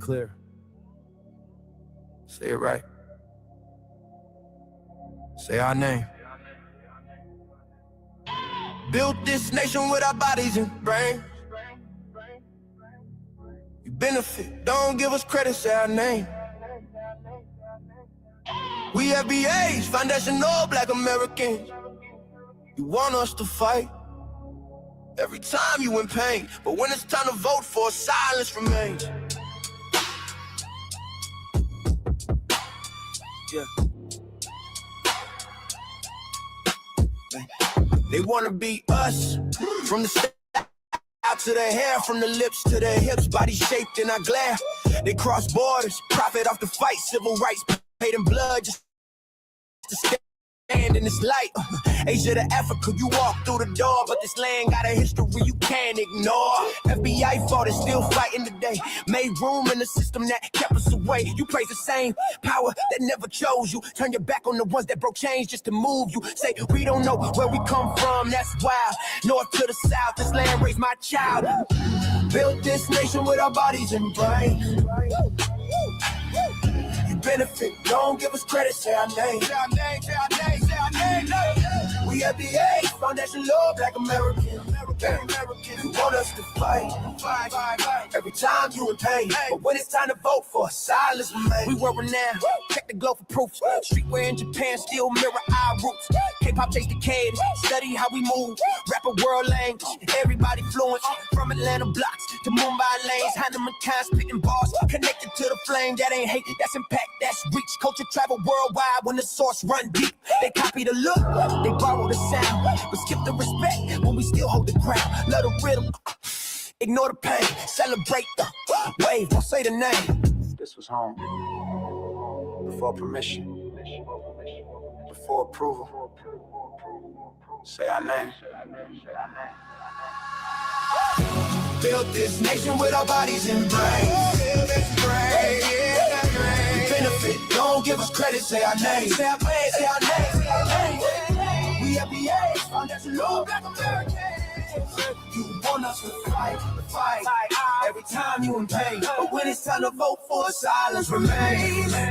clear. Say it right. Say our name. Built this nation with our bodies and brains. You benefit, don't give us credit, say our name. We FBAs, foundational Black Americans. You want us to fight every time you in pain, but when it's time to vote for, silence remains. Yeah. They wanna be us, from the step out to their hair, from the lips to their hips, body shaped in our glare. They cross borders, profit off the fight, civil rights paid in blood just to stand in this light. Asia to Africa, you walk through the door, but this land got a history you can't ignore. FBI fought and still fighting today, made room in the system that kept us away. You praise the same power that never chose you, turn your back on the ones that broke chains just to move you. Say we don't know where we come from, that's wild. North to the south, this land raised my child. Built this nation with our bodies and brains. You benefit, don't give us credit, say our name. Say our name, say our name, say our name. We FBAs, foundation law, Black American. You want us to fight every time you in pain, but when it's time to vote for, silence remains. We were renowned, check the glow for proof. Streetwear in Japan still mirror our roots. K-pop chase decades, study how we move. Rapper world language, everybody fluent. From Atlanta blocks to Mumbai lanes, Heinemann kind spitting bars, connected to the flame. That ain't hate, that's impact, that's reach. Culture travel worldwide when the source run deep. They copy the look, they borrow the sound, but skip the respect when we still hold the ground. Let the rhythm, ignore the pain, celebrate the wave, don't say the name. This was home, before permission, before approval. Say our name. Built this nation with our bodies and brains. We benefit, don't give us credit, say our name. Say our name, say our name, say our name. We FBAs, foundational Black Americans. You want us to fight every time you in pain, but when it's time to vote for, silence remains. Say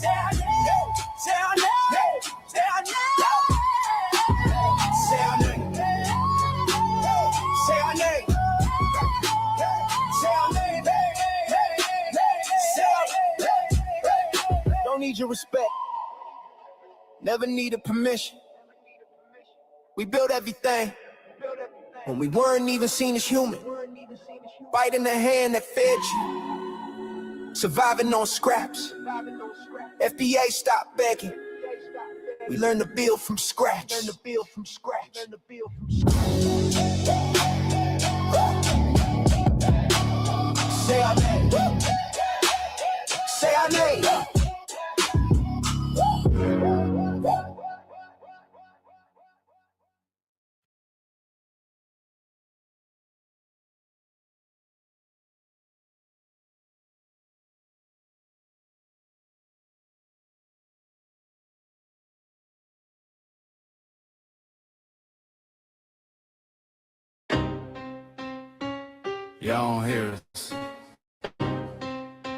our name, say our name, say our name, say our name, say our name, say our name, say our name. Don't need your respect, never needed permission. We built everything when we weren't even seen as human. Biting the hand that fed you, surviving on scraps. FBA stopped begging. We learned to build from scratch. Say our name. Say our name. Y'all don't hear us.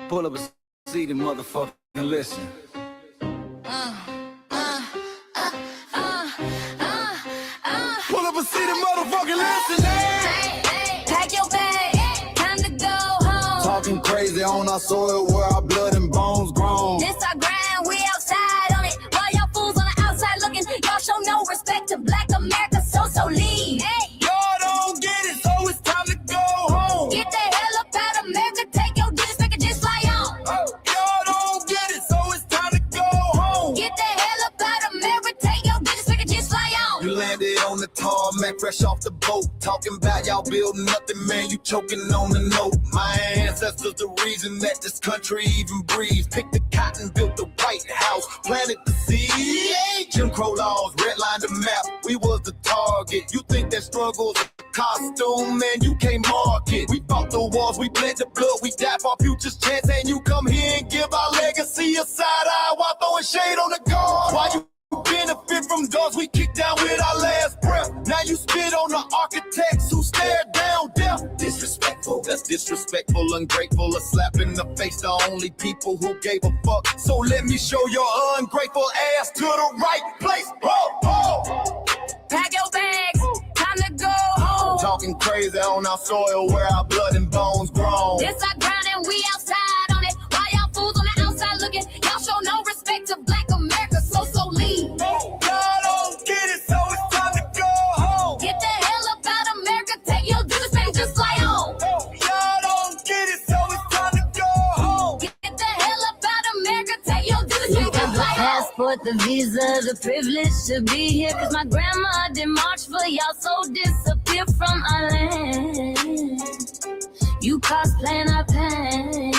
Pull up a seat and motherfucking listen. Pull up a seat and motherfucking listen. Pack your bag, time to go home. Talking crazy on our soil where our blood and bones grown. This our grind, we outside on it. While y'all fools on the outside looking, y'all show no respect to Black America, so leave. Hey. Y'all don't get it, so it's time to go home. Get the hell up out of America, take your digits, make it just fly on. Y'all don't get it, so it's time to go home. Get the hell up out of America, take your digits, make it just fly on. You landed on the tarmac, fresh off the boat. Talking about y'all building nothing, man, you choking on the note. My ancestors the reason that this country even breathes. Picked the cotton, built the White House, planted the seed. Jim Crow laws, redlined the map, we was the target. You think that struggle's a costume, man, you can't mark it. We fought the wars, we bled the blood, we died for our future's chance. And you come here and give our legacy a side eye while throwing shade on the guard. Why you benefit from doors we kicked down with our last breath? Now you spit on the architects who stared down death. This That's disrespectful, ungrateful, a slap in the face to only people who gave a fuck. So let me show your ungrateful ass to the right place. Ho, ho. Pack your bags, time to go home. Talking crazy on our soil where our blood and bones grown. This our ground and we outside on it. Why y'all fools on the outside looking? Y'all show no respect to Black America, so leave. Y'all don't get it, so it's time to go home. Get the hell up out America, take your duties back just like home. Y'all don't get it, so it's time to go home. Get the hell up out America, take your duties back just like home. Passport, the visa, the privilege to be here. Cause my grandma didn't march for y'all, so disappear from our land. You cosplaying our pain.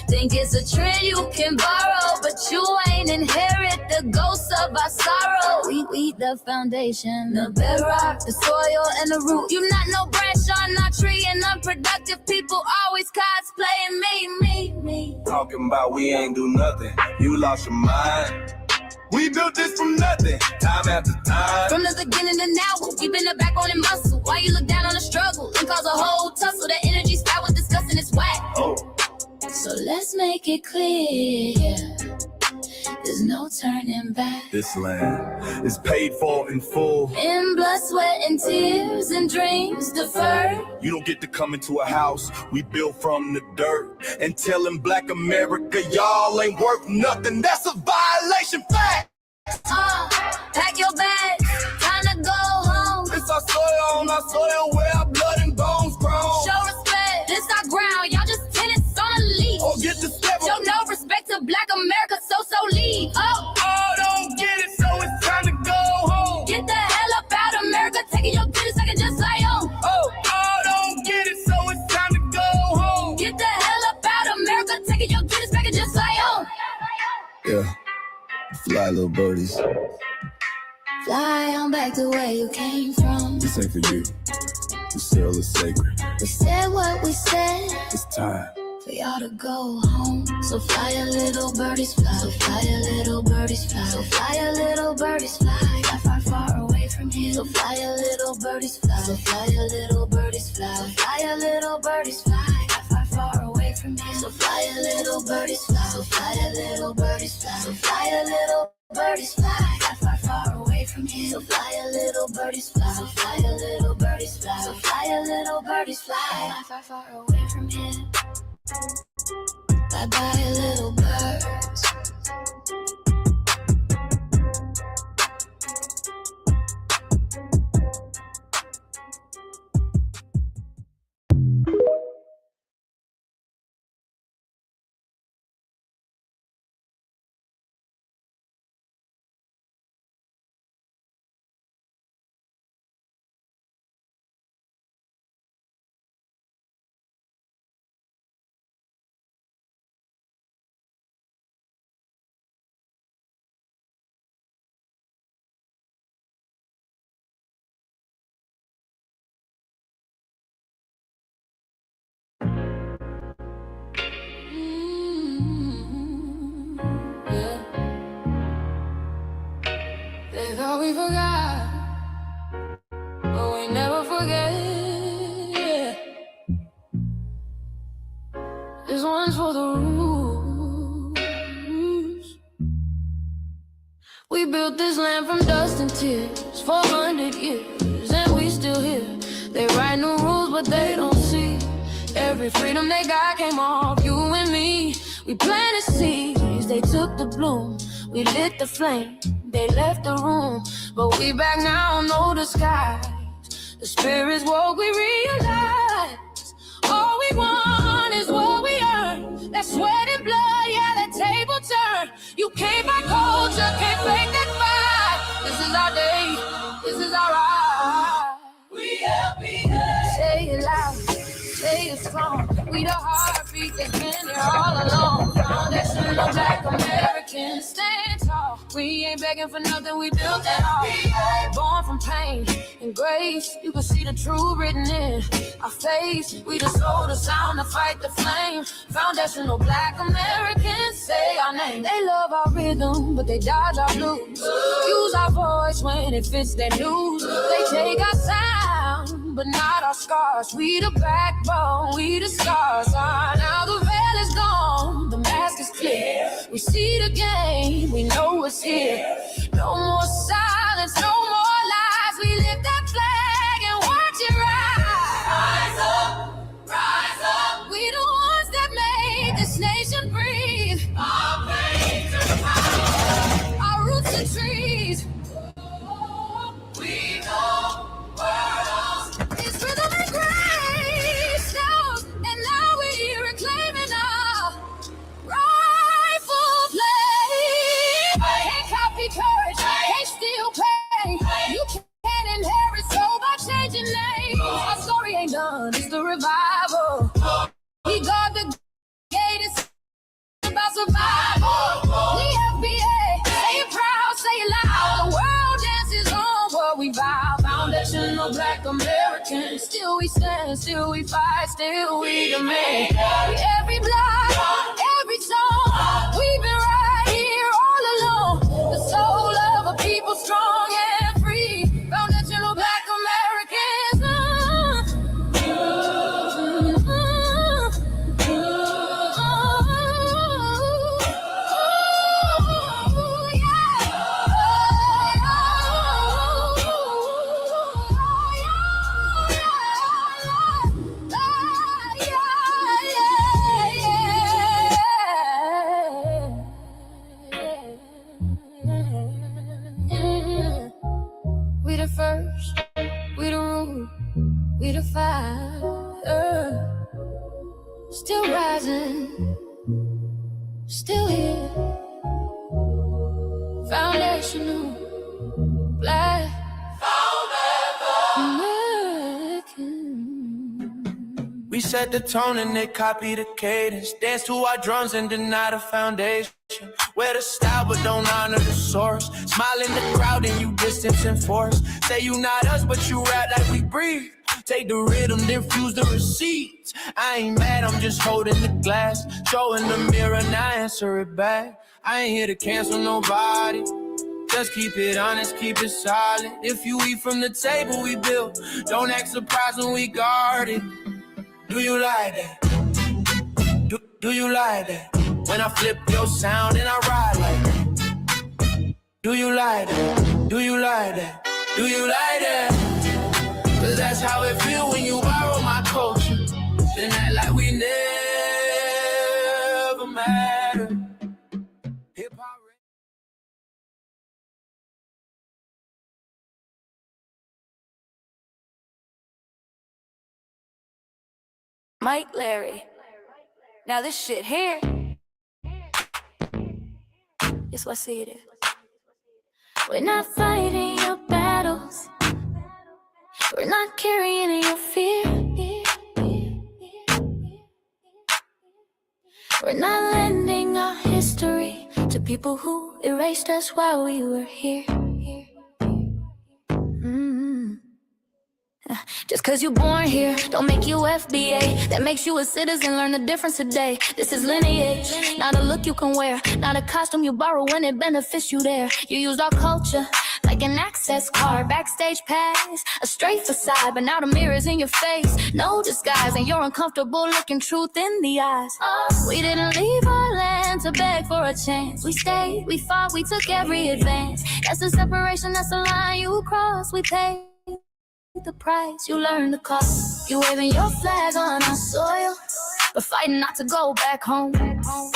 Think it's a trend you can borrow, but you ain't inherit the ghosts of our sorrow. We the foundation, the bedrock, the soil, and the root. You not no branch on our tree, and unproductive people always cosplaying me. Talking about we ain't do nothing, you lost your mind. We built this from nothing, time after time. From the beginning to now, we been the backbone and muscle. Why you look down on the struggle and cause a whole tussle? That energy style was disgusting, it's whack. Oh. So let's make it clear, there's no turning back. This land is paid for in full. In blood, sweat, and tears, and dreams deferred. You don't get to come into a house we built from the dirt and telling Black America y'all ain't worth nothing. That's a violation, fact. Pack your bags, time to go home. It's our soil on our soil where our blood and bones grown. Show respect, this our ground, y'all just tenants on a leash. Or get the step. Show no respect to Black America, so leave. Oh, don't get it, so it's time to go home. Get the hell up out America, taking your business second just like home. Oh, don't get it, so it's time to go home. Get the hell up out America, taking your business back and just like home. Yeah, fly little birdies. Fly on back to where you came from. This ain't for you. The cell is sacred. We said what we said. It's time for y'all to go home. So fly a little birdies fly. So fly a little birdies fly. So fly a little birdies fly. Far, far away from here. So fly a little birdies fly. So fly a little birdies fly. So fly a little birdies fly. Far, far away from here. So fly a little birdies fly. So fly a little birdies fly. So fly a little birdies fly. Far, far away from here. So fly a little birdies fly. So fly a little birdies fly. So fly a little birdies fly. Far, far away from here. Bye bye, little birds. We forgot, but we never forget. This one's for the rules. We built this land from dust and tears, 400 years, and we still here. They write new rules, but they don't see. Every freedom they got came off you and me. We planted seeds, they took the bloom. We lit the flame, they left the room. But we back now, no disguise. The spirit's woke, we realize. All we want is what we earn. That sweat and blood, yeah, that table turn. You can't buy culture, can't fake that fight. This is our day, this is our ride. We FBAs. Say it loud, say it strong. We the heartbeat that's been here all along. Foundational Black Americans, stand tall. We ain't begging for nothing, we built that all. Born from pain and grace, you can see the truth written in our face. We the soul, the sound, to fight the flame. Foundational Black Americans, say our name. They love our rhythm, but they dodge our blues. Use our voice when it fits their news. They take our sound but not our scars. We the backbone, we the scars. Now the veil is gone, the mask is clear. We see the game, we know it's here. No more silence, no more lies. We lift that flag and watch it rise. Rise up, rise up. We the ones that made this nation breathe. Our veins are power, our roots are trees. We know worlds. It's rhythm and grace now, and now we're reclaiming our rightful place. Can't copy courage, can't steal pain. You can't inherit soul by changing names. Our story ain't done, it's the revival. We guard the gate, it's about survival. We FBA, say it proud, say it loud. The world dances on what we vow. Foundational Black Americans. Still we stand, still we fight, still we demand. Every block, every song, we've been right here all along. The soul of a people strong and free. Foundational Black Americans. We the first, we the root, we the fire. Still rising, still here. Foundational Black American. We set the tone and they copy the cadence. Dance to our drums and deny the foundation. Wear the style but don't honor the source. Smile in the crowd and you distance and force. Say you not us but you rap like we breathe. Take the rhythm, then fuse the receipts. I ain't mad, I'm just holding the glass. Showing the mirror, now answer it back. I ain't here to cancel nobody. Just keep it honest, keep it solid. If you eat from the table we built, don't act surprised when we guard it. Do you like that? Do you like that? When I flip your sound and I ride like that. Do you like that? Do you like that? Do you like that? Cause that's how it feel when you borrow my culture. Then act like we never mattered. Hip-hop. Mike Larry. Now this shit here. Yes, what I see it is. We're not fighting your battles. We're not carrying your fear. We're not lending our history to people who erased us while we were here. Just cause you're born here, don't make you FBA. That makes you a citizen, learn the difference today. This is lineage, not a look you can wear. Not a costume you borrow when it benefits you there. You used our culture like an access card, backstage pass, a straight facade. But now the mirror's in your face, no disguise. And you're uncomfortable looking truth in the eyes. We didn't leave our land to beg for a chance. We stayed, we fought, we took every advance. That's the separation, that's the line you cross. We paid the price, you learn the cost. You waving your flag on our soil, but fighting not to go back home.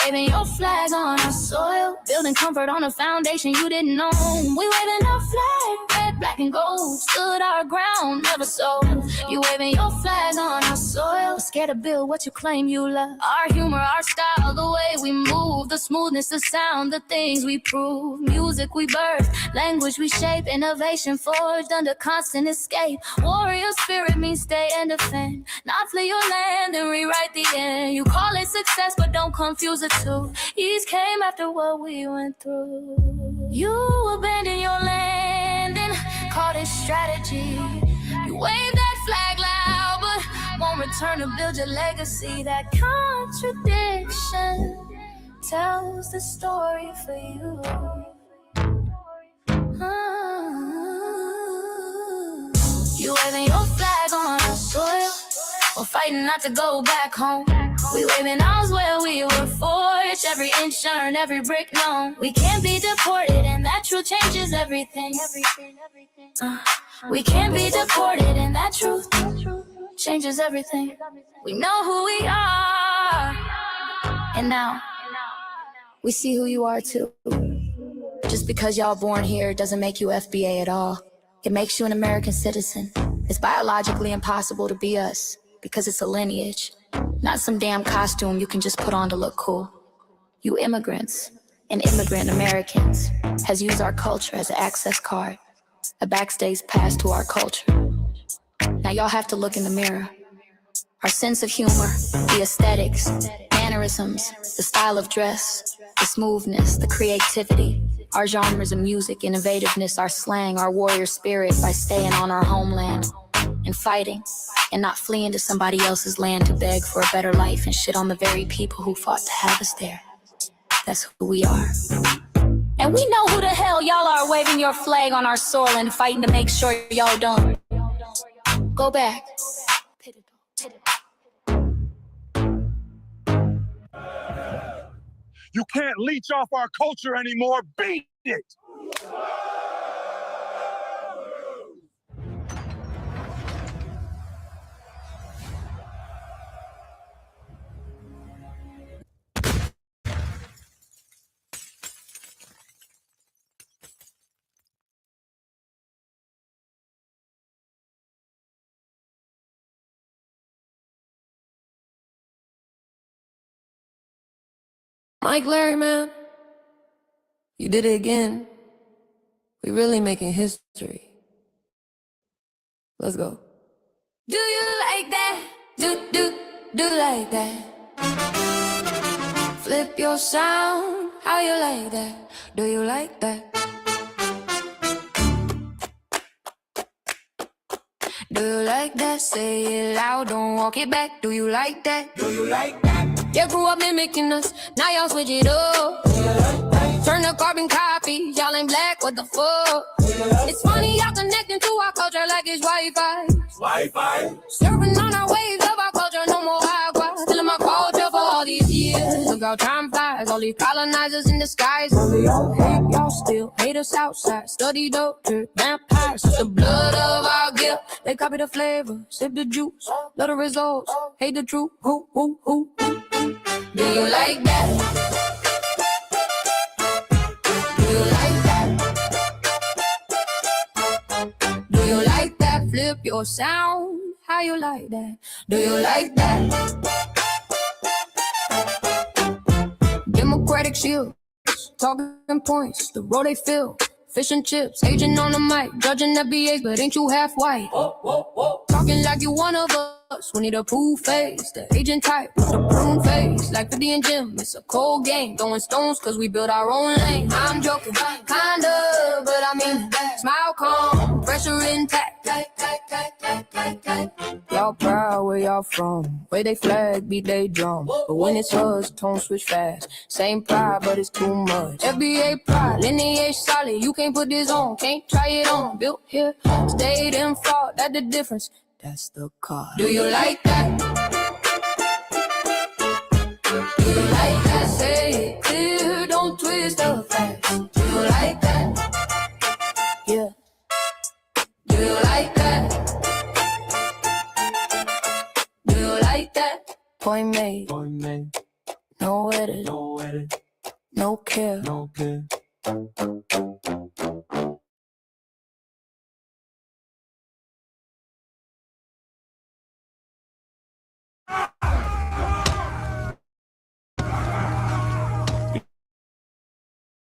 Waving your flag on our soil, building comfort on a foundation you didn't know. We waving our flag, red, black, and gold. Stood our ground, never sold. You waving your flag on our soil, scared to build what you claim you love. Our humor, our style, the way we move, the smoothness, the sound, the things we prove. Music we birth, language we shape, innovation forged under constant escape. Warrior spirit means stay and defend, not flee your land and rewrite the end. You call it success, but don't confuse the two. Ease came after what we went through. You abandoned your land and called it strategy. You waved that flag loud, but won't return to build your legacy. That contradiction tells the story for you. You waving your flag on fighting not to go back home. We waving arms where we were forged, every inch earned, every brick known. We can't be deported, and that truth changes everything. We can't be deported, and that truth changes everything. We know who we are, and now we see who you are too. Just because y'all born here doesn't make you FBA at all. It makes you an American citizen. It's biologically impossible to be us because it's a lineage, not some damn costume you can just put on to look cool. You immigrants and immigrant Americans has used our culture as an access card, a backstage pass to our culture. Now y'all have to look in the mirror. Our sense of humor, the aesthetics, mannerisms, the style of dress, the smoothness, the creativity, our genres of music, innovativeness, our slang, our warrior spirit by staying on our homeland and fighting and not fleeing to somebody else's land to beg for a better life and shit on the very people who fought to have us there. That's who we are. And we know who the hell y'all are waving your flag on our soil and fighting to make sure y'all don't go back. You can't leech off our culture anymore. Beat it! Mike Larry, man, you did it again. We really making history. Let's go. Do you like that? Do like that? Flip your sound, how you like that? Do you like that? Do you like that? Say it loud, don't walk it back. Do you like that? Do you like that? You grew up mimicking us, now y'all switch it up. Turn the carbon copy, y'all ain't black, what the fuck? It's funny y'all connecting to our culture like it's Wi-Fi. Surfing on our waves of our culture, no more agua. Killing my culture for all these years. Look how time flies, all these colonizers in disguise. Y'all hate, y'all still hate us outside. Study DOGE, vampires, it's the blood of our guilt. They copy the flavor, sip the juice, love the results, hate the truth. Who? Do you like that? Do you like that? Do you like that? Flip your sound. How you like that? Do you like that? Democratic shields, talking points, the road they fill. Fish and chips, agent on the mic, judging FBAs, but ain't you half white? Talking like you one of us, we need a proof face. The agent type, the prune face, like 50 and Jim. It's a cold game, throwing stones cause we build our own lane. I'm joking, kinda, but I mean, smile calm, pressure intact. Y'all proud where y'all from, where they flag, beat they drum. But when it's us, tone switch fast. Same pride, but it's too much. FBA pride, lineage solid, you can't put this on, can't try it on. Built here, stayed and fought, that's the difference. That's the card. Do you like that? Do you like that? Say it clear, don't twist the facts. Do you like that? Yeah. Do you like that? Do you like that? Point made. No edit. No care.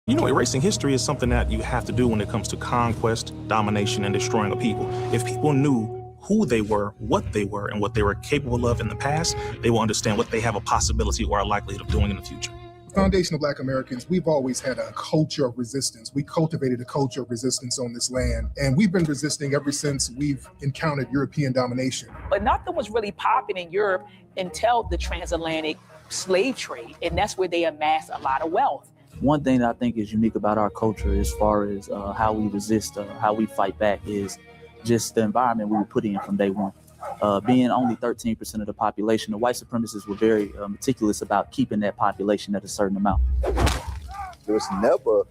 You know, erasing history is something that you have to do when it comes to conquest, domination, and destroying a people. If people knew who they were, what they were, and what they were capable of in the past, they will understand what they have a possibility or a likelihood of doing in the future. Foundation of Black Americans, we've always had a culture of resistance. We cultivated a culture of resistance on this land, and we've been resisting ever since we've encountered European domination. But nothing was really popping in Europe until the transatlantic slave trade, and that's where they amassed a lot of wealth. One thing that I think is unique about our culture as far as how we resist, how we fight back is just the environment we were put in from day one. Being only 13% of the population, the white supremacists were very meticulous about keeping that population at a certain amount. There was never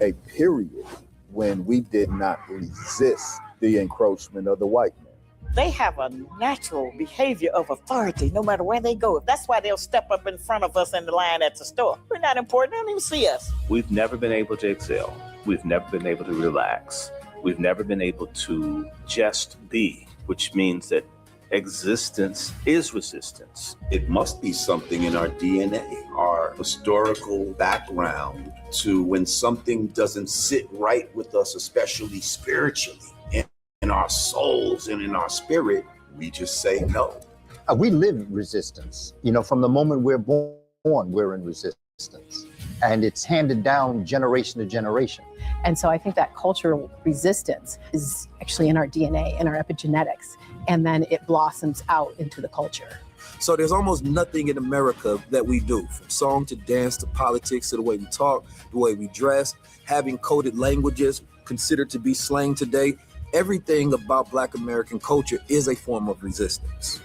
a period when we did not resist the encroachment of the white man. They have a natural behavior of authority no matter where they go. That's why they'll step up in front of us in the line at the store. We're not important. They don't even see us. We've never been able to excel. We've never been able to relax. We've never been able to just be, which means that existence is resistance. It must be something in our DNA, our historical background, to when something doesn't sit right with us, especially spiritually, in our souls and in our spirit, we just say no. We live resistance. From the moment we're born, we're in resistance. And it's handed down generation to generation. And so I think that cultural resistance is actually in our DNA, in our epigenetics, and then it blossoms out into the culture. So there's almost nothing in America that we do, from song to dance to politics to the way we talk, the way we dress, having coded languages considered to be slang today. Everything about Black American culture is a form of resistance.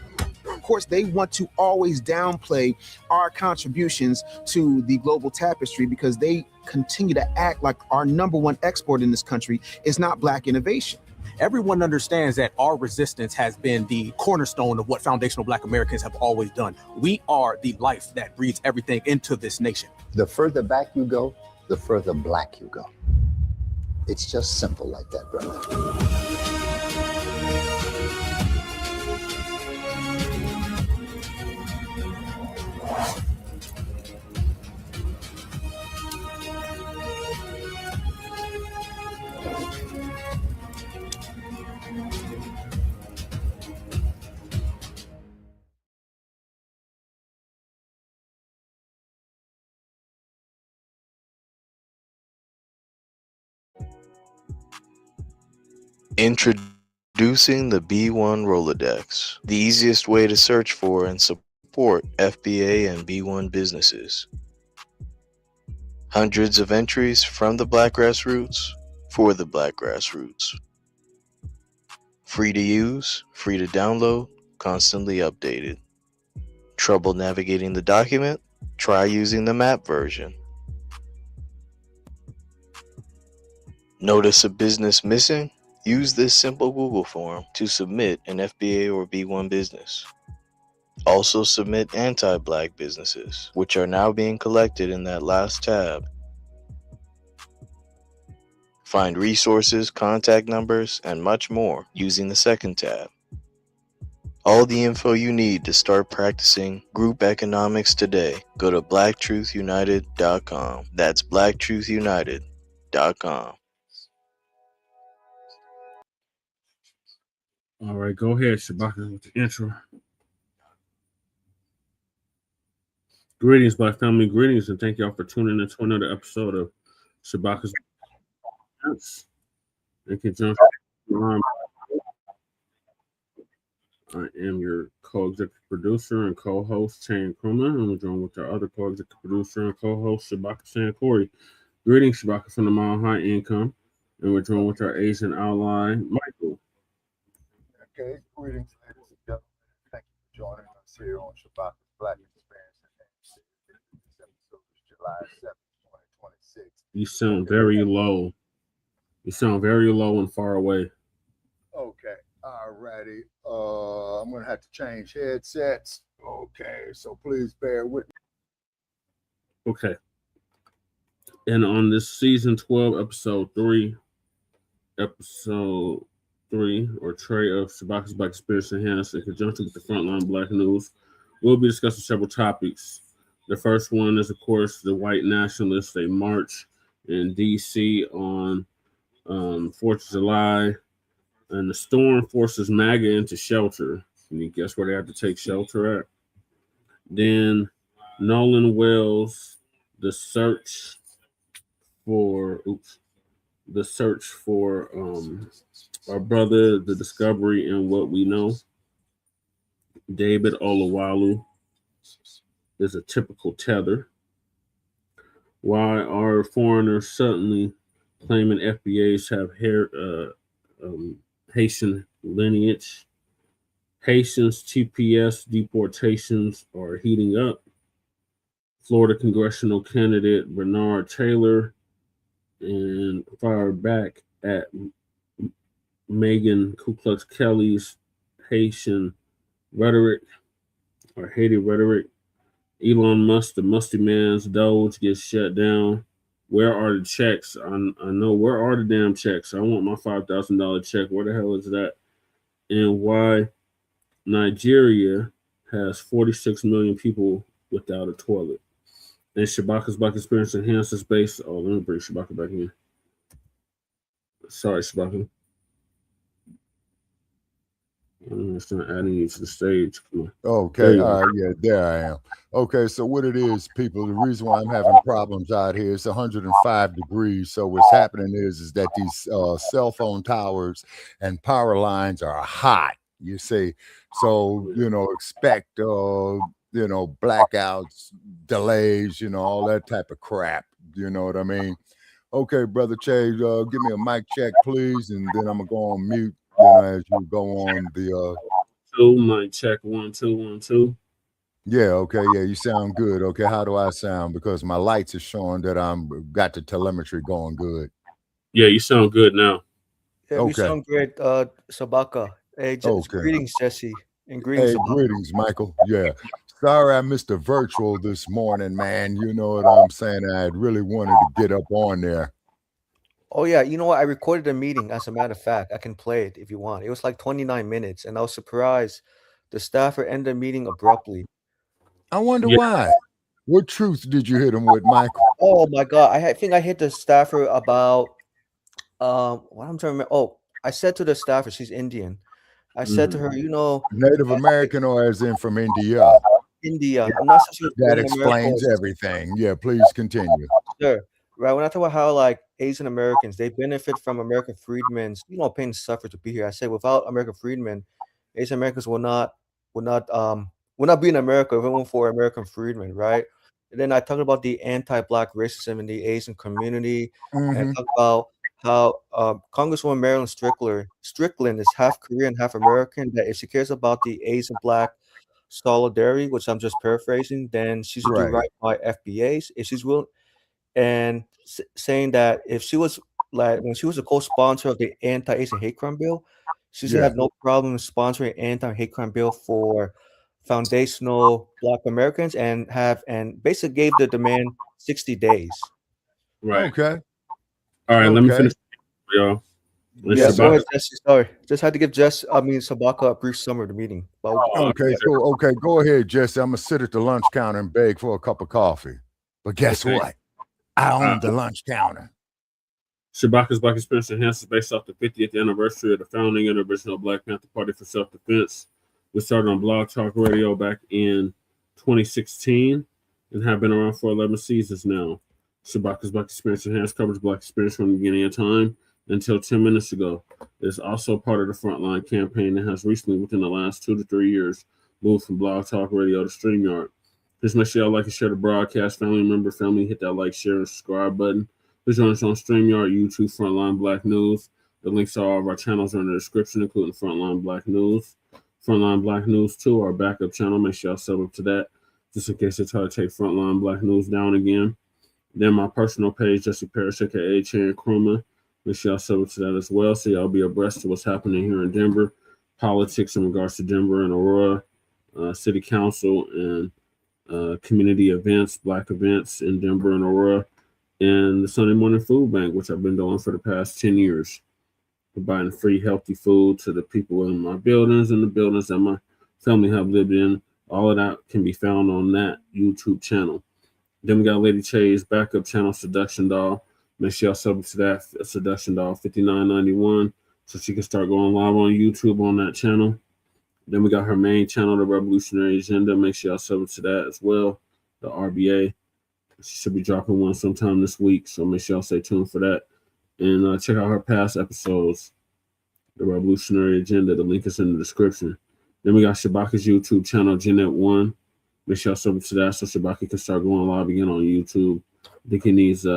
Of course, they want to always downplay our contributions to the global tapestry because they continue to act like our number one export in this country is not Black innovation. Everyone understands that our resistance has been the cornerstone of what foundational Black Americans have always done. We are the life that breathes everything into this nation. The further back you go, the further Black you go. It's just simple like that, brother. Introducing the B1 Rolodex, the easiest way to search for and support FBA and B1 businesses. Hundreds of entries from the Black grassroots for the Black grassroots. Free to use, free to download, constantly updated. Trouble navigating the document? Try using the map version. Notice a business missing? Use this simple Google form to submit an FBA or B1 business. Also submit anti-Black businesses, which are now being collected in that last tab. Find resources, contact numbers, and much more using the second tab. All the info you need to start practicing group economics today. Go to blacktruthunited.com. That's blacktruthunited.com. All right, go ahead, Shabaka, with the intro. Greetings, Black family. Greetings, and thank y'all for tuning in to another episode of Shabaka's in conjunction. I am your co-executive producer and co-host, Chain Krumah, and we're joined with our other co-executive producer and co-host, Shabaka Sankori. Greetings, Shabaka from the Mile High Income, and we're joined with our Asian ally, Michael. Okay, greetings, ladies and gentlemen. Thank you for joining us here on Shabakas Black Experience. This episode is July 7th, 2026. You sound very low. You sound very low and far away. Okay, all righty. I'm going to have to change headsets. Okay, so please bear with me. Okay. And on this season 12, episode 3, or Trey of Shabakas Black Experience Enhanced in conjunction with the Front Line Blacc News, we'll be discussing several topics. The first one is, of course, the white nationalists. They march in D.C. on 4th of July, and the storm forces MAGA into shelter. Can you guess where they have to take shelter at? Then Nolan Wells, the search for our brother, the discovery and what we know. David Oyelowo is a typical Tether. Why are foreigners suddenly claiming FBAs have Haitian lineage? Haitians TPS deportations are heating up. Florida congressional candidate Bernard Taylor and fired back at Megyn Ku Klux Kelly's Haitian rhetoric or Haiti rhetoric. Elon Musk, the musty man's DOGE gets shut down. Where are the checks? I know, where are the damn checks? I want my $5,000 check. Where the hell is that? And why Nigeria has 46 million people without a toilet. And Shabaka's Black Experience enhances base. Oh, let me bring Shabaka back in. Sorry, Shabaka. I'm just not adding you to the stage. Come on. Okay, all right, yeah, there I am. Okay, so what it is, people, the reason why I'm having problems out here, it's 105 degrees. So what's happening is that these cell phone towers and power lines are hot, you see. So, expect, blackouts, delays, all that type of crap. You know what I mean? Okay, Brother Che, give me a mic check, please, and then I'm going to go on mute. As you go on the mic check 1 2 1 2. Yeah, okay, yeah, you sound good. Okay, how do I sound? Because my lights are showing that I'm got the telemetry going good. Yeah, you sound good now. Yeah, okay. You sound great, Shabaka. Hey, greetings, Jesse, and greetings. Hey, greetings, Michael. Yeah, sorry I missed the virtual this morning, man. You know what I'm saying? I really wanted to get up on there. Oh, yeah. You know what? I recorded a meeting. As a matter of fact, I can play it if you want. It was like 29 minutes, and I was surprised the staffer ended the meeting abruptly. I wonder why. What truth did you hit him with, Michael? Oh, my God. I think I hit the staffer about, what I'm trying to remember. Oh, I said to the staffer, she's Indian. I said to her, Native American or as in from India? India. I'm not so sure. That explains everything. Yeah, please continue. Sure. Right. When I talk about how like Asian Americans, they benefit from American freedmen's, pain and suffer to be here. I say without American freedmen, Asian Americans will not be in America if it weren't for American freedmen, right? And then I talk about the anti-Black racism in the Asian community, and I talk about how Congresswoman Marilyn Strickland is half Korean, half American. That if she cares about the Asian Black solidarity, which I'm just paraphrasing, then she should do right by FBAs. If she's willing. And saying that if she was when she was a co-sponsor of the anti-Asian hate crime bill, she should have no problem sponsoring anti-hate crime bill for foundational Black Americans and basically gave the demand 60 days. Right. Okay. All right. Let me finish, y'all. Yeah, go ahead, Jesse. Sorry, just had to give Shabaka a brief summary of the meeting. Okay, cool. Okay, go ahead, Jesse. I'm gonna sit at the lunch counter and beg for a cup of coffee. But guess what? I own the lunch counter. Shabaka's Black Experience enhances based off the 50th anniversary of the founding and original Blacc Panther Party for self-defense. We started on Blogtalk Radio back in 2016 and have been around for 11 seasons now. Shabaka's Black Experience enhanced covers Black experience from the beginning of time until 10 minutes ago. It is also part of the Front Line campaign that has recently, within the last 2 to 3 years, moved from Blogtalk Radio to Streamyard. Please make sure y'all like and share the broadcast. Family, hit that like, share, and subscribe button. Please join us on StreamYard, YouTube, Front Line Blacc News. The links to all of our channels are in the description, including Front Line Blacc News. Front Line Blacc News 2, our backup channel. Make sure y'all sub up to that, just in case they try to take Front Line Blacc News down again. Then my personal page, Jesse Parrish, aka Chan Kruma. Make sure y'all sub up to that as well, so y'all be abreast of what's happening here in Denver, politics in regards to Denver and Aurora, City Council, and community events, Black events in Denver and Aurora, and the Sunday Morning Food Bank, which I've been doing for the past 10 years, providing free, healthy food to the people in my buildings and the buildings that my family have lived in. All of that can be found on that YouTube channel. Then we got Lady Che's backup channel, Seduction Doll. Make sure y'all sub to that, Seduction Doll $59.91, so she can start going live on YouTube on that channel. Then we got her main channel, The Revolutionary Agenda. Make sure y'all sub to that as well, the RBA. She should be dropping one sometime this week, so make sure y'all stay tuned for that. And check out her past episodes, The Revolutionary Agenda. The link is in the description. Then we got Shabaka's YouTube channel, Jeanette1. Make sure y'all sub to that so Shabaka can start going live again on YouTube. I think he needs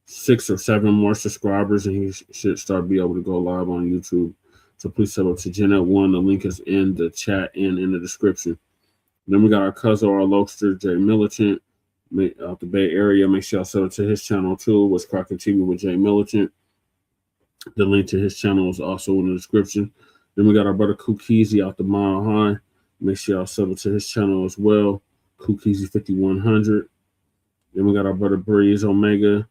6 or 7 more subscribers, and he should start be able to go live on YouTube So please sub up to Jeanette1. The link is in the chat and in the description. Then we got our cousin, our Lokester, Jay Militant, out the Bay Area. Make sure y'all sub up to his channel too. What's Cracking TV with Jay Militant. The link to his channel is also in the description. Then we got our brother Kukizi out the Mile High. Make sure y'all sub to his channel as well. Kukizi 5100. Then we got our brother Breeze Omega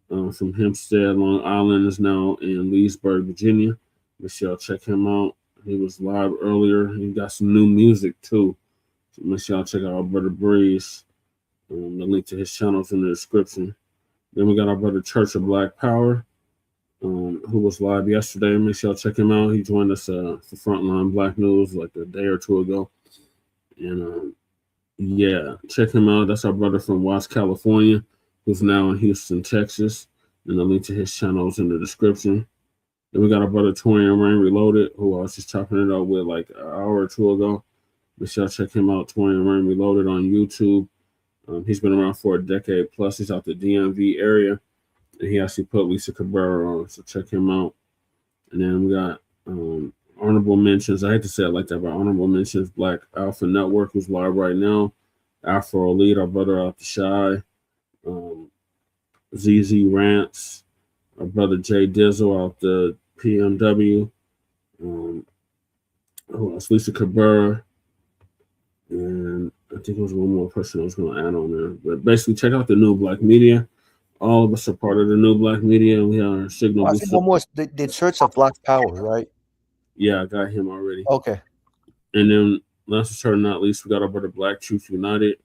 from Hempstead, Long Island, is now in Leesburg, Virginia. Make sure y'all check him out. He was live earlier. He got some new music too. So make sure y'all check out our brother Breeze. The link to his channel is in the description. Then we got our brother Church of Black Power, who was live yesterday. Make sure y'all check him out. He joined us for Front Line Blacc News like a day or two ago. And yeah, check him out. That's our brother from Watts, California, who's now in Houston, Texas. And the link to his channel is in the description. Then we got our brother Torian Rain Reloaded, who I was just chopping it up with like an hour or two ago. Make sure y'all check him out, Torian Rain Reloaded on YouTube. He's been around for a decade plus. He's out the DMV area. And he actually put Lisa Cabrera on, so check him out. And then we got honorable mentions. I hate to say it like that, but honorable mentions. Black Alpha Network, who's live right now. Afro Elite, our brother out the Shy. ZZ Rants, our brother Jay Dizzle out the PMW. Who else? Lisa Cabrera. And I think there was one more person I was going to add on there. But basically, check out the New Black Media. All of us are part of the New Black Media, and we are our signal. I think almost the Church of Black Power, right? Yeah, I got him already. Okay. And then last but certainly not least, we got our brother Black Truth United.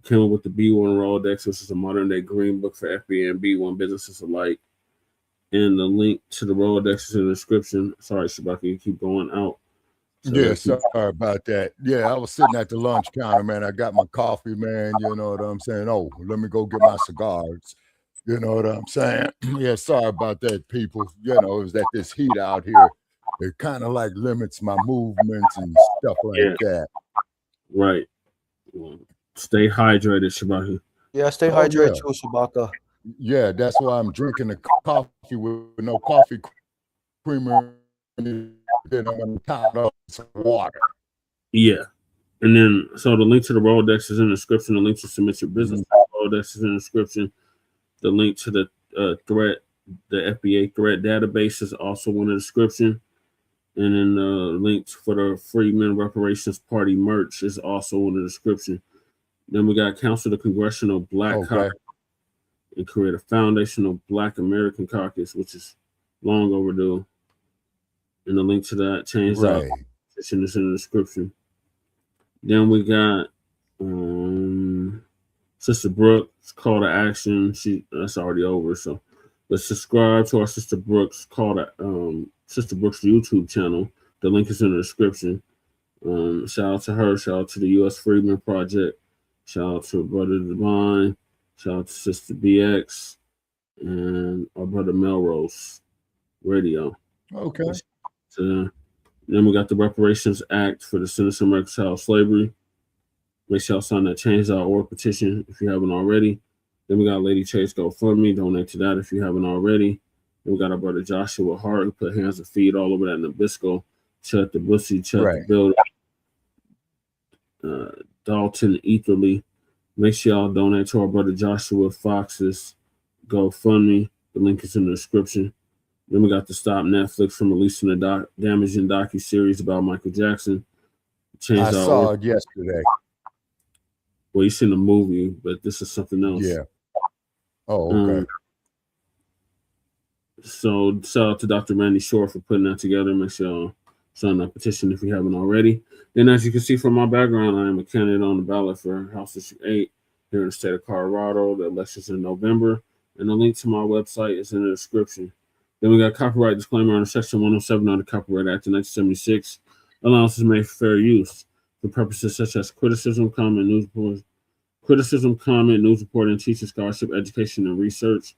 Came up with the B1 Rolodex, which is a modern day green book for FBA and B1 businesses alike. And the link to the Rolodex is in the description. Sorry, Shabaka, you keep going out. So yeah, sorry about that. Yeah, I was sitting at the lunch counter, man. I got my coffee, man. You know what I'm saying? Oh, let me go get my cigars. You know what I'm saying? Yeah, sorry about that, people. You know, is that this heat out here, it kind of like limits my movements and stuff like that. Right. Well, stay hydrated, Shabaka. Yeah, stay hydrated too, Shabaka. Yeah, that's why I'm drinking the coffee with no coffee creamer. Then I'm going to top it up with some water. Yeah. And then, so the link to the Rolodex is in the description. The link to submit your business Rolodex is in the description. The link to the the FBA threat database is also in the description. And then the link for the Freedmen Reparations Party merch is also in the description. Then we got Council the Congressional Black Caucus and create a foundational Black American caucus, which is long overdue. And the link to that change out is in the description. Then we got Sister Brooks' call to action. That's already over. So, but subscribe to our Sister Brooks Sister Brooks YouTube channel. The link is in the description. Shout out to her. Shout out to the U.S. Freedmen Project. Shout out to Brother Divine. Shout out to Sister BX and our brother Melrose Radio. Okay. Then we got the Reparations Act for the Citizen American Child Slavery. Make sure y'all sign that change.org petition if you haven't already. Then we got Lady Chase GoFundMe. Donate to that if you haven't already. Then we got our brother Joshua Hart, who put hands and feet all over that Nabisco. Chet the Bussy, Chet the Builder, Dalton Etherly. Make sure y'all donate to our brother Joshua Fox's GoFundMe. The link is in the description. Then we got to stop Netflix from releasing the damaging docu-series about Michael Jackson. I saw it yesterday. Well, you seen the movie, but this is something else. Yeah. Oh, okay. So shout out to Dr. Randy Shore for putting that together. Make sure y'all sign that petition if you haven't already. Then, as you can see from my background, I am a candidate on the ballot for House District 8 here in the state of Colorado. The election's in November, and the link to my website is in the description. Then we got copyright disclaimer under Section 107 of the Copyright Act of 1976. Allowances made for fair use for purposes such as criticism, comment, news reporting, teaching, scholarship, education, and research.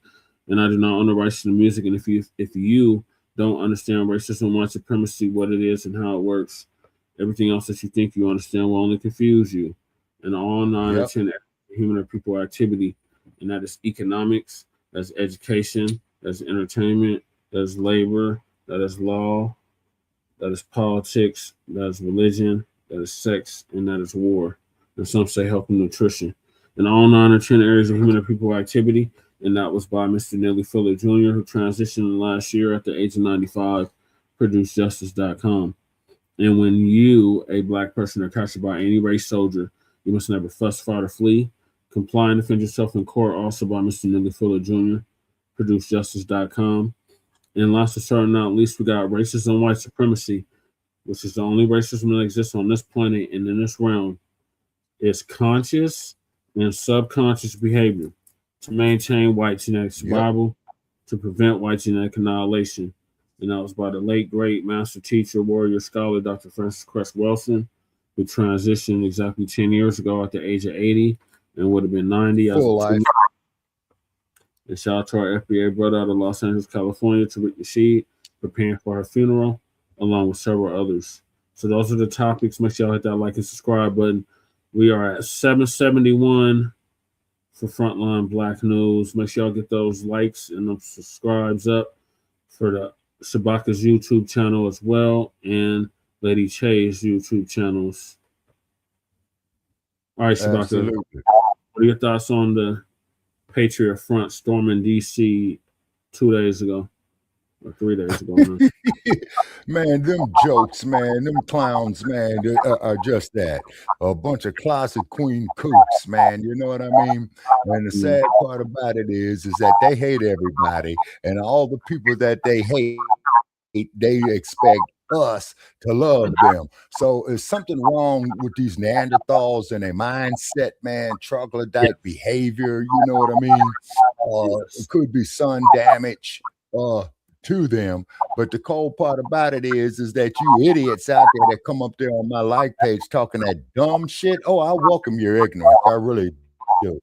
And I do not own the rights to the music. And if you don't understand racism, white supremacy, what it is and how it works, everything else that you think you understand will only confuse you. And all 9 or 10 human or people activity, and that is economics, that's education, that's entertainment, that's labor, that is law, that is politics, that is religion, that is sex, and that is war. And some say health and nutrition. And all 9 or 10 areas of human and people activity. And that was by Mr. Nelly Fuller Jr., who transitioned last year at the age of 95, produced justice.com. And when you, a Black person, are captured by any race soldier, you must never fuss, fight, or flee. Comply and defend yourself in court, also by Mr. Nelly Fuller Jr., produced justice.com. And last but certainly not least, we got racism and white supremacy, which is the only racism that exists on this planet and in this realm. It's conscious and subconscious behavior to maintain white genetic survival, to prevent white genetic annihilation. And that was by the late, great master teacher, warrior, scholar, Dr. Francis Cress Wilson, who transitioned exactly 10 years ago at the age of 80 and would have been 90. Full life. And shout out to our FBA brother out of Los Angeles, California, Tariq Nasheed, preparing for her funeral, along with several others. So those are the topics. Make sure y'all hit that like and subscribe button. We are at 771 for Frontline Blacc News. Make sure y'all get those likes and those subscribes up for the Shabaka's YouTube channel as well, and Lady Che's YouTube channels. All right, Shabaka. Absolutely. What are your thoughts on the Patriot Front storming DC 2 days ago or 3 days ago? Man, them jokes, man, them clowns, man, are just that. A bunch of closet queen kooks, man. You know what I mean? And the sad part about it is that they hate everybody, and all the people that they hate, they expect us to love them. So is something wrong with these Neanderthals and their mindset, man? Troglodyte behavior, you know what I mean? It could be sun damage to them. But the cold part about it is that you idiots out there that come up there on my like page talking that dumb shit, oh, I welcome your ignorance. I really do.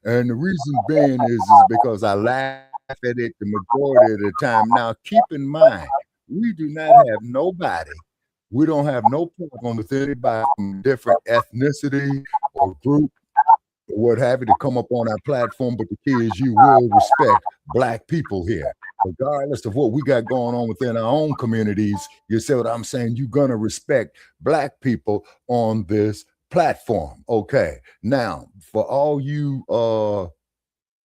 And the reason being is because I laugh at it the majority of the time. Now, keep in mind, we do not have nobody. We don't have no problem with anybody from different ethnicity or group or what have you to come up on our platform. But the key is you will respect Black people here, regardless of what we got going on within our own communities. You see what I'm saying? You're going to respect Black people on this platform. Okay. Now, for all you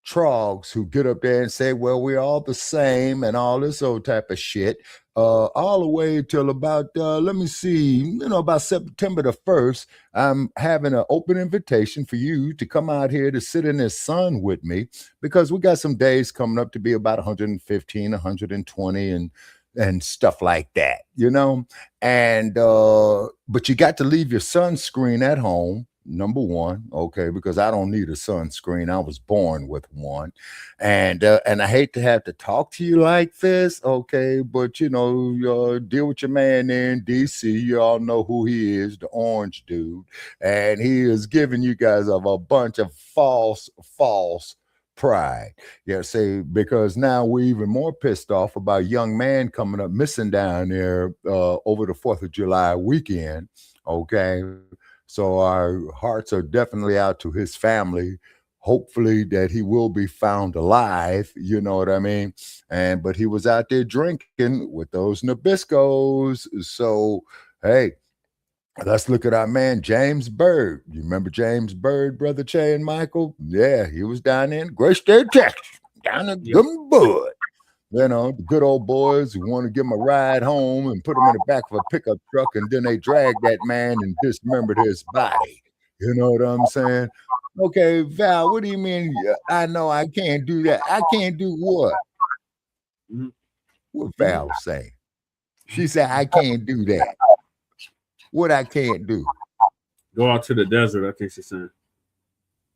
trogs who get up there and say, well, we're all the same and all this old type of shit, all the way till about, let me see, about September the 1st, I'm having an open invitation for you to come out here to sit in the sun with me, because we got some days coming up to be about 115, 120 and stuff like that, and, but you got to leave your sunscreen at home. Number one, okay, because I don't need a sunscreen. I was born with one. And I hate to have to talk to you like this, okay, but deal with your man there in DC. You all know who he is, the orange dude. And he is giving you guys a bunch of false pride. Yeah, say, because now we're even more pissed off about a young man coming up missing down there over the 4th of July weekend, okay? So our hearts are definitely out to his family. Hopefully that he will be found alive, you know what I mean? But he was out there drinking with those Nabiscos. So, hey, let's look at our man, James Byrd. You remember James Byrd, Brother Che and Michael? Yeah, he was down in Great State, Texas, down in Gumwood. The good old boys who want to give him a ride home and put him in the back of a pickup truck, and then they drag that man and dismembered his body. You know what I'm saying? Okay, Val, what do you mean? I know I can't do that. I can't do what? What Val saying? She said, I can't do that. What I can't do? Go out to the desert, I think she's saying.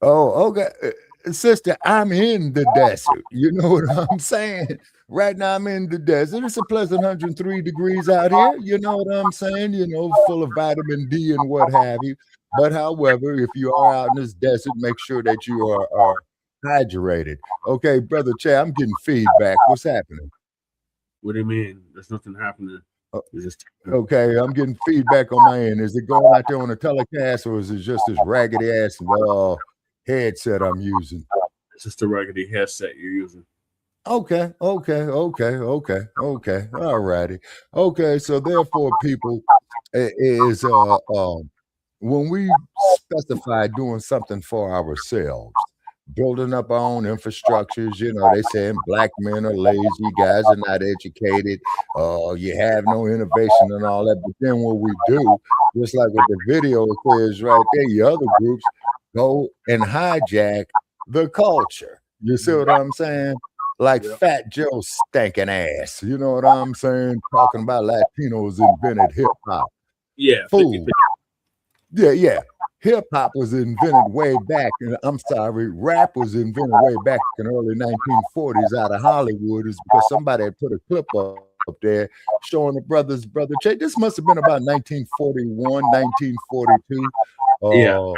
Oh, okay. Sister, I'm in the desert. You know what I'm saying? Right now, I'm in the desert. It's a pleasant 103 degrees out here. You know what I'm saying? Full of vitamin D and what have you. But however, if you are out in this desert, make sure that you are hydrated. Okay, Brother Che, I'm getting feedback. What's happening? What do you mean? There's nothing happening. Okay, I'm getting feedback on my end. Is it going out there on the telecast, or is it just this raggedy ass headset I'm using? It's just a raggedy headset you're using. Okay. All righty. Okay, so therefore, people, is when we specify doing something for ourselves, building up our own infrastructures, they saying black men are lazy, guys are not educated, you have no innovation and all that. But then what we do, just like what the video says right there, your other groups go and hijack the culture. You see what I'm saying? Like Fat Joe stinking ass. You know what I'm saying? Talking about Latinos invented hip hop. Yeah. Fool. Yeah. Hip hop was invented way back. Rap was invented way back in the early 1940s out of Hollywood. Is because somebody had put a clip up there showing the brother Che. This must have been about 1941, 1942. In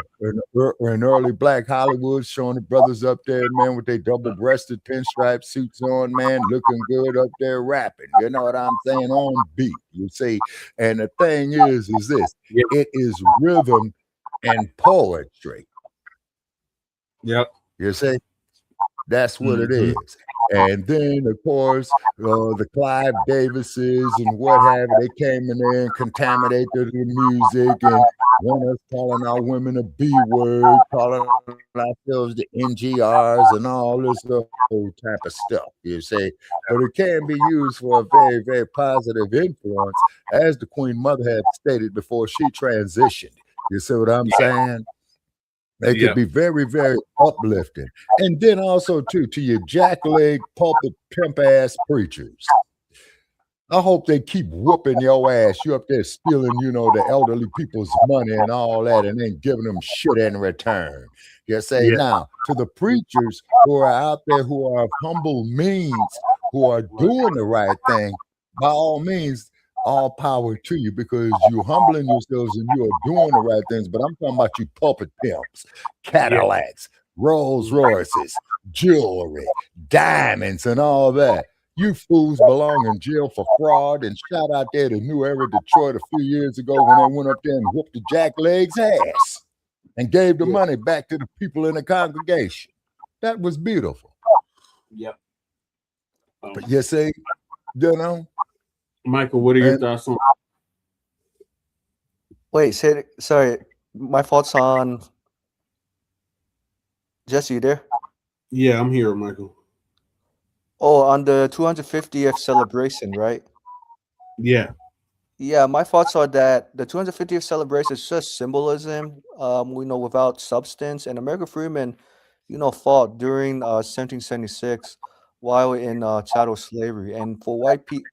early black Hollywood, showing the brothers up there, man, with their double-breasted pinstripe suits on, man, looking good up there rapping. You know what I'm saying? On beat, you see. And the thing is this: it is rhythm and poetry. Yep. You see? That's what it is. And then, of course, the Clive Davises and what have you, they came in there and contaminated the music and want us calling our women a B-word, calling ourselves the NGRs and all this old type of stuff, you see. But it can be used for a very, very positive influence, as the Queen Mother had stated before she transitioned. You see what I'm saying? They could be very, very uplifting. And then also, too, to your jackleg, pulpit, pimp-ass preachers. I hope they keep whooping your ass. You up there stealing, the elderly people's money and all that, and then giving them shit in return. You say, now, to the preachers who are out there who are of humble means, who are doing the right thing, by all means, all power to you, because you're humbling yourselves and you are doing the right things. But I'm talking about you pulpit pimps, Cadillacs, Rolls Royces, jewelry, diamonds, and all that. You fools belong in jail for fraud. And shout out there to New Era Detroit a few years ago when they went up there and whooped the jackleg's ass and gave the money back to the people in the congregation. That was beautiful. Yep. But you see, Michael, what are your thoughts on? Wait, sorry. My thoughts on Jesse, you there? Yeah, I'm here, Michael. Oh, on the 250th celebration, right? Yeah. Yeah, my thoughts are that the 250th celebration is just symbolism, without substance. And American freedmen, fought during 1776 while in chattel slavery. And for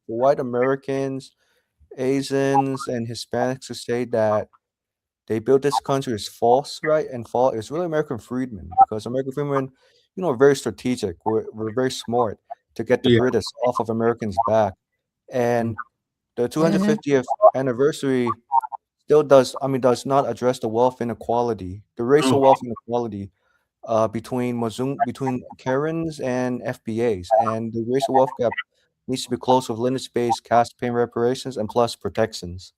white Americans, Asians, and Hispanics to say that they built this country is false, right? And false is really American freedmen, because American freedmen, are very strategic. We're very smart to get the British off of Americans' back. And the 250th anniversary still does not address the wealth inequality, the racial wealth inequality between Karens and FBAs. And the racial wealth gap needs to be closed with lineage-based caste payment reparations and plus protections.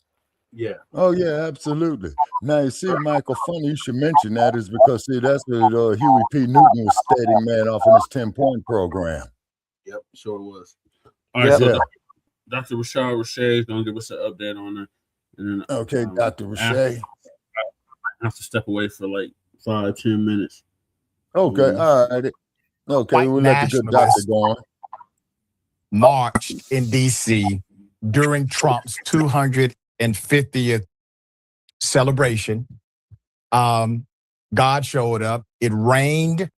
Yeah. Oh, yeah, absolutely. Now, you see, Michael, funny you should mention that, is because, see, that's what Huey P. Newton was stating, man, off in his 10-point program. Yep, sure was. All right, so Dr. Rashad Rashay is going to give us an update on it. And then, okay, Dr. Rashay. I have to step away for like 5-10 minutes. Okay, all right. Okay, we'll let the good doctor go on. Marched in D.C. during Trump's 250th celebration. God showed up. It rained,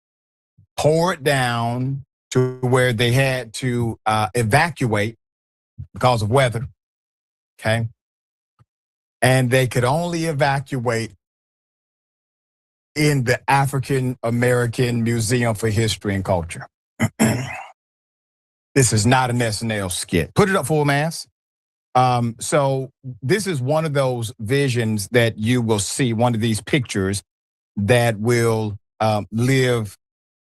poured down to where they had to evacuate because of weather. Okay. And they could only evacuate in the African American Museum for History and Culture. This is not an SNL skit. Put it up full mass. So this is one of those visions that you will see, one of these pictures that will live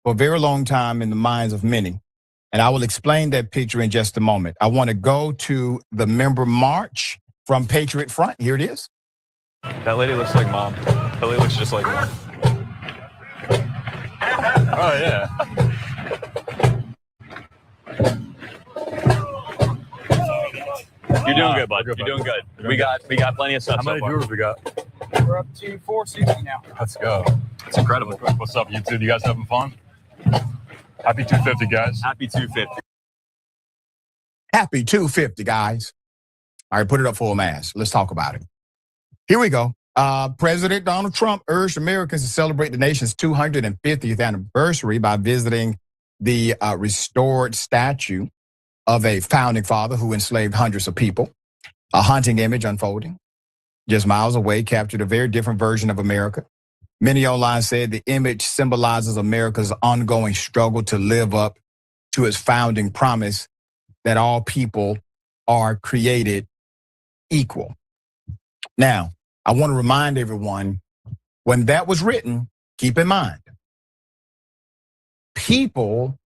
for a very long time in the minds of many. And I will explain that picture in just a moment. I want to go to the member march from Patriot Front. Here it is. That lady looks like mom. That lady looks just like mom. Oh, yeah. You're doing good, bud. You're doing good. We got plenty of stuff. How many viewers we got? We're up to 460 now. Let's go. It's incredible. What's up, YouTube? You guys having fun? Happy 250, guys. Happy 250. Happy 250, guys. All right, put it up full mass. Let's talk about it. Here we go. President Donald Trump urged Americans to celebrate the nation's 250th anniversary by visiting the restored statue of a founding father who enslaved hundreds of people. A haunting image unfolding just miles away captured a very different version of America. Many online said the image symbolizes America's ongoing struggle to live up to its founding promise that all people are created equal. Now, I want to remind everyone, when that was written, keep in mind, people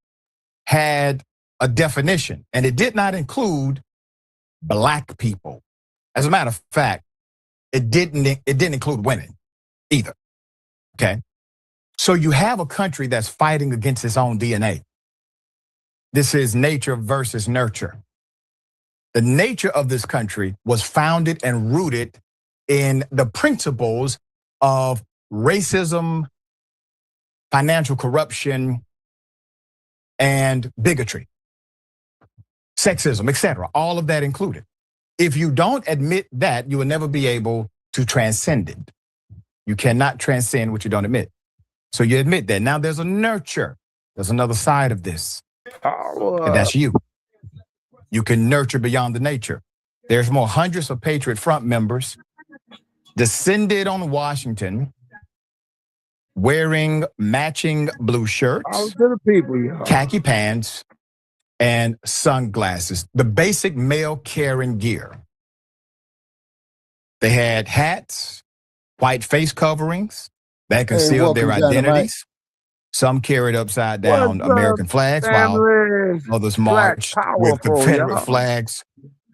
had a definition, and it did not include Black people. As a matter of fact, it didn't include women either. Okay? So you have a country that's fighting against its own DNA. This is nature versus nurture. The nature of this country was founded and rooted in the principles of racism, financial corruption, and bigotry, sexism, etc. All of that included. If you don't admit that, you will never be able to transcend it. You cannot transcend what you don't admit. So you admit that. Now there's a nurture. There's another side of this. And that's you. You can nurture beyond the nature. There's more hundreds of Patriot Front members descended on Washington wearing matching blue shirts, khaki pants, and sunglasses. The basic male carrying gear. They had hats, white face coverings that concealed their identities. Some carried upside down American flags, while others marched with Confederate flags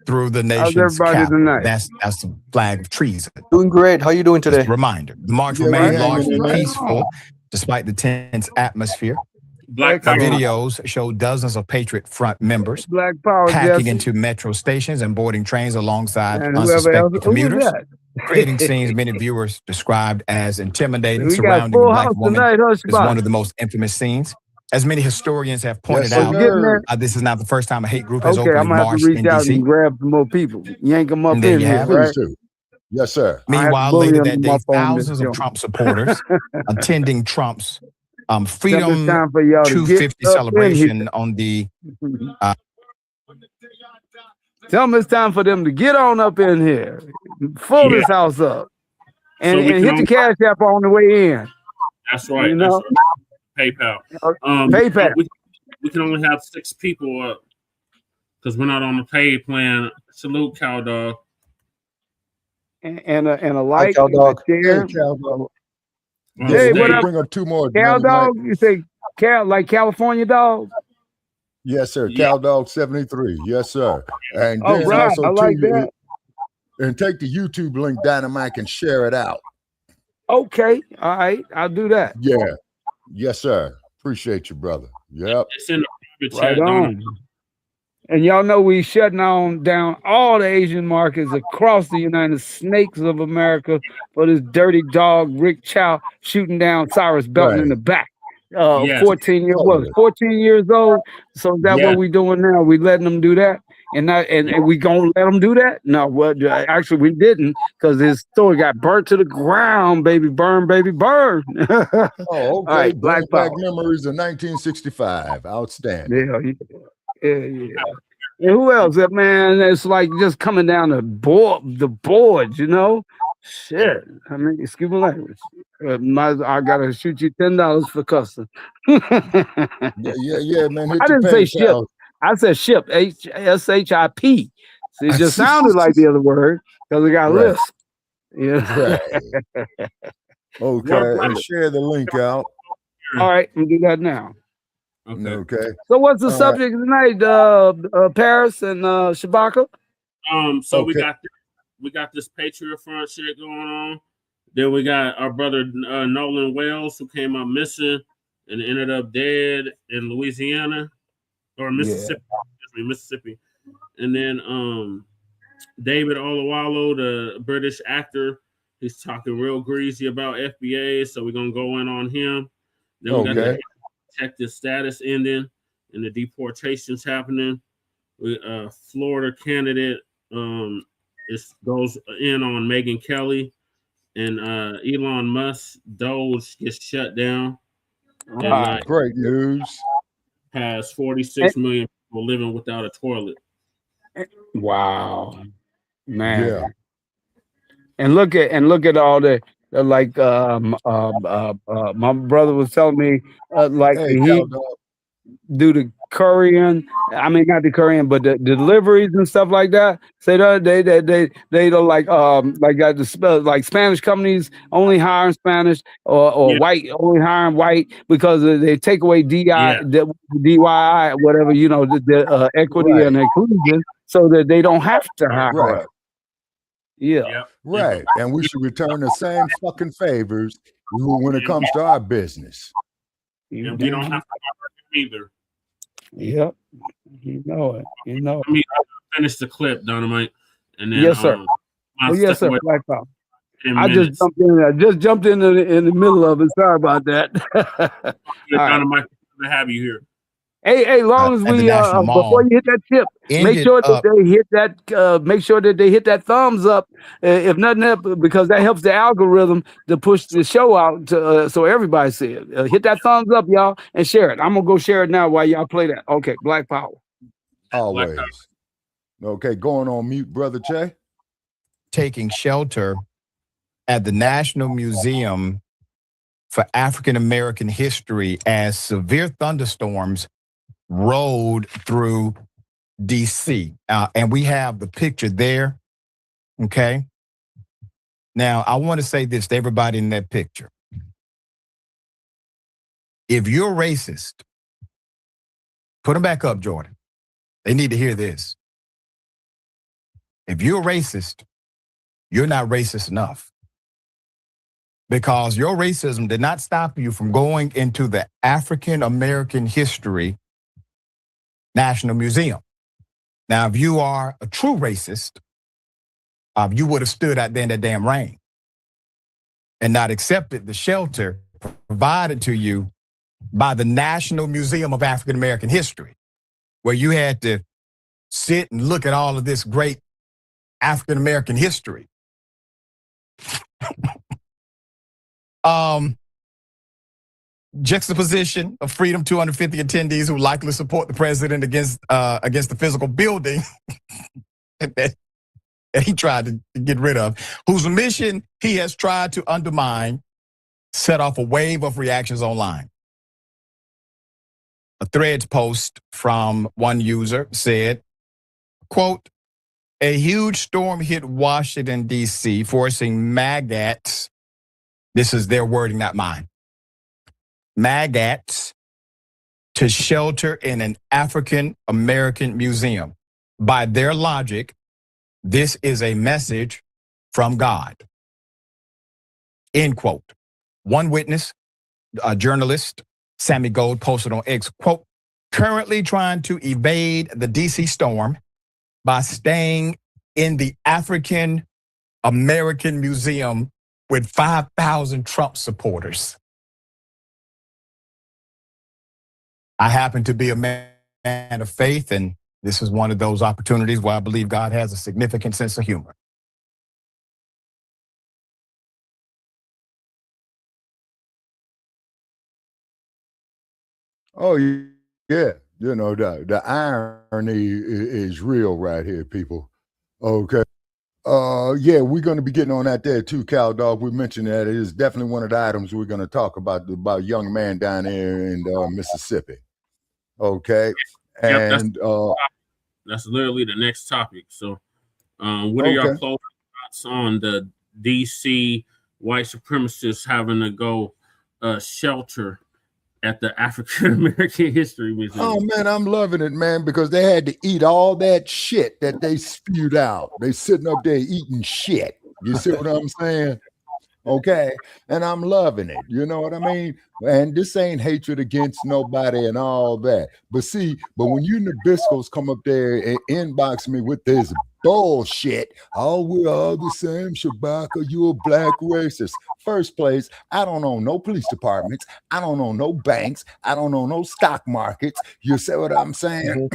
through the nation's capital. That's the flag of treason. Doing great. How you doing today? Just a reminder. The march remained largely peaceful despite the tense atmosphere. Videos show dozens of Patriot Front members packing into metro stations and boarding trains alongside unsuspecting commuters, creating scenes many viewers described as intimidating. Surrounding a Black woman is one of the most infamous scenes. As many historians have pointed out, this is not the first time a hate group has openly marched in D.C. and grab some more people, yank them up And there in you here, have it. right? Yes, sir. Meanwhile, later that day, thousands of Trump supporters attending Trump's Freedom 250 celebration on the. Tell them it's time for them to get on up in here, fill this house up, and hit the Cash App on the way in. That's right. You know? PayPal. PayPal. We can only have 6 people up because we're not on the paid plan. Salute, Cow Dog. And a like, Cow Dog. share. Hey, what up? Bring up 2 more. Cow Dog? You say Cal like California dog? Yes, sir. Cow Dog 73. Yes, sir. And Oh, then right. also I like too, that. and take the YouTube link, Dynamite, and share it out. Okay. All right. I'll do that. Yeah. Yes, sir. Appreciate you, brother. Yep. It's in the private Right chat. on. And y'all know we shutting down all the Asian markets across the United Snakes of America for this dirty dog Rick Chow shooting down Cyrus Belton in the back. 14 years 14 years old. So that's what we doing now. We letting them do that, and we gonna let them do that? No, well, actually we didn't, because his story got burnt to the ground. Baby burn, baby burn. Oh, okay. All right, Black Black Power. memories of 1965. Outstanding. Yeah. And who else? Man, it's like just coming down the boards, you know? Shit. I mean, excuse my language. I gotta shoot you $10 for cussing. Yeah, man. I didn't say ship. I said ship. SHIP. See, it just sounded like the other word because it got Right. lisp. Yeah. Okay. And share the link out. All right, I'm gonna do that now. Okay. So what's the All subject tonight? Paris and Shabaka? So we got this Patriot Front shit going on. Then we got our brother Nolan Wells, who came up missing and ended up dead in Louisiana. or Mississippi, Mississippi. And then David Oyelowo, the British actor, he's talking real greasy about FBAs, so we're gonna go in on him. Then we got the protected status ending and the deportations happening. Florida candidate goes in on Megyn Kelly, and Elon Musk, DOGE gets shut down. And, great news. Has 46 million people living without a toilet. Wow, man. Yeah. And look at all the like my brother was telling me like he do the courier, I mean not the courier, but the deliveries and stuff like that. Say that they don't like like Spanish companies only hiring Spanish or white only hiring white because they take away DIY whatever, you know, the equity and inclusion, so that they don't have to hire. Right. Yeah. Right. And we should return the same fucking favors when it comes to our business. And we don't have to hire either. Yep. You know it. You know it. Let me finish the clip, Dynamite. And then Yes, sir. Yes, sir. Blacc Panther. I just jumped in. I just jumped in the middle of it. Sorry about that. Dynamite, to have you here. Hey, long as we before you hit that tip, make sure that they hit that. Make sure that they hit that thumbs up, if nothing else, because that helps the algorithm to push the show out to, so everybody see it. Hit that thumbs up, y'all, and share it. I'm gonna go share it now while y'all play that. Okay, Black Power. Always. Okay, going on mute, brother Che. Taking shelter at the National Museum for African American History as severe thunderstorms rolled through DC. And we have the picture there. Okay. Now, I want to say this to everybody in that picture. If you're racist, put them back up, Jordan. They need to hear this. If you're racist, you're not racist enough. Because your racism did not stop you from going into the African American History National Museum. Now, if you are a true racist, you would have stood out there in that damn rain and not accepted the shelter provided to you by the National Museum of African American History, where you had to sit and look at all of this great African American history. Juxtaposition of Freedom 250 attendees who likely support the president against the physical building that he tried to get rid of, whose mission he has tried to undermine, set off a wave of reactions online. A Threads post from one user said, quote, "A huge storm hit Washington, D.C., forcing MAGAs," this is their wording, not mine, MAGAs to shelter in an African American museum. By their logic, this is a message from God. End quote. One witness, a journalist, Sammy Gold, posted on X, quote, "Currently trying to evade the DC storm by staying in the African American Museum with 5,000 Trump supporters. I happen to be a man of faith, and this is one of those opportunities where I believe God has a significant sense of humor." Oh, yeah. You know, the irony is real right here, people. Okay. Yeah, we're going to be getting on that there too, Cal Dog. We mentioned that it is definitely one of the items we're going to talk about young man down there in Mississippi. Okay. And that's literally the next topic. So what are your closing thoughts on the DC white supremacists having to go shelter at the African American History Museum? Oh man, I'm loving it, man, because they had to eat all that shit that they spewed out. They sitting up there eating shit. You see what I'm saying? Okay, and I'm loving it. You know what I mean? And this ain't hatred against nobody and all that. But see, when you Nabiscos come up there and inbox me with this bullshit, oh, we're all the same, Shabaka, you a black racist. First place, I don't own no police departments. I don't own no banks. I don't own no stock markets. You see what I'm saying?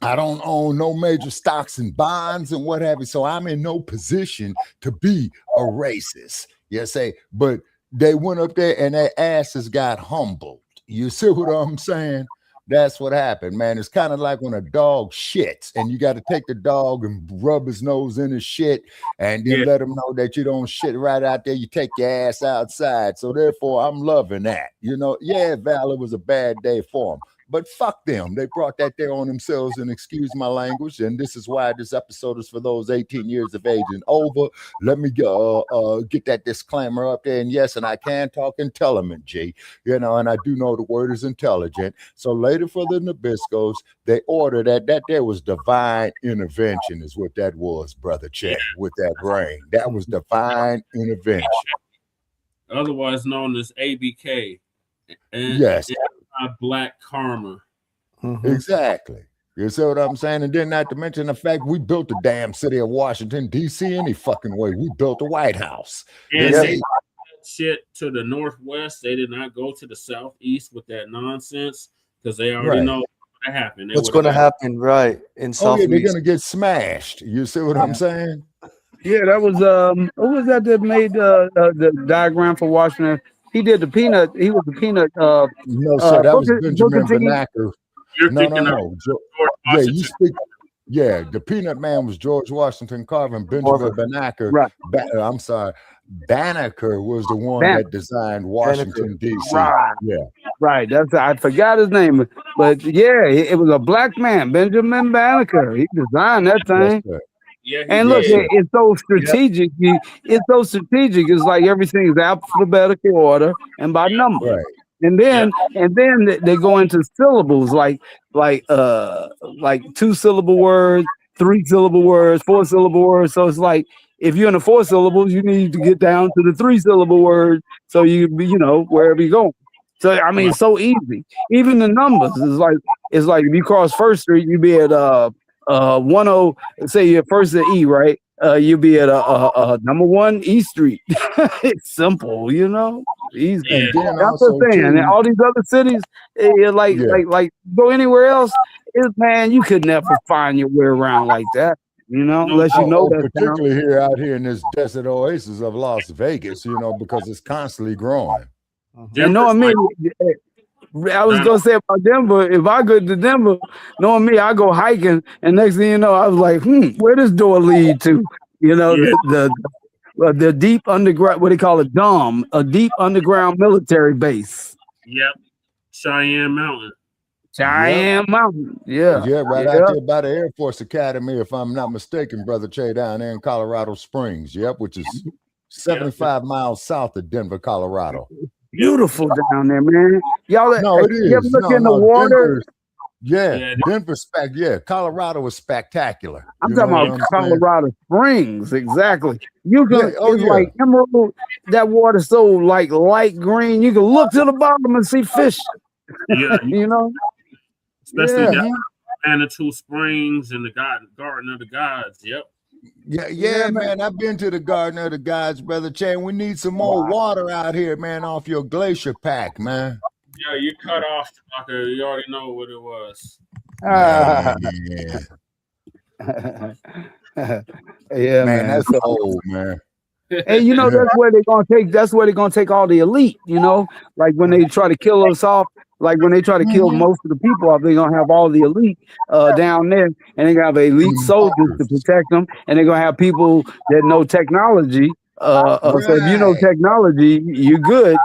I don't own no major stocks and bonds and what have you. So I'm in no position to be a racist. You say, but they went up there and their asses got humbled. You see what I'm saying? That's what happened, man. It's kind of like when a dog shits and you got to take the dog and rub his nose in his shit and then let him know that you don't shit right out there. You take your ass outside. So therefore, I'm loving that. You know, yeah, Val, it was a bad day for him. But fuck them. They brought that there on themselves, and excuse my language. And this is why this episode is for those 18 years of age and over. Let me get that disclaimer up there. And yes, and I can talk intelligent, G. You know, and I do know the word is intelligent. So later for the Nabiscos, they ordered that there was divine intervention is what that was, Brother Check, with that brain. That was divine intervention. Otherwise known as ABK. And, yes. Black karma. Exactly. You see what I'm saying? And then not to mention the fact we built the damn city of Washington, D.C. any fucking way. We built the White House. And they did shit to the northwest. They did not go to the southeast with that nonsense because they already know what's going to happen. What's going to happen, right? In southeast. They're going to get smashed. You see what I'm saying? Yeah, that was who was that made the diagram for Washington? He did the peanut. He was the peanut. No, sir, that was Benjamin Banneker. No. Yeah, you speak. Yeah, the peanut man was George Washington Carver and Benjamin Banneker. Right. I'm sorry, Banneker was the one that designed Washington D.C. Right. Yeah, right. That's I forgot his name, but yeah, it was a black man, Benjamin Banneker. He designed that thing. Yeah, and look, it's so strategic. It's so strategic. It's like everything is alphabetical order and by number. Right. And then they go into syllables like 2-syllable words, 3-syllable words, 4-syllable words. So it's like if you're in the 4 syllables, you need to get down to the 3-syllable words so you be, wherever you go. So I mean, it's so easy. Even the numbers is like if you cross First Street, you be at 10. Say you're first at E, right? You'll be at number 1 E Street. It's simple, easy. And then that's the thing. And all these other cities, like go anywhere else, man, you could never find your way around like that. Unless you know that. Particularly here out here in this desert oasis of Las Vegas, because it's constantly growing. You know what I mean? I was gonna say about Denver. If I go to Denver, knowing me, I go hiking, and next thing you know, I was like, where does door lead to? The deep underground. What do they call it? DOM, a deep underground military base. Yep, Cheyenne Mountain. Mountain. Yeah. Yeah, right out there by the Air Force Academy, if I'm not mistaken, Brother Che, down there in Colorado Springs. Yep, which is 75 miles south of Denver, Colorado. Beautiful down there, man. Y'all, no, it is. You ever look in the water? Denver's Colorado is spectacular. I'm talking about Colorado Springs, exactly. You can like emerald. That water's so like light green. You can look to the bottom and see fish. Yeah, especially Yeah. Manitou Springs and the Garden of the Gods. Yep. Yeah, man. I've been to the Garden of the Gods, Brother Chan. We need some more water out here, man, off your glacier pack, man. Yeah, you cut off, Shabaka. You already know what it was. Yeah, man. That's old, man. And that's where they're gonna take. That's where they're gonna take all the elite. Like when they try to kill us off. Like when they try to kill most of the people off, they're gonna have all the elite down there, and they're gonna have elite soldiers to protect them, and they're gonna have people that know technology. So if you know technology, you're good.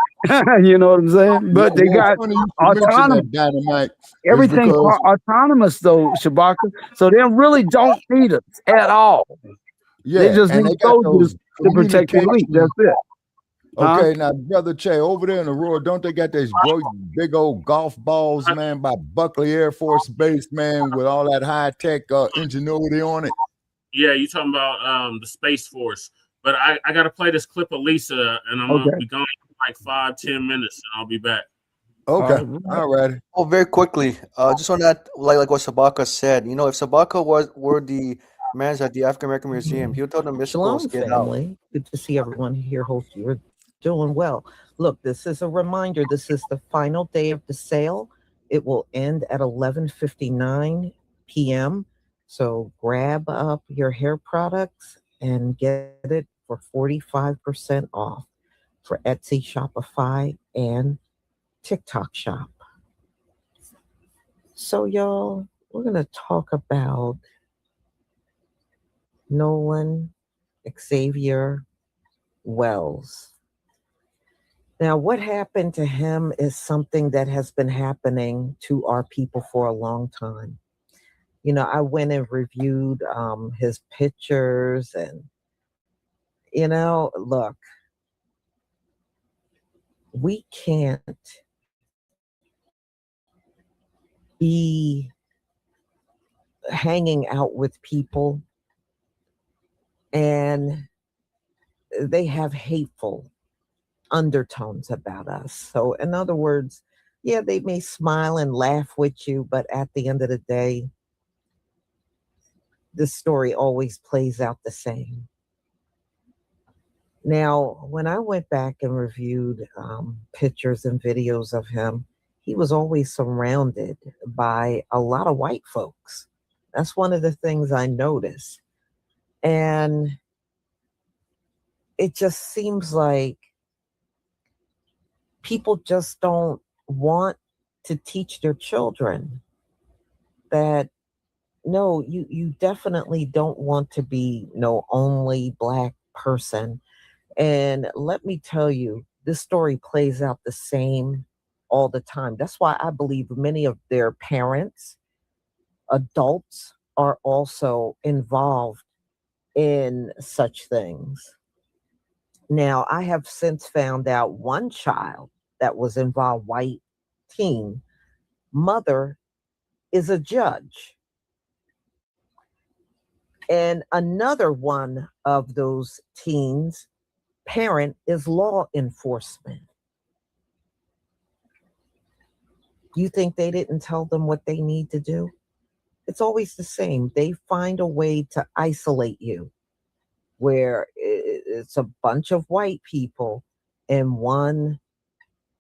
You know what I'm saying? But they got autonomous. Everything autonomous though, Shabaka. So they really don't need us at all. Yeah, they just need soldiers to protect the elite. That's it. Okay, now, Brother Che, over there in the road, don't they got these big old golf balls, man, by Buckley Air Force Base, man, with all that high-tech ingenuity on it? Yeah, you talking about the Space Force. But I got to play this clip of Lisa, and I'm going to Okay. be gone in like 5-10 minutes, and I'll be back. Okay. All righty. Oh, very quickly, just on that, like what Shabaka said, you know, if Shabaka were the manager at the African American Museum, he would tell the Miss Shalom, Girls, get out. family. Good to see everyone here. Hope you're doing well. Look, this is a reminder. This is the final day of the sale. It will end at 11:59 p.m. So grab up your hair products and get it for 45% off for Etsy, Shopify, and TikTok Shop. So, y'all, we're going to talk about Nolan Xavier Wells. Now, what happened to him is something that has been happening to our people for a long time. You know, I went and reviewed his pictures and, you know, look, we can't be hanging out with people and they have hateful undertones about us. So in other words, yeah, they may smile and laugh with you, but at the end of the day, the story always plays out the same. Now, when I went back and reviewed pictures and videos of him, he was always surrounded by a lot of white folks. That's one of the things I noticed. And it just seems like people just don't want to teach their children that, no, you definitely don't want to be no only Black person. And let me tell you, this story plays out the same all the time. That's why I believe many of their parents, adults, are also involved in such things. Now, I have since found out one child that was involved, white teen, mother is a judge. And another one of those teens, parent, is law enforcement. You think they didn't tell them what they need to do? It's always the same. They find a way to isolate you, where it's a bunch of white people and one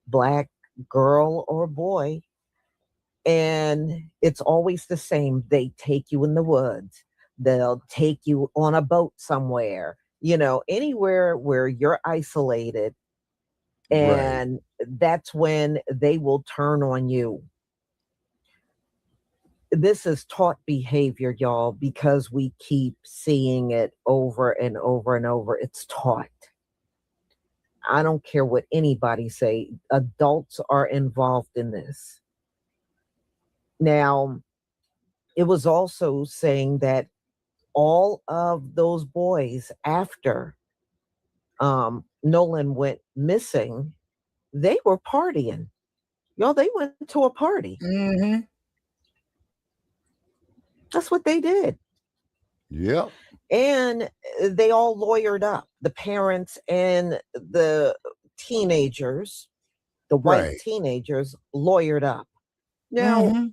Black girl or boy, and it's always the same. They take you in the woods. They'll take you on a boat somewhere, you know, anywhere where you're isolated. And that's when they will turn on you. This is taught behavior, y'all, because we keep seeing it over and over and over. It's taught. I don't care what anybody say. Adults are involved in this. Now, it was also saying that all of those boys, after Nolan went missing, they were partying. Y'all, they went to a party. Mm-hmm. That's what they did. Yep. And they all lawyered up. The parents and the teenagers, the white teenagers, lawyered up. Now,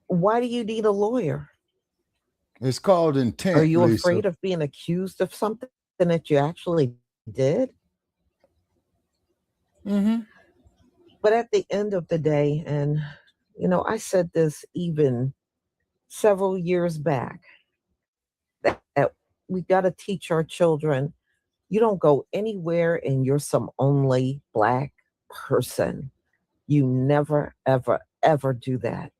why do you need a lawyer? It's called intent. Are you Lisa. afraid of being accused of something that you actually did? But at the end of the day, and you know, I said this even several years back, that we got to teach our children, you don't go anywhere and you're some only Black person. You never, ever, ever do that.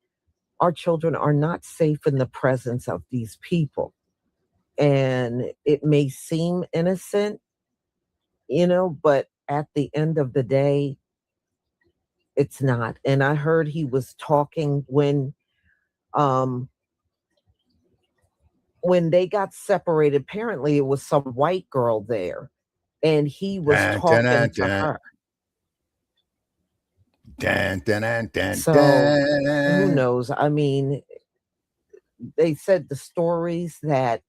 Our children are not safe in the presence of these people. And it may seem innocent, you know, but at the end of the day, it's not. And I heard he was talking when they got separated. Apparently it was some white girl there, and he was talking to her. So who knows? I mean, they said the stories that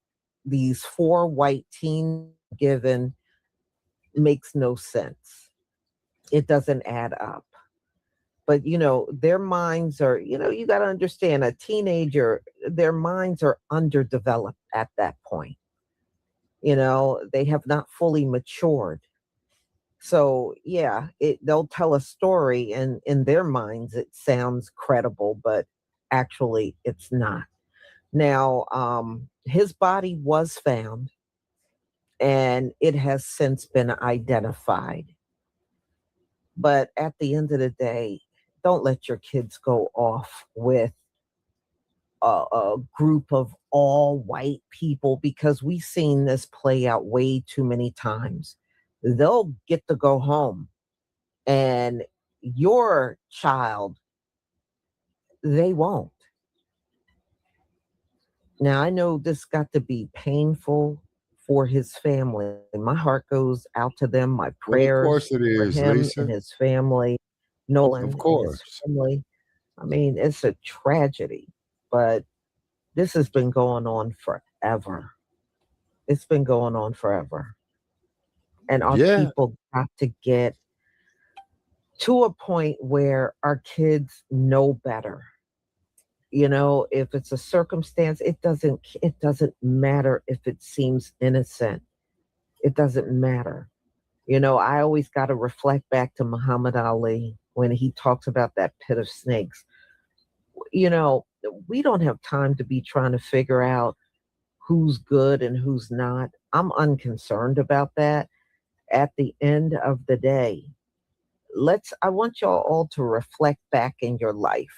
these 4 white teens given makes no sense. It doesn't add up. But, you know, their minds are, you know, you got to understand, a teenager, their minds are underdeveloped at that point. You know, they have not fully matured. So, yeah, they'll tell a story, and in their minds, it sounds credible, but actually it's not. Now, his body was found, and it has since been identified. But at the end of the day, don't let your kids go off with a group of all white people, because we've seen this play out way too many times. They'll get to go home, and your child, they won't. Now, I know this got to be painful for his family. My heart goes out to them. My prayers of course it is, for him Lisa. and his family, Nolan Of course. and his family. I mean, it's a tragedy, but this has been going on forever. It's been going on forever. And our people got to get to a point where our kids know better. You know, if it's a circumstance, it doesn't matter if it seems innocent. It doesn't matter. You know, I always got to reflect back to Muhammad Ali when he talks about that pit of snakes. You know, we don't have time to be trying to figure out who's good and who's not. I'm unconcerned about that. At the end of the day, I want y'all all to reflect back in your life.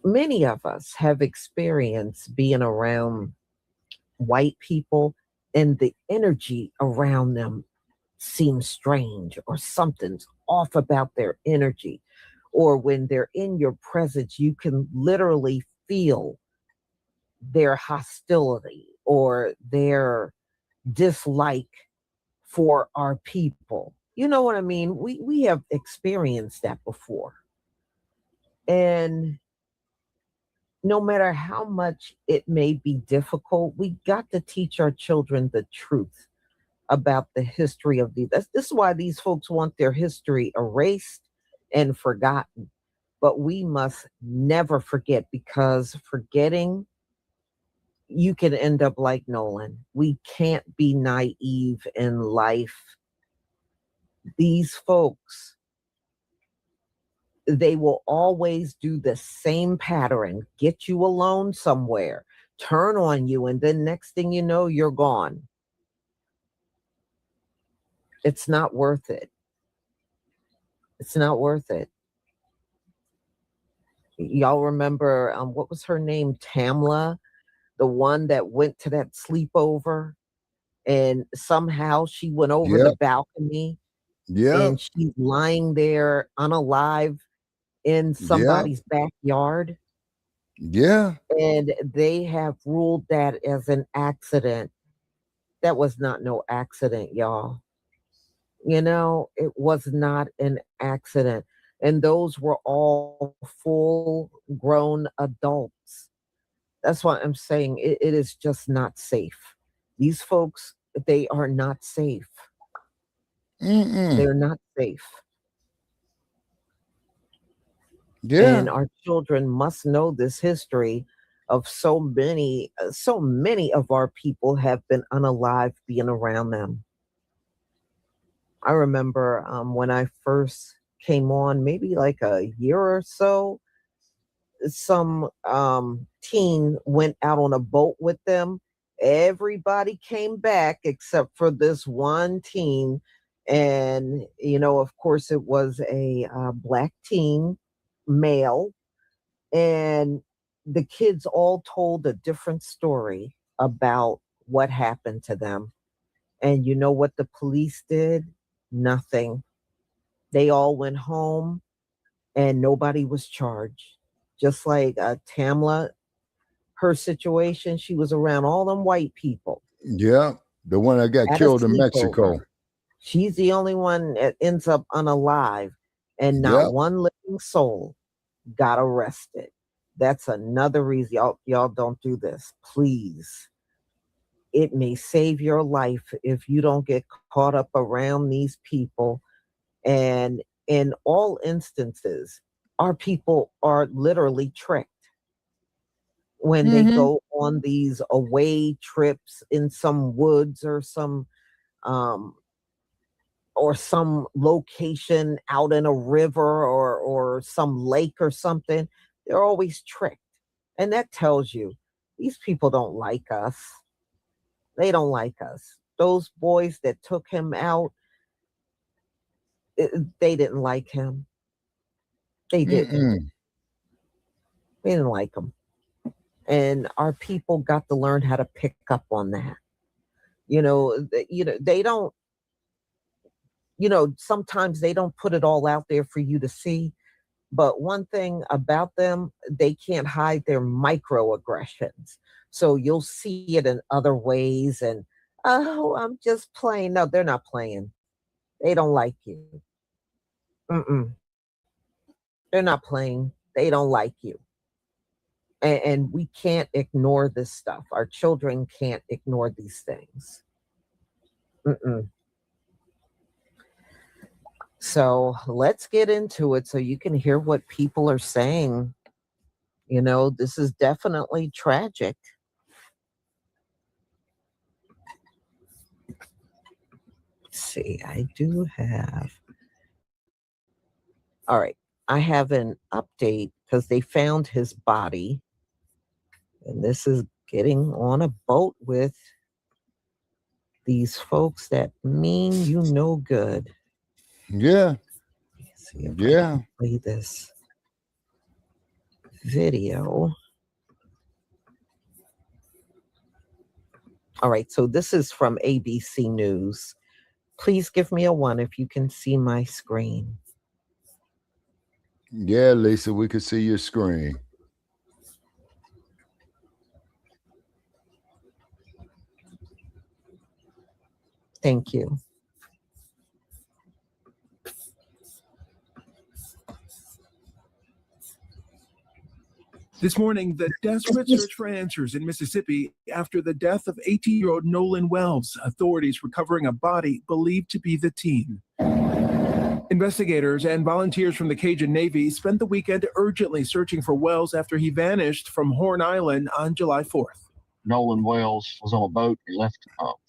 Many of us have experienced being around white people, and the energy around them seems strange, or something's off about their energy. Or when they're in your presence, you can literally feel their hostility or their dislike for our people. You know what I mean? We have experienced that before. And no matter how much it may be difficult, we got to teach our children the truth about the history of these. This is why these folks want their history erased and forgotten. But we must never forget, because forgetting, you can end up like Nolan. We can't be naive in life. These folks, they will always do the same pattern, get you alone somewhere, turn on you, and then next thing you know, you're gone. It's not worth it. It's not worth it. Y'all remember, what was her name? Tamla, the one that went to that sleepover, and somehow she went over the balcony. And she's lying there unalive in somebody's backyard. And they have ruled that as an accident. That was not no accident, y'all. You know, it was not an accident. And those were all full-grown adults. That's why I'm saying it is just not safe. These folks, they are not safe. They're not safe. And our children must know this history of so many of our people have been unalive being around them. I remember when I first came on, maybe like a year or so, some teen went out on a boat with them. Everybody came back except for this one teen. And, you know, of course, it was a Black teen, male. And the kids all told a different story about what happened to them. And you know what the police did? Nothing. They all went home and nobody was charged. Just like Tamla, her situation, she was around all them white people. The one that got killed in Mexico. She's the only one that ends up unalive, and not one living soul got arrested. That's another reason y'all don't do this, please. It may save your life if you don't get caught up around these people. And in all instances, our people are literally tricked when they go on these away trips in some woods or some location out in a river or some lake or something. They're always tricked. And that tells you these people don't like us. They don't like us. Those boys that took him out, they didn't like him. They didn't. They didn't like him. And our people got to learn how to pick up on that. They don't, sometimes they don't put it all out there for you to see. But one thing about them, they can't hide their microaggressions. So you'll see it in other ways. And, oh, I'm just playing. No, they're not playing. They don't like you. They're not playing. They don't like you. And we can't ignore this stuff. Our children can't ignore these things. So let's get into it so you can hear what people are saying. This is definitely tragic. Let's see, I do have. All right, I have an update because they found his body. And this is getting on a boat with these folks that mean you no good. Yeah. Let's see if I can play this video. All right, so this is from ABC News. Please give me a 1 if you can see my screen. Yeah, Lisa, we can see your screen. Thank you. This morning, the desperate search for answers in Mississippi after the death of 18-year-old Nolan Wells. Authorities recovering a body believed to be the teen. Investigators and volunteers from the Cajun Navy spent the weekend urgently searching for Wells after he vanished from Horn Island on July 4th. Nolan Wells was on a boat. He left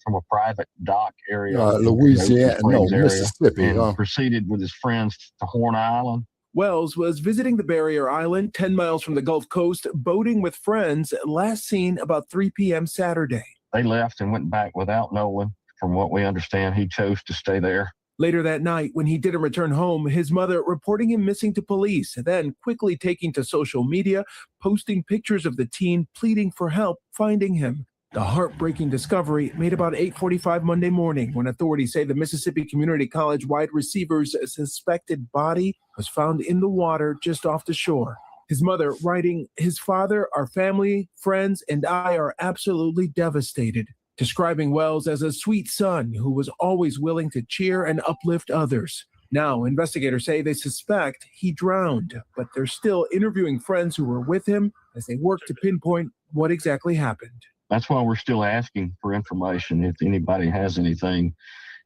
from a private dock area, Mississippi, and proceeded with his friends to Horn Island. Wells was visiting the barrier island 10 miles from the Gulf Coast, boating with friends, last seen about 3 p.m. Saturday. They left and went back without Nolan. From what we understand, he chose to stay there. Later that night, when he didn't return home, his mother reporting him missing to police, then quickly taking to social media, posting pictures of the teen, pleading for help finding him. The heartbreaking discovery made about 8:45 Monday morning when authorities say the Mississippi Community College wide receiver's suspected body was found in the water just off the shore. His mother writing, "His father, our family, friends, and I are absolutely devastated," describing Wells as a sweet son who was always willing to cheer and uplift others. Now, investigators say they suspect he drowned, but they're still interviewing friends who were with him as they work to pinpoint what exactly happened. That's why we're still asking for information if anybody has anything,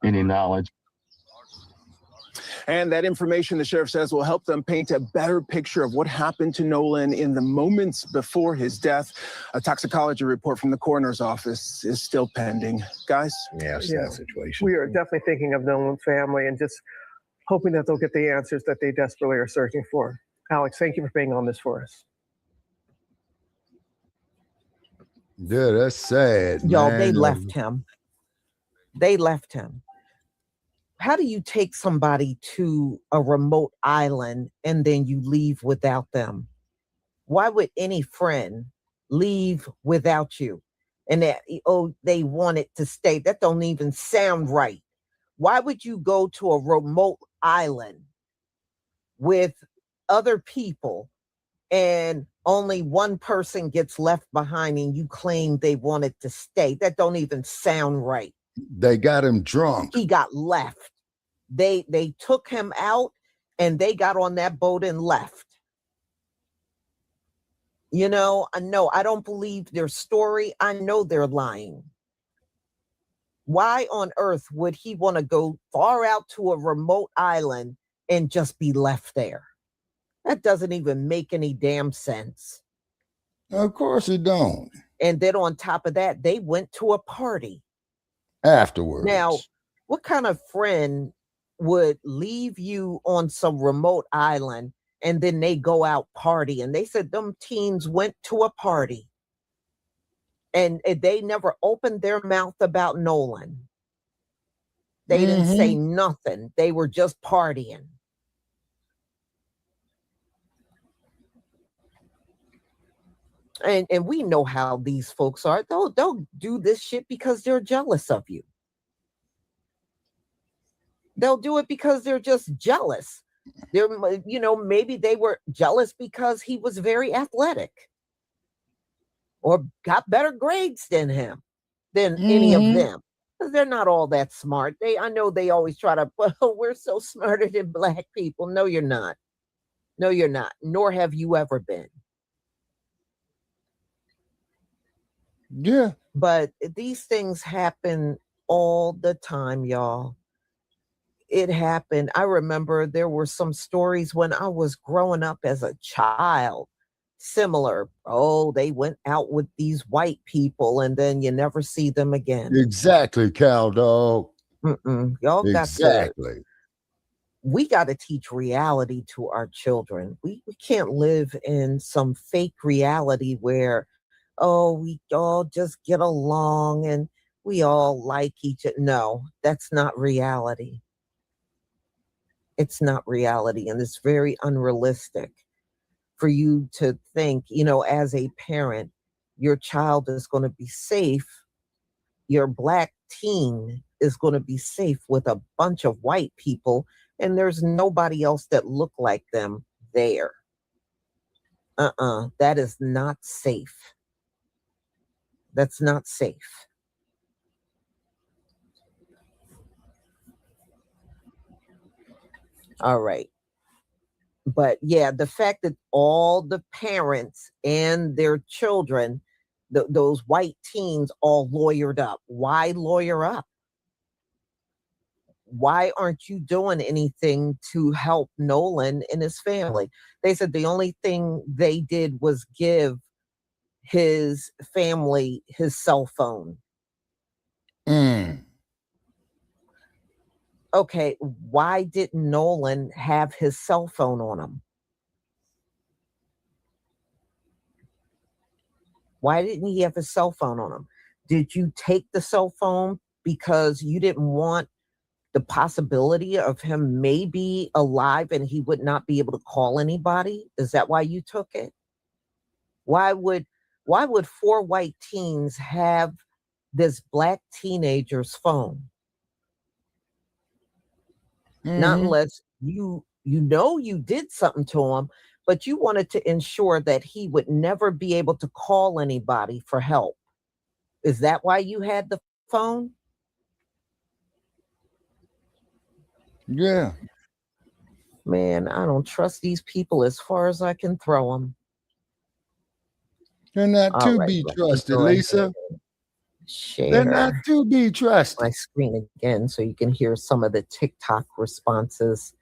any knowledge. And that information, the sheriff says, will help them paint a better picture of what happened to Nolan in the moments before his death. A toxicology report from the coroner's office is still pending. Guys? Yeah, sad situation. We are definitely thinking of Nolan's family and just hoping that they'll get the answers that they desperately are searching for. Alex, thank you for being on this for us. Yeah, that's sad. Y'all, man. they left him. They left him. How do you take somebody to a remote island and then you leave without them? Why would any friend leave without you? And they wanted to stay. That don't even sound right. Why would you go to a remote island with other people and only one person gets left behind and you claim they wanted to stay? That don't even sound right. They got him drunk. He got left. They took him out and they got on that boat and left. You know, no, I don't believe their story. I know they're lying. Why on earth would he want to go far out to a remote island and just be left there? That doesn't even make any damn sense. Of course it don't. And then on top of that, they went to a party afterwards. Now, what kind of friend would leave you on some remote island and then they go out party? And they said them teens went to a party and they never opened their mouth about Nolan. They didn't say nothing. They were just partying. And we know how these folks are. They'll do this shit because they're jealous of you. They'll do it because they're just jealous. They're, you know, maybe they were jealous because he was very athletic or got better grades than him, than any of them. Because they're not all that smart. I know they always try to, well, we're so smarter than black people. No, you're not. No, you're not. Nor have you ever been. Yeah. But these things happen all the time, y'all. It happened. I remember there were some stories when I was growing up as a child, similar. Oh, they went out with these white people and then you never see them again. Exactly, Cal Dog. Y'all got to, we got to teach reality to our children. We can't live in some fake reality where, oh, we all just get along and we all like each other. No, that's not reality. It's not reality, and it's very unrealistic for you to think, you know, as a parent, your child is going to be safe. Your black teen is going to be safe with a bunch of white people, and there's nobody else that look like them there. That is not safe. That's not safe. All right. But yeah, the fact that all the parents and their children, those white teens all lawyered up. Why lawyer up? Why aren't you doing anything to help Nolan and his family? They said the only thing they did was give his family his cell phone. Okay, why didn't Nolan have his cell phone on him? Why didn't he have his cell phone on him? Did you take the cell phone because you didn't want the possibility of him maybe alive and he would not be able to call anybody? Is that why you took it? Why would 4 white teens have this black teenager's phone? Not unless you know you did something to him, but you wanted to ensure that he would never be able to call anybody for help. Is that why you had the phone? Yeah. Man, I don't trust these people as far as I can throw them. They're not to be trusted, Lisa. They're not to be trusted. My screen again so you can hear some of the TikTok responses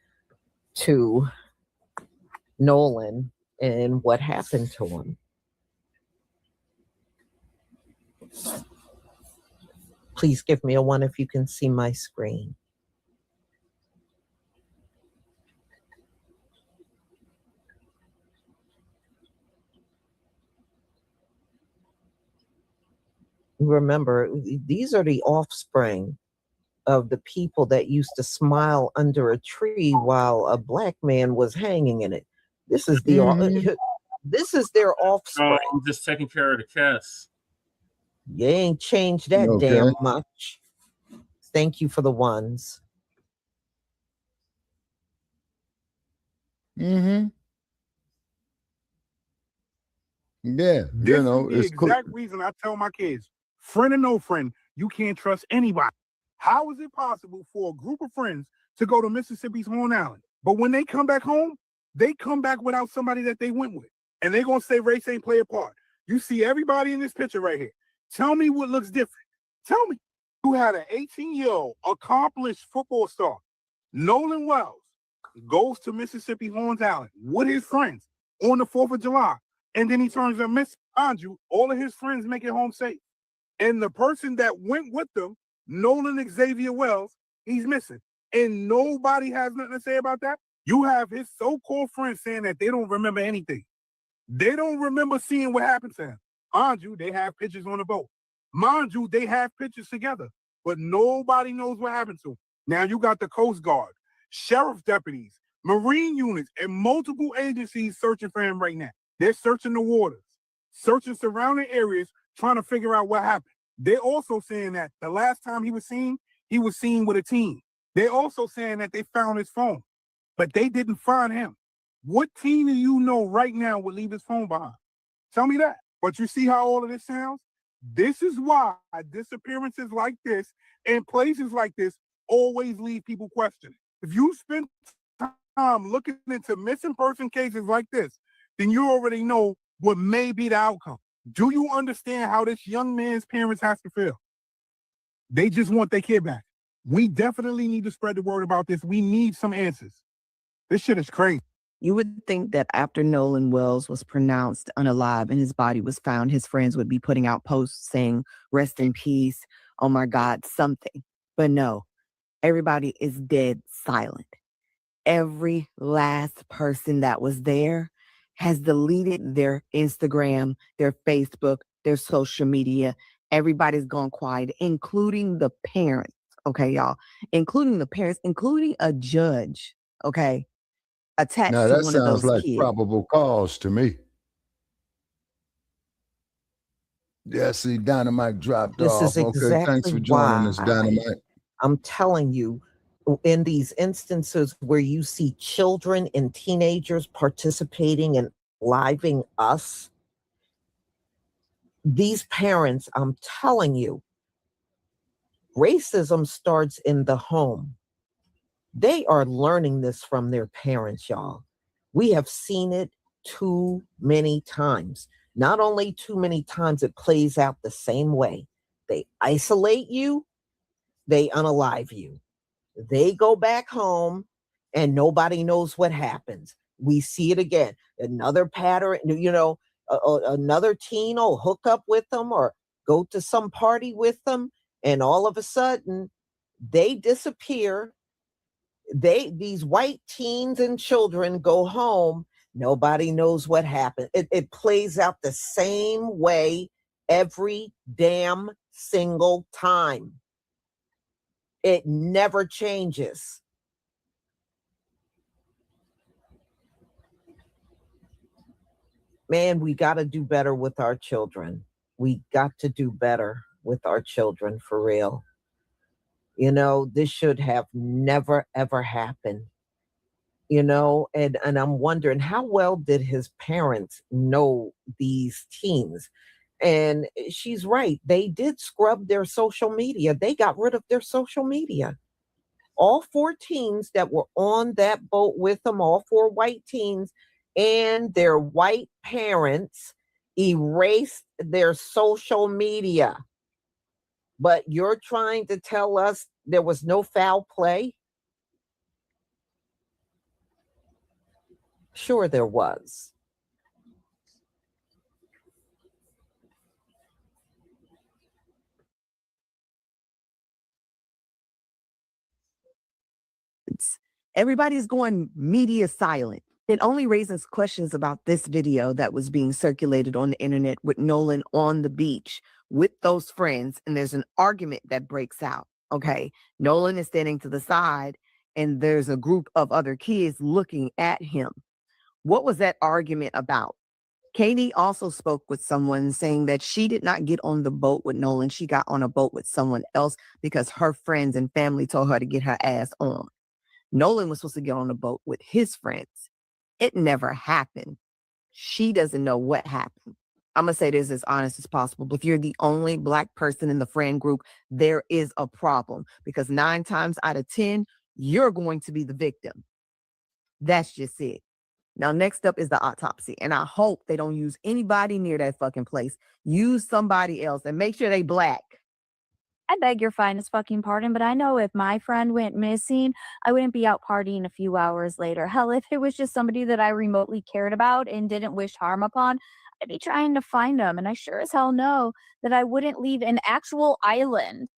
to Nolan and what happened to him. Please give me a 1 if you can see my screen. Remember, these are the offspring of the people that used to smile under a tree while a black man was hanging in it. This is this is their offspring. I'm just taking care of the cats. You ain't changed that damn much. Thank you for the ones. Yeah, This you know, is it's the cool. exact reason I tell my kids, friend or no friend, you can't trust anybody. How is it possible for a group of friends to go to Mississippi's Horn Island, but when they come back home, they come back without somebody that they went with? and they're going to say race ain't play a part. You see everybody in this picture right here. Tell me what looks different. Tell me. You had an 18-year-old accomplished football star, Nolan Wells, goes to Mississippi Horns Island with his friends on the 4th of July, and then he turns up missing. Mind you, all of his friends make it home safe. And the person that went with them, Nolan Xavier Wells, he's missing. And nobody has nothing to say about that. You have his so-called friends saying that they don't remember anything. They don't remember seeing what happened to him. Mind you, they have pictures on the boat. Mind you, they have pictures together, but nobody knows what happened to him. Now you got the Coast Guard, sheriff deputies, Marine units, and multiple agencies searching for him right now. They're searching the waters, searching surrounding areas, trying to figure out what happened. They're also saying that the last time he was seen with a team. They're also saying that they found his phone, but they didn't find him. What team do you know right now would leave his phone behind? Tell me that. But you see how all of this sounds? This is why disappearances like this and places like this always leave people questioning. If you spend time looking into missing person cases like this, then you already know what may be the outcome. Do you understand how this young man's parents have to feel? They just want their kid back. We definitely need to spread the word about this. We need some answers. This shit is crazy. You would think that after Nolan Wells was pronounced unalive and his body was found, his friends would be putting out posts saying, rest in peace, oh my God, something. But no, everybody is dead silent. Every last person that was there has deleted their Instagram, their Facebook, their social media. Everybody's gone quiet, including the parents. Okay, y'all, including the parents, including a judge. Okay. Attached Now to that one of sounds those like kids. probable cause to me. Yeah, see, Dynamite dropped This off. is Okay, thanks exactly for joining us, why Dynamite. I'm telling you, in these instances where you see children and teenagers participating in living us, these parents, I'm telling you, racism starts in the home. They are learning this from their parents, y'all. We have seen it too many times. Not only too many times, it plays out the same way. They isolate you, they unalive you. They go back home and nobody knows what happens. We see it again. Another pattern, another teen will hook up with them or go to some party with them, and all of a sudden they disappear. These white teens and children go home. Nobody knows what happened. It plays out the same way every damn single time. It never changes. Man, we got to do better with our children. We got to do better with our children, for real. This should have never, ever happened. And I'm wondering, how well did his parents know these teens? And she's right. They did scrub their social media. They got rid of their social media. All 4 teens that were on that boat with them, all 4 white teens and their white parents, erased their social media. But you're trying to tell us there was no foul play? Sure there was. Everybody's going media silent. It only raises questions about this video that was being circulated on the internet with Nolan on the beach with those friends, and there's an argument that breaks out. Okay, Nolan is standing to the side, and there's a group of other kids looking at him. What was that argument about? Katie also spoke with someone saying that she did not get on the boat with Nolan. She got on a boat with someone else because her friends and family told her to get her ass on. Nolan was supposed to get on a boat with his friends. It never happened. She doesn't know what happened. I'm going to say this as honest as possible. But if you're the only Black person in the friend group, there is a problem, because 9 times out of 10, you're going to be the victim. That's just it. Now, next up is the autopsy. And I hope they don't use anybody near that fucking place. Use somebody else and make sure they Black. I beg your finest fucking pardon, but I know if my friend went missing, I wouldn't be out partying a few hours later. Hell, if it was just somebody that I remotely cared about and didn't wish harm upon, I'd be trying to find them. And I sure as hell know that I wouldn't leave an actual island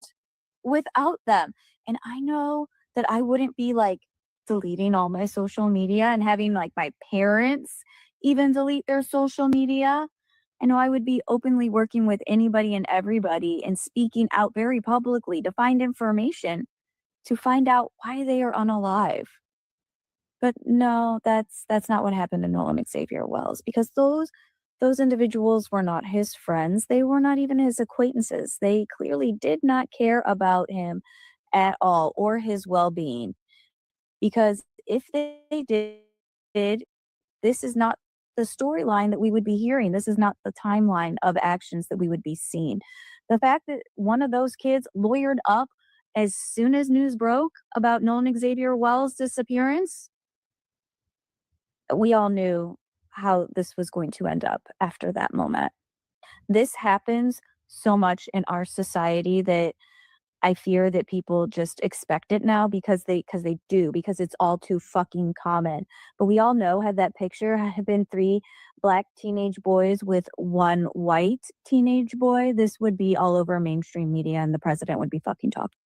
without them. And I know that I wouldn't be like deleting all my social media and having like my parents even delete their social media. I know I would be openly working with anybody and everybody and speaking out very publicly to find information, to find out why they are unalive. But no, that's not what happened to Nolan Xavier Wells, because those individuals were not his friends. They were not even his acquaintances. They clearly did not care about him at all or his well-being. Because if they did, this is not the storyline that we would be hearing. This is not the timeline of actions that we would be seeing. The fact that one of those kids lawyered up as soon as news broke about Nolan Xavier Wells' disappearance, we all knew how this was going to end up after that moment. This happens so much in our society that I fear that people just expect it now because it's all too fucking common. But we all know, had that picture had been 3 Black teenage boys with 1 white teenage boy, this would be all over mainstream media and the president would be fucking talking.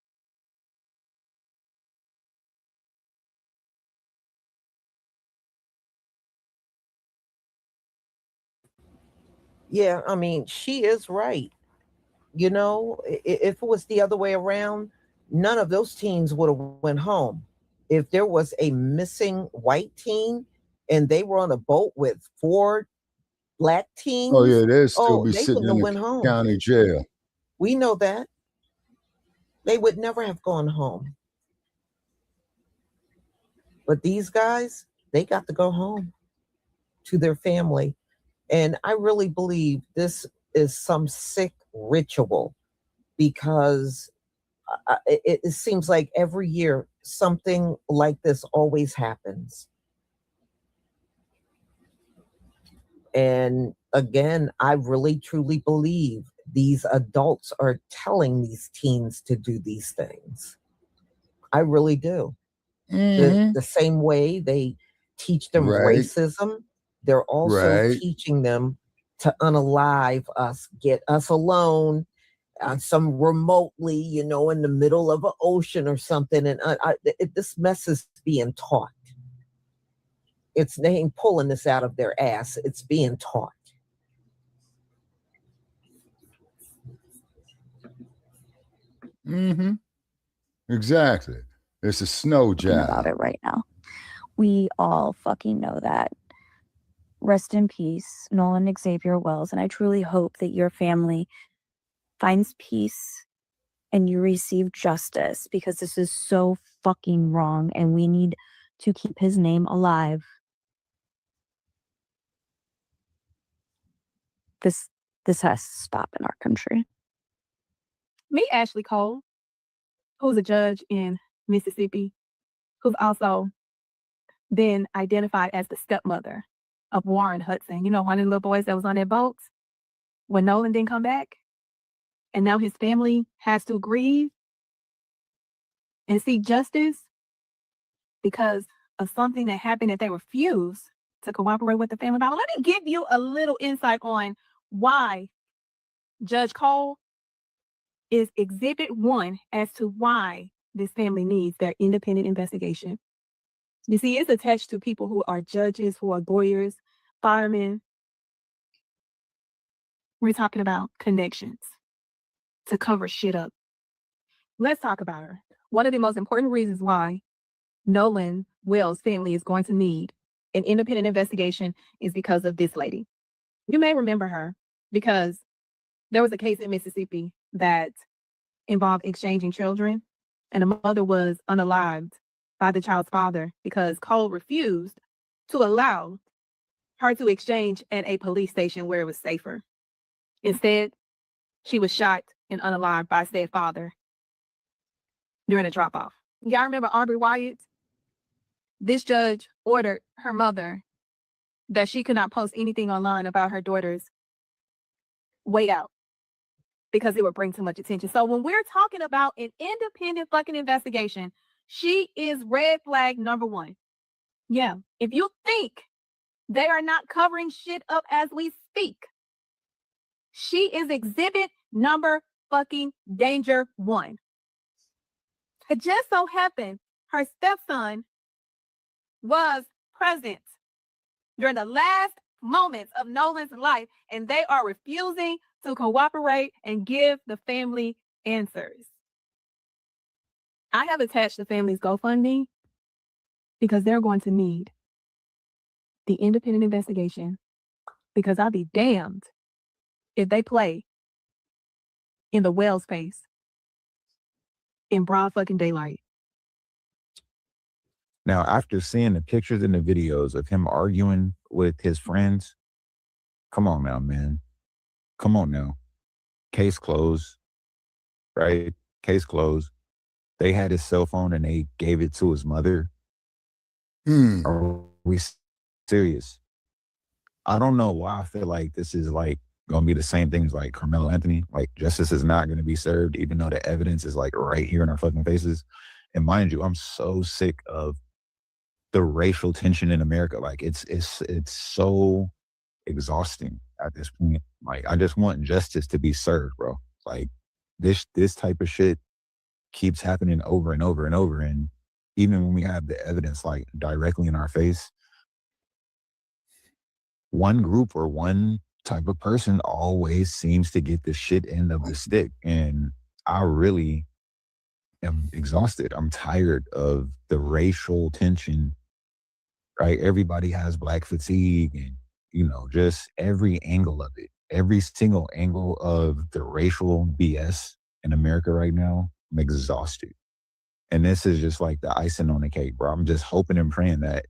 Yeah, I mean, she is right. You know, if it was the other way around, none of those teens would have went home. If there was a missing white teen and they were on a boat with 4 Black teens, Oh yeah, they'd still be they sitting wouldn't in have the went home. county jail. We know that. They would never have gone home. But these guys, they got to go home to their family. And I really believe this is some sick ritual, because it seems like every year something like this always happens. And again, I really truly believe these adults are telling these teens to do these things. I really do. The same way they teach them Right. racism, they're also Right. teaching them to unalive us, get us alone, some remotely, you know, in the middle of an ocean or something. And this mess is being taught. They ain't pulling this out of their ass. It's being taught. Mm-hmm. Exactly. It's a snow job. About it right now. We all fucking know that. Rest in peace, Nolan Xavier Wells. And I truly hope that your family finds peace and you receive justice, because this is so fucking wrong and we need to keep his name alive. This has to stop in our country. Me, Ashley Cole, who's a judge in Mississippi, who's also been identified as the stepmother of Warren Hudson. You know, one of the little boys that was on that boat when Nolan didn't come back. And now his family has to grieve and seek justice because of something that happened that they refused to cooperate with the family about. Let me give you a little insight on why Judge Cole is Exhibit 1 as to why this family needs their independent investigation. You see, it's attached to people who are judges, who are lawyers, firemen. We're talking about connections to cover shit up. Let's talk about her. One of the most important reasons why Nolan Wells' family is going to need an independent investigation is because of this lady. You may remember her because there was a case in Mississippi that involved exchanging children, and the mother was unalived by the child's father because Cole refused to allow her to exchange at a police station where it was safer. Instead, she was shot and unalived by said father during a drop-off. Y'all remember Aubrey Wyatt? This judge ordered her mother that she could not post anything online about her daughter's way out because it would bring too much attention. So when we're talking about an independent fucking investigation, she is red flag number one. Yeah. If you think they are not covering shit up as we speak, she is exhibit number fucking danger one. It just so happened her stepson was present during the last moments of Nolan's life, and they are refusing to cooperate and give the family answers. I have attached the family's GoFundMe because they're going to need the independent investigation, because I'll be damned if they play in the Wells face in broad fucking daylight. Now, after seeing the pictures and the videos of him arguing with his friends, come on now, man. Come on now. Case closed, right? Case closed. They had his cell phone and they gave it to his mother. Are we serious? I don't know why I feel like this is like going to be the same thing as like Carmelo Anthony. Like, justice is not going to be served, even though the evidence is like right here in our fucking faces. And mind you, I'm so sick of the racial tension in America. Like, it's so exhausting at this point. Like, I just want justice to be served, bro. Like, this type of shit keeps happening over and over and over. And even when we have the evidence like directly in our face, one group or one type of person always seems to get the shit end of the stick. And I really am exhausted. I'm tired of the racial tension, right? Everybody has black fatigue and, you know, just every angle of it, every single angle of the racial BS in America right now. I'm exhausted. And this is just like the icing on the cake, bro. I'm just hoping and praying that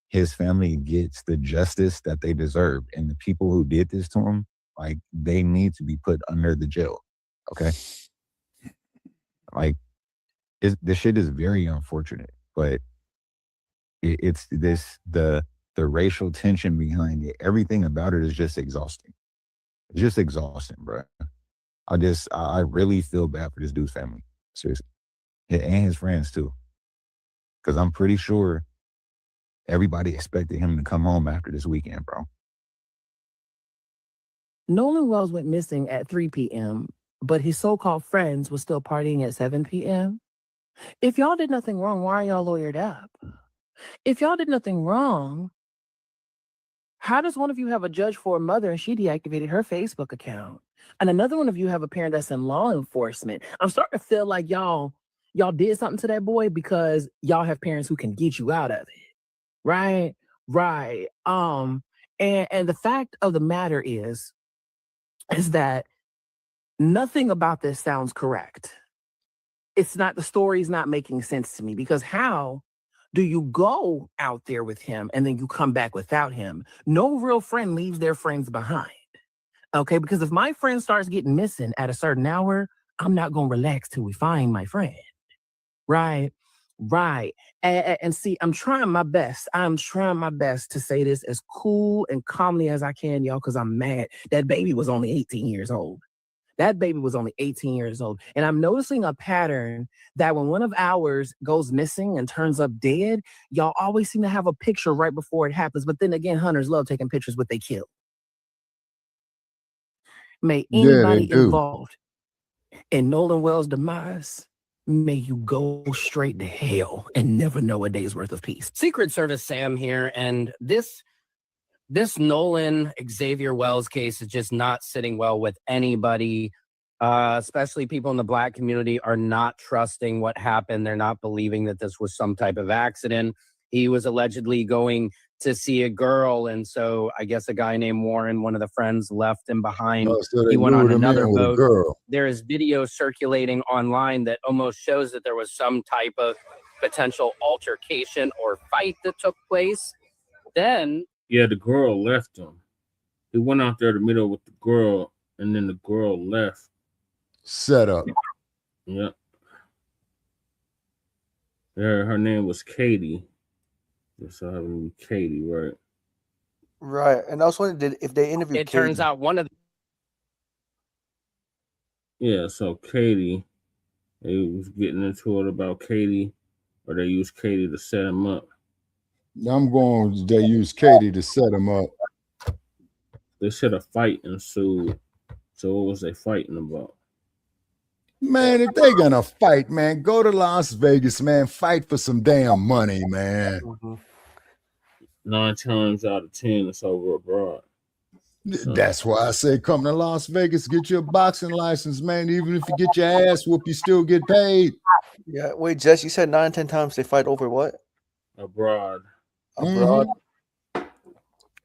his family gets the justice that they deserve. And the people who did this to him, like, they need to be put under the jail. Okay? Like, this shit is very unfortunate, but it's the racial tension behind it. Everything about it is just exhausting. It's just exhausting, bro. I really feel bad for this dude's family. Seriously. And his friends too. Because I'm pretty sure everybody expected him to come home after this weekend, bro. Nolan Wells went missing at 3 p.m., but his so-called friends were still partying at 7 p.m. If y'all did nothing wrong, why are y'all lawyered up? If y'all did nothing wrong, how does one of you have a judge for a mother and she deactivated her Facebook account? And another one of you have a parent that's in law enforcement. I'm starting to feel like y'all did something to that boy because y'all have parents who can get you out of it. Right? Right. And the fact of the matter is that nothing about this sounds correct. It's not, the story's not making sense to me, because how do you go out there with him and then you come back without him? No real friend leaves their friends behind. Okay, because if my friend starts getting missing at a certain hour, I'm not going to relax till we find my friend. Right, right. And see, I'm trying my best. I'm trying my best to say this as cool and calmly as I can, y'all, because I'm mad. That baby was only 18 years old. That baby was only 18 years old. And I'm noticing a pattern that when one of ours goes missing and turns up dead, y'all always seem to have a picture right before it happens. But then again, hunters love taking pictures with they kill. May anybody involved in Nolan Wells' demise, may you go straight to hell and never know a day's worth of peace. Secret Service Sam here, and this Nolan Xavier Wells case is just not sitting well with anybody, especially people in the Black community are not trusting what happened. They're not believing that this was some type of accident. He was allegedly going to see a girl, and so I guess a guy named Warren, one of the friends, left him behind. He went on another boat. There is video circulating online that almost shows that there was some type of potential altercation or fight that took place. Then yeah, the girl left him. He went out there to meet up with the girl, and then the girl left. Set up. Yep. Her name was Katie. So I mean, Katie, right? Right. And I was wondering if they interviewed It turns Katie. out one of Yeah, so Katie, they was getting into it about Katie, or they used Katie to set him up. They use Katie to set him up. They said a fight ensued. So what was they fighting about? Man, if they're gonna fight, man, go to Las Vegas, man. Fight for some damn money, man. 9 times out of 10, it's over abroad. That's why I say come to Las Vegas, get your boxing license, man. Even if you get your ass whooped, you still get paid. Yeah. Wait, Jess, you said 9, 10 times they fight over what? Abroad. Abroad.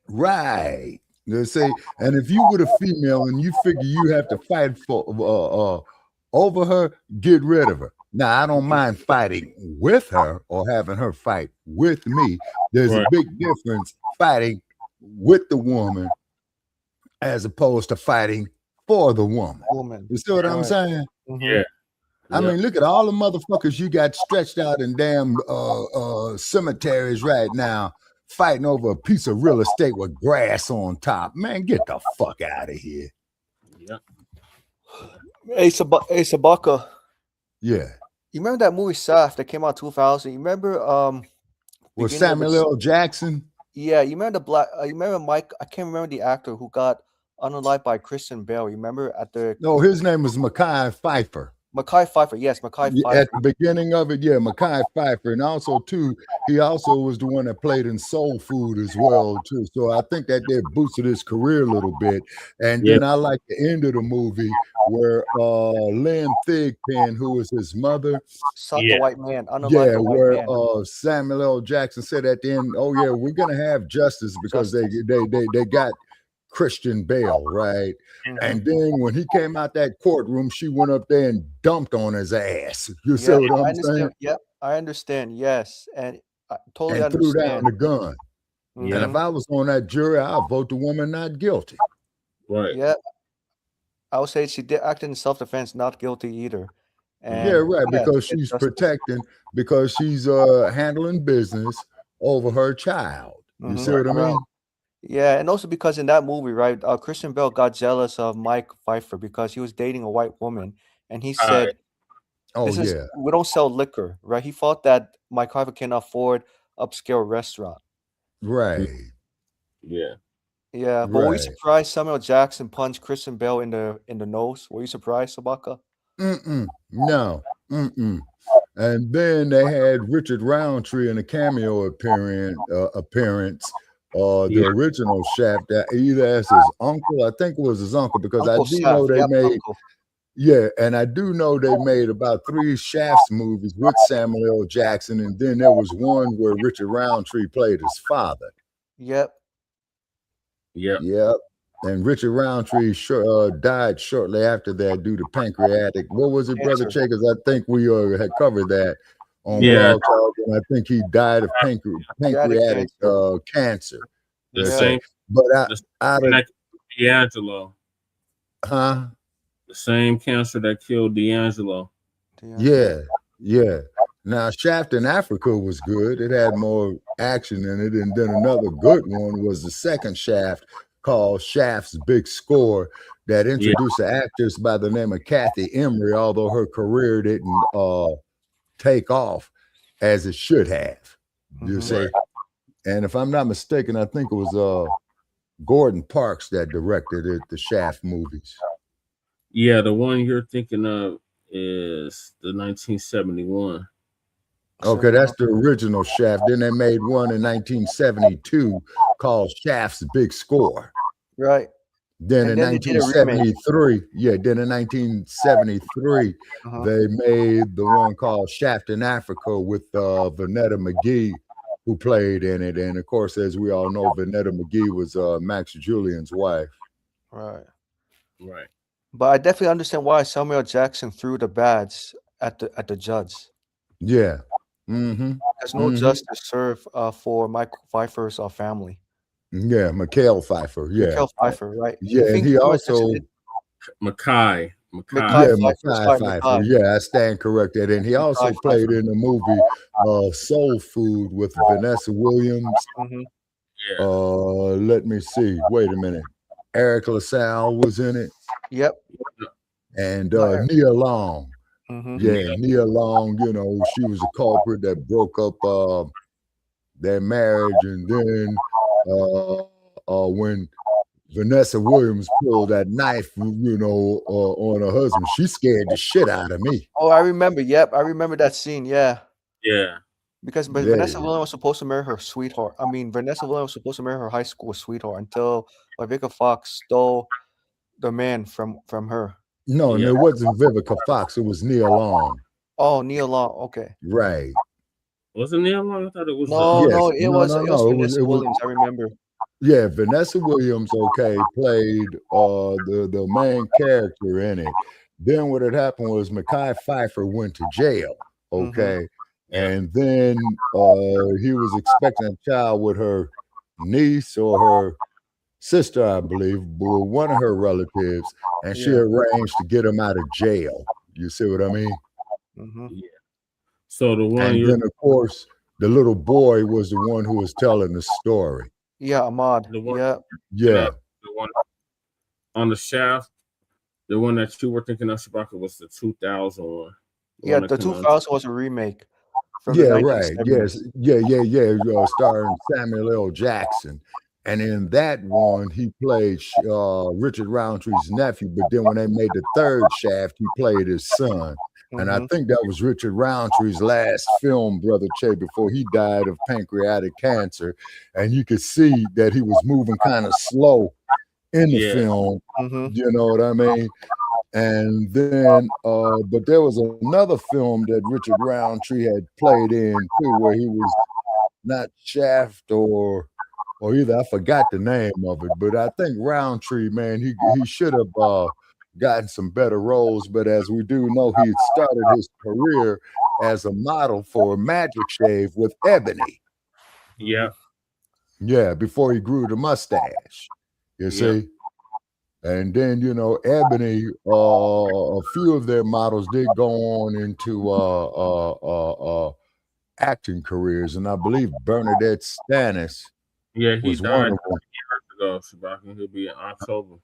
Right. They say, and if you were a female and you figure you have to fight for over her, get rid of her. Now, I don't mind fighting with her or having her fight with me. There's a big difference fighting with the woman as opposed to fighting for the woman. You see what I'm saying? Yeah. I mean, look at all the motherfuckers you got stretched out in damn cemeteries right now, fighting over a piece of real estate with grass on top. Man, get the fuck out of here. Yeah. Hey, Shabaka. Yeah. You remember that movie Shaft that came out 2000? You remember with Samuel L. Jackson? Yeah, you remember you remember Mike? I can't remember the actor who got unalived by Christian Bale. You remember at the No, his name was Mekhi Phifer. Mekhi Phifer, yes, Mekhi Phifer. At the beginning of it, yeah, Mekhi Phifer. And also, too, he also was the one that played in Soul Food as well, too. So I think that they boosted his career a little bit. And then I like the end of the movie where Lynn Thigpen, who was his mother, Sought the white man, unalived the white where man. Samuel L. Jackson said at the end, "Oh yeah, we're gonna have justice because they got Christian Bale, right?" And then when he came out that courtroom, she went up there and dumped on his ass. You see what I'm saying? Yep, I understand. Yes, and I totally And threw down understand. the gun. And if I was on that jury, I'd vote the woman not guilty. Right. Yeah, I would say she did act in self-defense, not guilty either. And Yeah, right. Because she's protecting, because she's handling business over her child. You see what I mean? Yeah, and also because in that movie, right, Christian Bale got jealous of Mike Pfeiffer because he was dating a white woman, and he said, we don't sell liquor, right? He thought that Mike Pfeiffer can afford upscale restaurant. Right. Yeah. Yeah, but were you surprised Samuel Jackson punched Christian Bale in the nose? Were you surprised, Shabaka? No. And then they had Richard Roundtree in a cameo appearance. The original Shaft, that either as his uncle, I think it was his uncle, because Uncle I do Shaft, know they yep, made, Uncle. and I do know they made about 3 Shafts movies with Samuel L. Jackson, and then there was one where Richard Roundtree played his father. Yep. And Richard Roundtree died shortly after that due to pancreatic. What was it, Brother Checkers? I think we had covered that on Blogtalk, and I think he died of pancreatic cancer. The same. But out of D'Angelo. Huh? The same cancer that killed D'Angelo. Yeah. Now, Shaft in Africa was good. It had more action in it. And then another good one was the second Shaft called Shaft's Big Score that introduced an actress by the name of Kathy Emery, although her career didn't take off as it should have. You see? And if I'm not mistaken, I think it was Gordon Parks that directed it, the Shaft movies. Yeah, the one you're thinking of is the 1971. Okay, that's the original Shaft. Then they made one in 1972 called Shaft's Big Score. Right. Then in 1973, then in 1973, they made the one called Shaft in Africa with Vanetta McGee, who played in it. And of course, as we all know, Vanetta McGee was Max Julian's wife. Right. But I definitely understand why Samuel Jackson threw the badge at the judge. Yeah. There's no justice served for Mike Pfeiffer's family. Yeah, Mikhail Pfeiffer. Yeah. Mikhail Pfeiffer, right. Yeah, and he also Mekhi Pfeiffer. Yeah, I stand corrected. And he also played in the movie Soul Food with Vanessa Williams. Let me see. Wait a minute. Eric LaSalle was in it. Yep. And Nia Long. Mhm. Yeah, Nia Long, you know, she was a culprit that broke up their marriage. And then when Vanessa Williams pulled that knife, you know, on her husband, she scared the shit out of me. Oh, I remember. Yep, I remember that scene. Yeah. Yeah. Because Yeah. Vanessa Williams was supposed to marry her sweetheart. I mean, Vanessa Williams was supposed to marry her high school sweetheart until Vivica Fox stole the man from her. No, and it wasn't Vivica Fox. It was Nia Long. Oh, Nia Long. Okay. Right. Was it Nia Long? I thought it was. No, it was It Vanessa was Williams. I remember. Yeah, Vanessa Williams, okay, played the main character in it. Then what had happened was Mekhi Phifer went to jail, okay, and then he was expecting a child with her niece or her sister, I believe, with one of her relatives, and she arranged to get him out of jail. You see what I mean? Yeah. So the one, and then of course the little boy was the one who was telling the story. Yeah, Ahmad. Yeah. The one on the Shaft, the one that you were thinking of, Shabaka, was the 2000 one. Yeah, the 2000 was a remake. From Yeah, the right. 1970s. Yes. Yeah. Starring Samuel L. Jackson. And in that one, he played Richard Roundtree's nephew. But then when they made the third Shaft, he played his son. And I think that was Richard Roundtree's last film, Brother Che, before he died of pancreatic cancer. And you could see that he was moving kind of slow in the film. You know what I mean? And then, but there was another film that Richard Roundtree had played in too, where he was not Shaft or either. I forgot the name of it, but I think Roundtree, man, he should have gotten some better roles. But as we do know, he had started his career as a model for Magic Shave with Ebony. Yeah. Yeah, before he grew the mustache. You see? And then, you know, Ebony, a few of their models did go on into acting careers. And I believe Bernadette Stannis Yeah, he was died one of them. years ago, Shabaka. He'll be in October.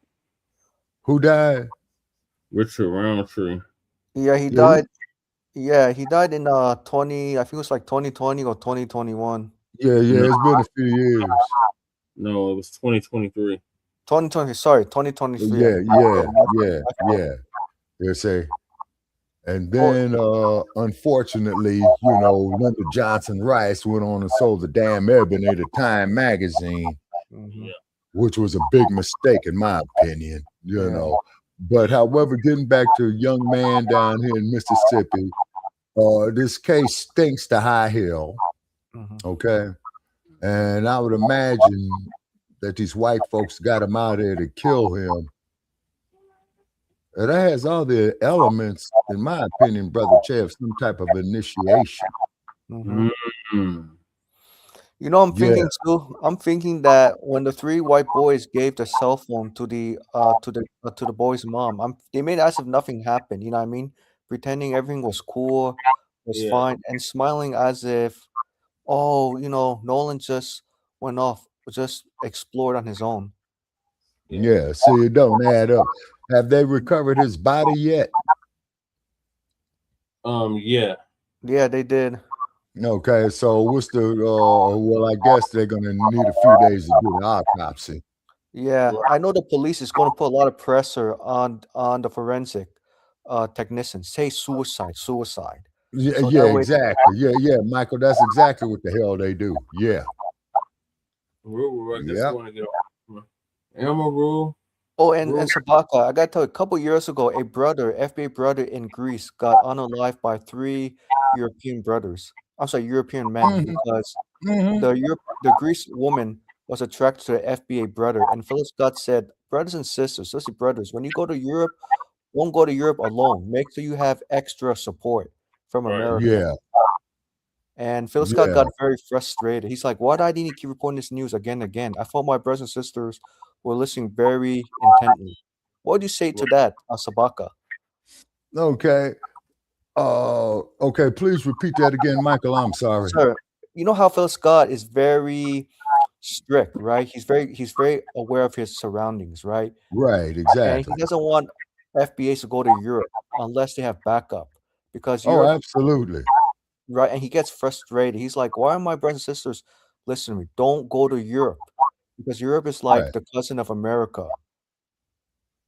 Who died? Richard Roundtree. Yeah, he died. Yeah, he died in I think it was like 2020 or 2021. Yeah, it's been a few years. No, it was 2023. 2020, sorry, 2023. Yeah. You see. And then unfortunately, you know, Linda Johnson Rice went on and sold the damn Ebony to Time magazine, which was a big mistake in my opinion, you know. But however, getting back to a young man down here in Mississippi, this case stinks to high hell. Okay. And I would imagine that these white folks got him out there to kill him. And that has all the elements, in my opinion, Brother Che, of some type of initiation. You know, I'm thinking too. I'm thinking that when the three white boys gave the cell phone to the boy's mom, they made as if nothing happened. You know what I mean? Pretending everything was cool, was fine, and smiling as if, oh, you know, Nolan just went off, just explored on his own. Yeah, see, it don't add up. Have they recovered his body yet? Yeah. Yeah, they did. Okay, so what's the well, I guess they're gonna need a few days to do the autopsy. Yeah, I know the police is going to put a lot of pressure on the forensic technicians. Say suicide. Yeah, So yeah, that way- exactly. Yeah, Michael, that's exactly what the hell they do. Yeah. Rule, I guess Yep. you want to get off. Elmo Rule. Oh, and Shabaka, I got to tell you, a couple years ago, a brother, FBA brother in Greece, got unalived by 3 European brothers. I'm sorry, European men, because the Greece woman was attracted to the FBA brother. And Philip Scott said, brothers and sisters, especially brothers, when you go to Europe, don't go to Europe alone. Make sure you have extra support from America. Yeah. And Phil Scott Yeah. got very frustrated. He's like, why do I need to keep reporting this news again and again? I thought my brothers and sisters were listening very intently. What do you say to that, Shabaka? Okay. Okay, please repeat that again, Michael. I'm sorry. Sir, you know how Phil Scott is very strict, right? He's very aware of his surroundings, right? Right, And exactly. he doesn't want FBAs to go to Europe unless they have backup, because Oh, Europe, absolutely. right? And he gets frustrated. He's like, "Why are my brothers and sisters listening to me? Don't go to Europe, because Europe is like Right. the cousin of America."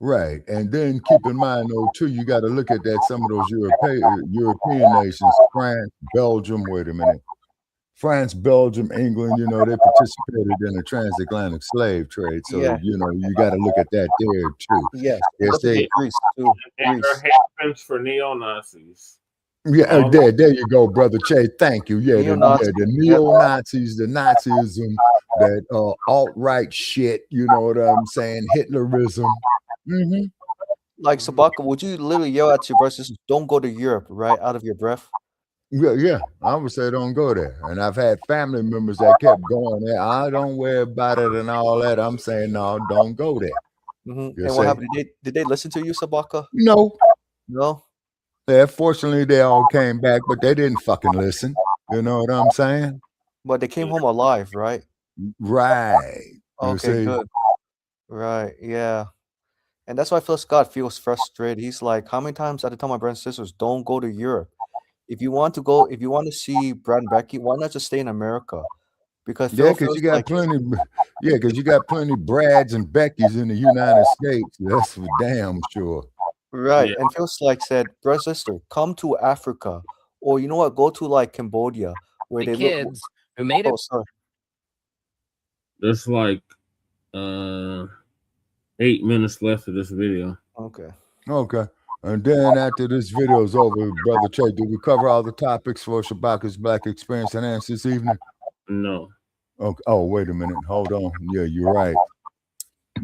Right. And then keep in mind, though, too, you got to look at that some of those European nations, France, Belgium, wait a minute. France, Belgium, England, you know, they participated in the transatlantic slave trade. So, Yeah. you know, you got to look at that there, too. Yes. Yes, Look they, at Greece too. And Greece. they're haven for neo-Nazis. yeah, All there you go, brother Che. Thank you. Yeah, Neo-Nazis. the neo-Nazis, the Nazism, that alt-right shit, you know what I'm saying? Hitlerism. Mm-hmm. Like Shabaka, would you literally yell at your brothers and sisters, "Don't go to Europe," right, out of your breath? Yeah, I would say don't go there. And I've had family members that kept going there. I don't worry about it and all that. I'm saying, no, don't go there. And You what say, happened? Did they listen to you, Shabaka? no. No. Yeah, fortunately, they all came back, but they didn't fucking listen. You know what I'm saying? But they came home alive, right? Right. You Okay, see? good. Right, yeah. And that's why Scott feels frustrated. He's like, how many times I had to tell my brothers and sisters, don't go to Europe. If you want to see Brad and Becky, why not just stay in America? Because Yeah, Phil because feels you got like plenty. Yeah, because you got plenty Brads and Beckys in the United States. That's for damn sure. right. Yeah. And Phil said, brother, sister, come to Africa. Or you know what, go to like Cambodia where The they look. kids who made it. Oh, sorry. There's like 8 minutes left of this video. Okay. Okay. And then after this video is over, Brother Che, did we cover all the topics for Shabaka's Black Experience and Answer this evening? No. Okay. Oh, wait a minute. Hold on. Yeah, you're right.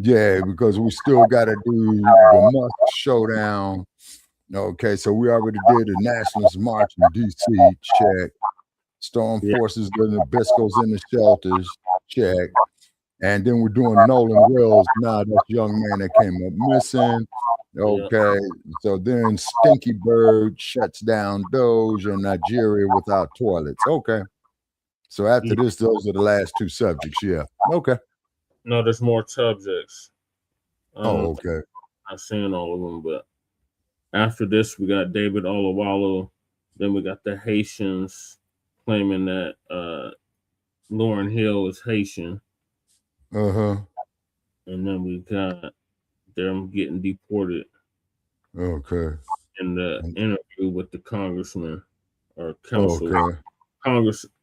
Yeah, because we still got to do the Musk showdown. Okay, so we already did the Nationalists March in D.C. Check. Storm Forces getting the Biscos in the shelters. Check. And then we're doing Nolan Wells now. That's young man that came up missing. Okay, so then Stinky Bird shuts down DOGE and Nigeria without toilets. Okay, so after this, those are the last two subjects. Yeah. Okay. No, there's more subjects. Okay. I've seen all of them, but after this, we got David Oyelowo. Then we got the Haitians claiming that Lauryn Hill is Haitian. Uh-huh. And then we got them getting deported. Okay. In the interview with the congressman or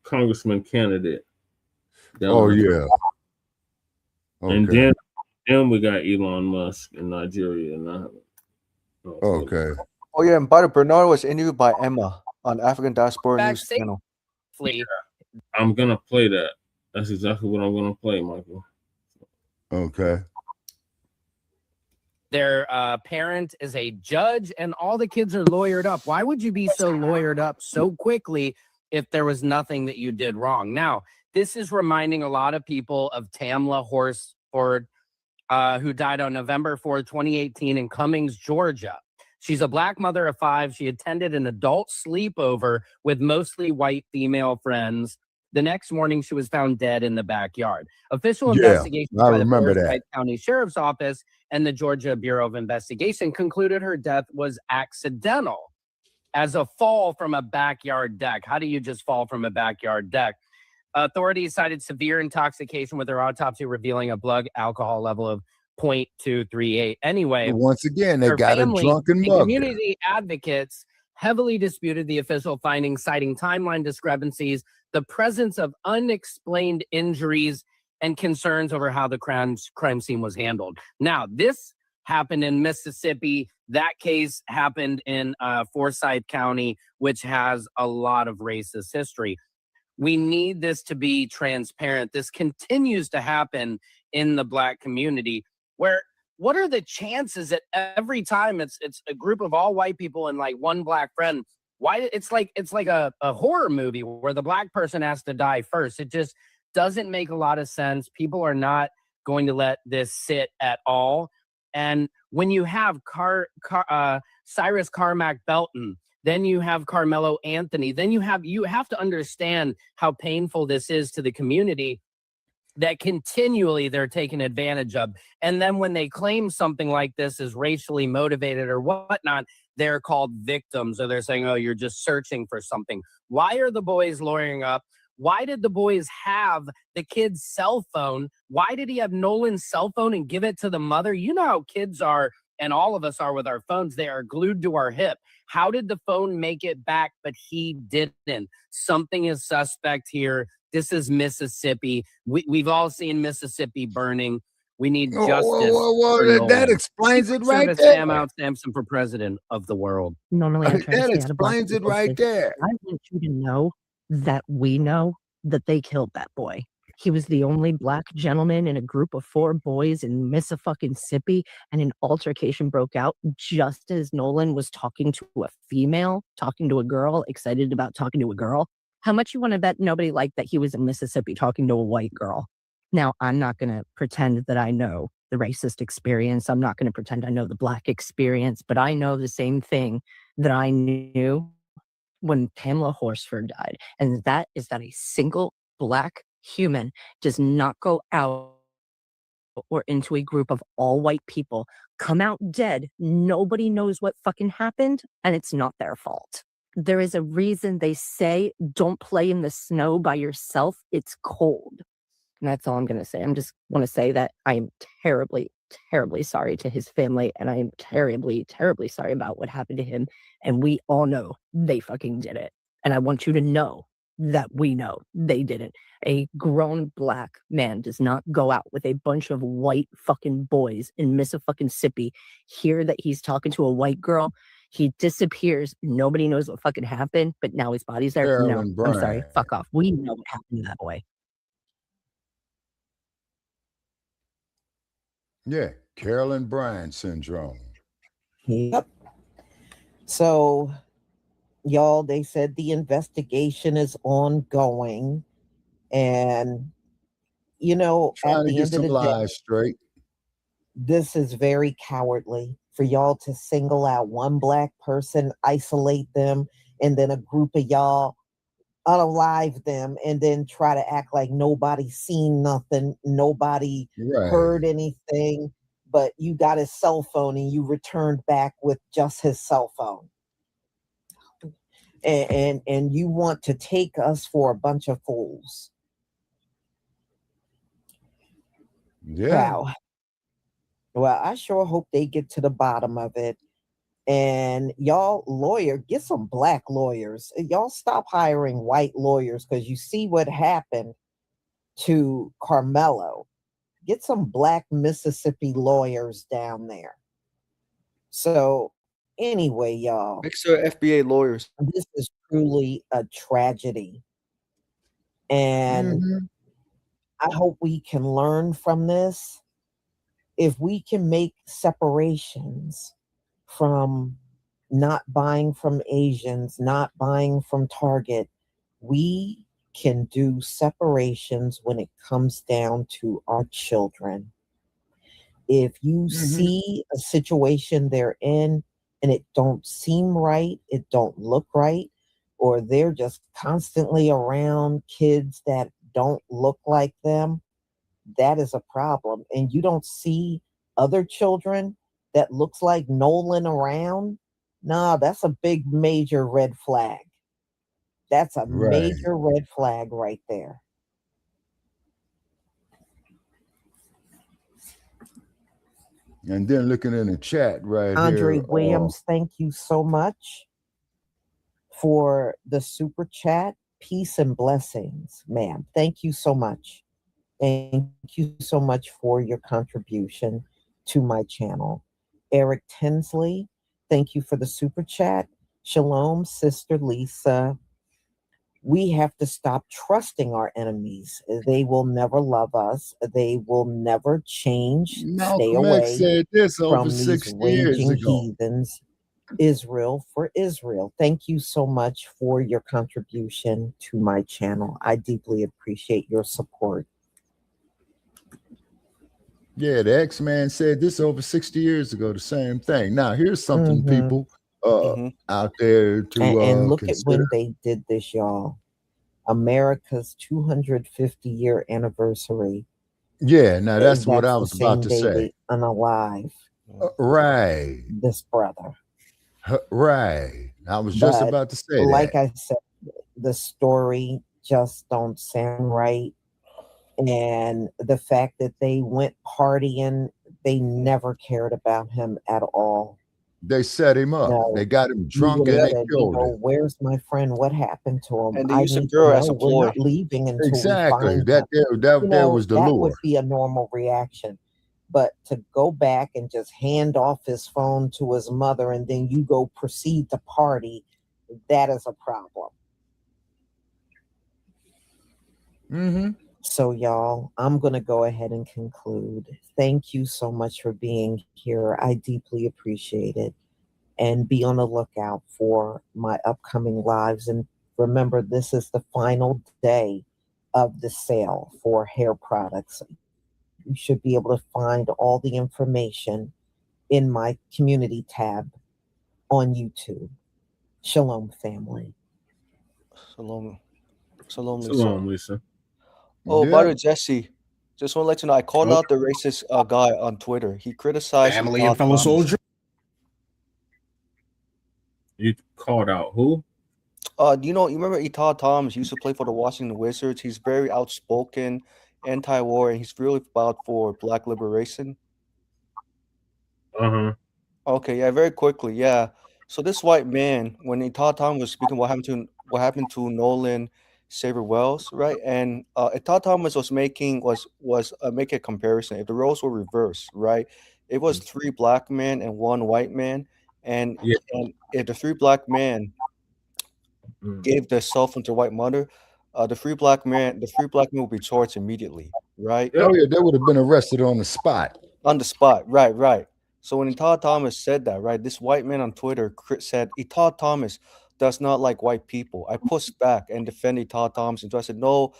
congressman candidate. Oh, yeah. Okay. And then we got Elon Musk in Nigeria. Okay. Oh yeah, and by the Bernard was interviewed by Emma on African Diaspora News Channel. I'm gonna play that. That's exactly what I'm gonna play, Michael. Okay. Their parent is a judge, and all the kids are lawyered up. Why would you be so lawyered up so quickly if there was nothing that you did wrong? Now, this is reminding a lot of people of Tamla Horsford, who died on November 4th, 2018 in Cummings, Georgia. She's a Black mother of 5. She attended an adult sleepover with mostly white female friends. The next morning, she was found dead in the backyard. Official investigations by the Forsyth County Sheriff's Office and the Georgia Bureau of Investigation concluded her death was accidental as a fall from a backyard deck. How do you just fall from a backyard deck? Authorities cited severe intoxication with her autopsy revealing a blood alcohol level of 0.238. Anyway, once again, they got a drunken mug. Community advocates heavily disputed the official findings, citing timeline discrepancies, the presence of unexplained injuries, and concerns over how the crime scene was handled. Now, this happened in Mississippi. That case happened in Forsyth County, which has a lot of racist history. We need this to be transparent. This continues to happen in the Black community, where what are the chances that every time it's a group of all white people and like one Black friend, why it's like a horror movie where the Black person has to die first. It just doesn't make a lot of sense. People are not going to let this sit at all. And when you have Cyrus Carmack Belton, then you have Carmelo Anthony, then you have to understand how painful this is to the community. that continually they're taking advantage of. And then when they claim something like this is racially motivated or whatnot, they're called victims, or they're saying, oh, you're just searching for something. Why are the boys lawyering up? Why did the boys have the kid's cell phone? Why did he have Nolan's cell phone and give it to the mother? You know how kids are, and all of us are with our phones. They are glued to our hip. How did the phone make it back, but he didn't? Something is suspect here. This is Mississippi. We've all seen Mississippi burning. We need justice. That explains it right there. Sam out Sampson for president of the world. Normally, I try to That stay out of Black explains it people's right business. there. I want you to know that we know that they killed that boy. He was the only Black gentleman in a group of 4 boys in Mississippi, and an altercation broke out just as Nolan was talking to a female, talking to a girl, excited about talking to a girl. How much you want to bet nobody liked that he was in Mississippi talking to a white girl? Now, I'm not going to pretend that I know the racist experience. I'm not going to pretend I know the Black experience, but I know the same thing that I knew when Pamela Horsford died. And that is that a single Black human does not go out or into a group of all white people, come out dead. Nobody knows what fucking happened, and it's not their fault. There is a reason they say, don't play in the snow by yourself. It's cold. And that's all I'm going to say. I'm just want to say that I am terribly, terribly sorry to his family. And I am terribly, terribly sorry about what happened to him. And we all know they fucking did it. And I want you to know that we know they didn't. A grown Black man does not go out with a bunch of white fucking boys in Mississippi, hear that he's talking to a white girl. He disappears. Nobody knows what fucking happened, but now his body's there. Carolyn No, I'm sorry. Bryant. Fuck off. We know what happened to that boy. Yeah, Carolyn Bryant syndrome. Yep. So, y'all, they said the investigation is ongoing. And, you know, Trying at to the get end of some the day, lies straight. this is very cowardly for y'all to single out one Black person, isolate them, and then a group of y'all unalive them and then try to act like nobody seen nothing, nobody heard anything, but you got his cell phone and you returned back with just his cell phone. And you want to take us for a bunch of fools. Yeah. Wow. Well, I sure hope they get to the bottom of it. And y'all get some Black lawyers. Y'all stop hiring white lawyers, because you see what happened to Carmelo. Get some Black Mississippi lawyers down there. So anyway, y'all. Make sure FBA lawyers. This is truly a tragedy. And I hope we can learn from this. If we can make separations from not buying from Asians, not buying from Target, we can do separations when it comes down to our children. If you see a situation they're in and it don't seem right, it don't look right, or they're just constantly around kids that don't look like them, that is a problem. And you don't see other children that looks like Nolan around, nah, that's a big major red flag. That's a major red flag right there. And then looking in the chat right Andre here. Williams, thank you so much for the super chat. Peace and blessings, ma'am. Thank you so much. Thank you so much for your contribution to my channel. Eric Tinsley, thank you for the super chat. Shalom, Sister Lisa. We have to stop trusting our enemies. They will never love us. They will never change. Stay Malcolm away X said this from over these 60 years raging ago. heathens. Israel for Israel. Thank you so much for your contribution to my channel. I deeply appreciate your support. Yeah, the X-Man said this over 60 years ago, the same thing. Now, here's something people out there to And look at consider. when they did this, y'all. America's 250-year anniversary. Yeah, now that's what I the was about to same day say. they unalive Right. this brother. Right. I was just But about to say like that. I said, the story just don't sound right. And the fact that they went partying, they never cared about him at all. They set him up. No, They got him you drunk would and have they said, killed him. where's my friend? What happened to him? And they I used a need to girl as know. a We're ploy. not leaving until Exactly. we find That him. there was the that lure. would be a normal reaction. But to go back and just hand off his phone to his mother and then you go proceed to party, that is a problem. Mm-hmm. So, y'all, I'm going to go ahead and conclude. Thank you so much for being here. I deeply appreciate it. And be on the lookout for my upcoming lives. And remember, this is the final day of the sale for hair products. You should be able to find all the information in my community tab on YouTube. Shalom, family. Shalom. Shalom, Lisa. Shalom, Lisa. Oh, by the way, Jesse, just want to let you know, I called out the racist guy on Twitter. He criticized Family Todd and fellow Thomas. soldier. You called out who? You remember Todd Thomas used to play for the Washington Wizards? He's very outspoken, anti-war, and he's really about for Black liberation. Uh-huh. Okay, yeah, very quickly, yeah. So this white man, when Todd Thomas was speaking, what happened to Nolan Saver Wells, right? And Todd Thomas was making a comparison. If the roles were reversed, right? It was 3 black men and 1 white man, and if the 3 black men gave their cell phone to white mother, the 3 black men will be charged immediately, right? Oh yeah, they would have been arrested on the spot. On the spot, right. So when Todd Thomas said that, right, this white man on Twitter said Todd Thomas does not like white people. I pushed back and defended Todd Thomas, and so I said, no,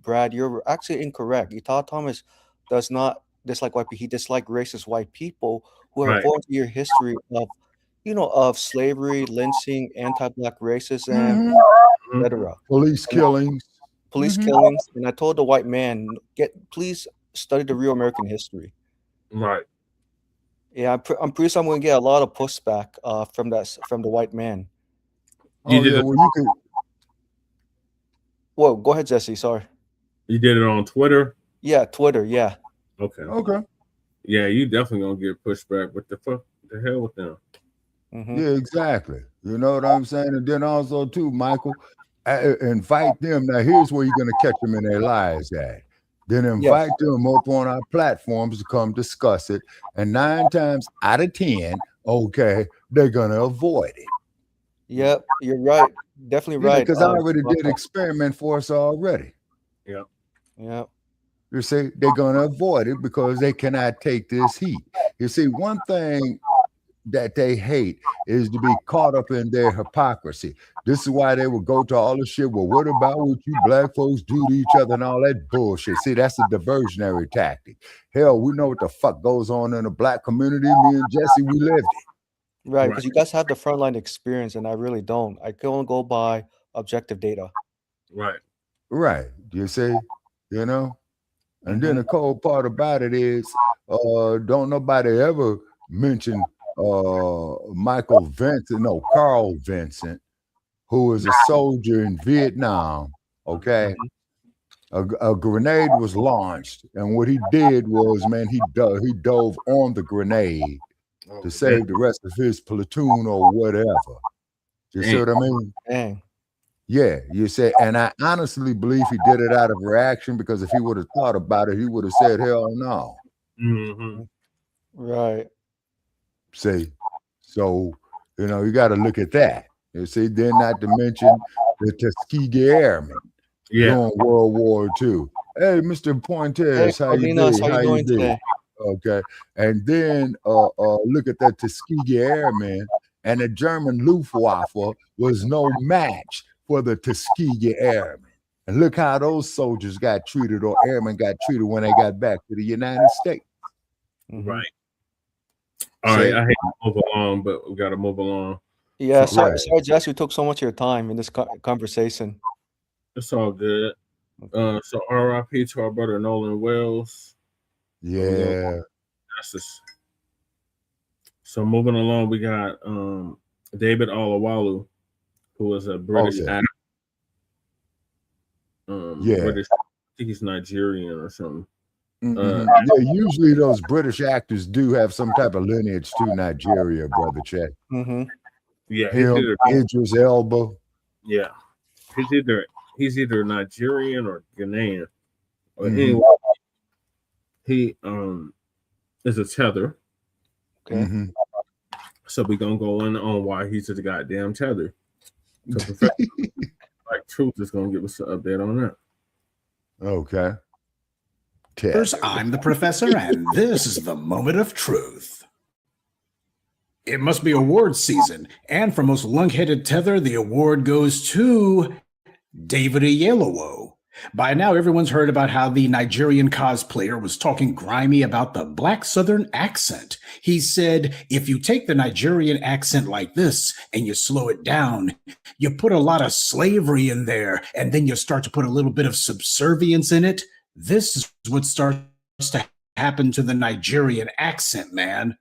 Brad, you're actually incorrect. Todd Thomas does not dislike white people. He dislikes racist white people who have a 400-year history of slavery, lynching, anti-black racism, etc. Police killings. Killings. And I told the white man, please study the real American history. Right. Yeah, I'm pretty sure I'm going to get a lot of pushback from the white man. Well, you can. Whoa, go ahead, Jesse. Sorry. You did it on Twitter? Yeah, Twitter. Yeah. Okay. Yeah, you definitely gonna get pushback. What the fuck? The hell with them? Yeah, exactly. You know what I'm saying? And then also too, Michael, invite them. Now here's where you're gonna catch them in their lies at. Then invite them up on our platforms to come discuss it. And 9 times out of 10, okay, they're gonna avoid it. Yep, you're right. Definitely right. Because I already did experiment for us already. Yep. You see, they're gonna avoid it because they cannot take this heat. You see, one thing that they hate is to be caught up in their hypocrisy. This is why they will go to all the shit. Well, what about what you black folks do to each other and all that bullshit? See, that's a diversionary tactic. Hell, we know what the fuck goes on in the black community. Me and Jesse, we lived it. Right, because you guys have the frontline experience, and I really don't. I can only go by objective data. Right. You see, And then the cold part about it is, don't nobody ever mention Carl Vincent, who was a soldier in Vietnam. Okay, a grenade was launched, and what he did was, man, he dove on the grenade to save the rest of his platoon or whatever. You see what I mean? Dang. Yeah, you say, and I honestly believe he did it out of reaction, because if he would have thought about it, he would have said, hell no. Right. See, so, you got to look at that. You see, then not to mention the Tuskegee Airmen during World War II. Hey, Mr. Pointez, how you doing? How you doing today? Okay. And then look at that Tuskegee Airmen, and the German Luftwaffe was no match for the Tuskegee Airmen. And look how those soldiers got treated, or airmen got treated, when they got back to the United States. Right. All right, I hate to move along, but we got to move along. Yeah, sorry, Jesse, we took so much of your time in this conversation. It's all good. So RIP to our brother Nolan Wells. Yeah. So moving along, we got David Oyelowo, who is a British actor. British, I think he's Nigerian or something. Yeah, usually those British actors do have some type of lineage to Nigeria, brother Checcs. Yeah, Him, Idris Elba. Yeah, he's either Nigerian or Ghanaian. Or anyway, he is a Tether. Okay. So we're gonna go in on why he's a goddamn Tether. So Professor like Truth is gonna give us an update on that. Okay. First, I'm the professor, and this is the moment of truth. It must be awards season, and for most lunk-headed Tether, the award goes to David Oyelowo. By now, everyone's heard about how the Nigerian cosplayer was talking grimy about the Black Southern accent. He said, if you take the Nigerian accent like this and you slow it down, you put a lot of slavery in there, and then you start to put a little bit of subservience in it. This is what starts to happen to the Nigerian accent, man.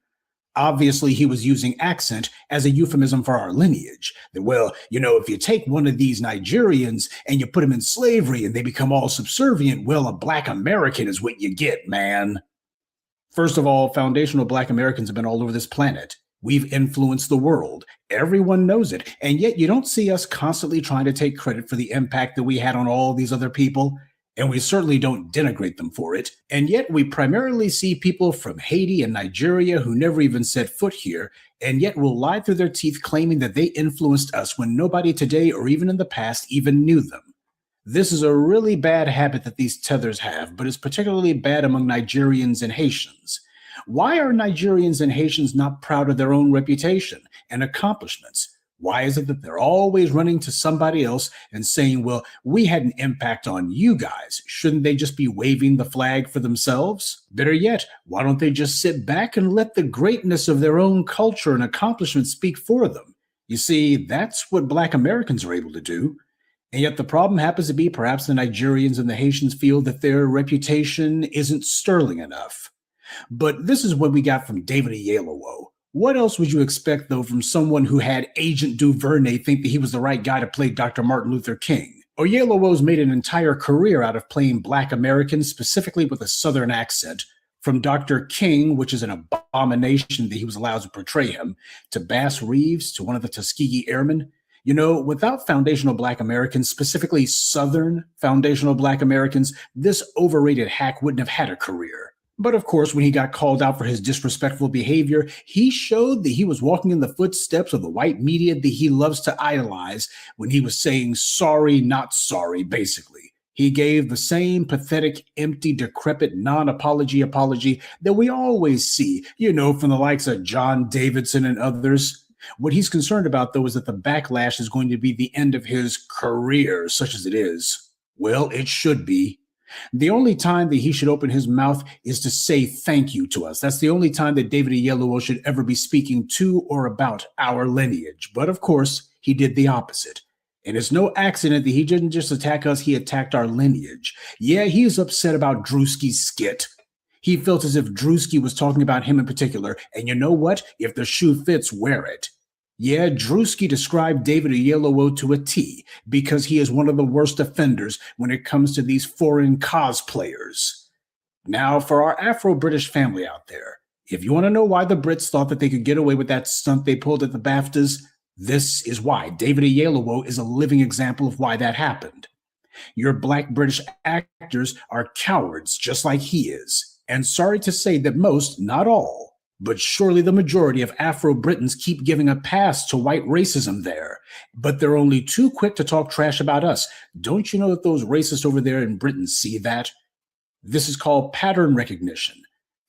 Obviously, he was using accent as a euphemism for our lineage. That, well, you know, if you take one of these Nigerians and you put them in slavery and they become all subservient, well, a Black American is what you get, man. First of all, foundational Black Americans have been all over this planet. We've influenced the world. Everyone knows it. And yet you don't see us constantly trying to take credit for the impact that we had on all these other people. And we certainly don't denigrate them for it. And yet we primarily see people from Haiti and Nigeria who never even set foot here, and yet will lie through their teeth claiming that they influenced us when nobody today or even in the past even knew them. This is a really bad habit that these tethers have, but it's particularly bad among Nigerians and Haitians. Why are Nigerians and Haitians not proud of their own reputation and accomplishments? Why is it that they're always running to somebody else and saying, well, we had an impact on you guys. Shouldn't they just be waving the flag for themselves? Better yet, why don't they just sit back and let the greatness of their own culture and accomplishments speak for them? You see, that's what Black Americans are able to do. And yet the problem happens to be perhaps the Nigerians and the Haitians feel that their reputation isn't sterling enough. But this is what we got from David Oyelowo. What else would you expect, though, from someone who had Agent Duvernay think that he was the right guy to play Dr. Martin Luther King? Oyelowo's made an entire career out of playing Black Americans, specifically with a Southern accent, from Dr. King, which is an abomination that he was allowed to portray him, to Bass Reeves, to one of the Tuskegee Airmen. You know, without foundational Black Americans, specifically Southern foundational Black Americans, this overrated hack wouldn't have had a career. But of course, when he got called out for his disrespectful behavior, he showed that he was walking in the footsteps of the white media that he loves to idolize when he was saying sorry, not sorry, basically. He gave the same pathetic, empty, decrepit, non-apology apology that we always see, you know, from the likes of John Davidson and others. What he's concerned about, though, is that the backlash is going to be the end of his career, such as it is. Well, it should be. The only time that he should open his mouth is to say thank you to us. That's the only time that David Oyelowo should ever be speaking to or about our lineage. But of course, he did the opposite. And it's no accident that he didn't just attack us, he attacked our lineage. Yeah, he's upset about Drewski's skit. He felt as if Drewski was talking about him in particular. And you know what? If the shoe fits, wear it. Yeah, Drewski described David Oyelowo to a T because he is one of the worst offenders when it comes to these foreign cosplayers. Now, for our Afro-British family out there, if you want to know why the Brits thought that they could get away with that stunt they pulled at the BAFTAs, this is why. David Oyelowo is a living example of why that happened. Your Black British actors are cowards just like he is. And sorry to say that most, not all, but surely the majority of Afro-Britons keep giving a pass to white racism there. But they're only too quick to talk trash about us. Don't you know that those racists over there in Britain see that? This is called pattern recognition.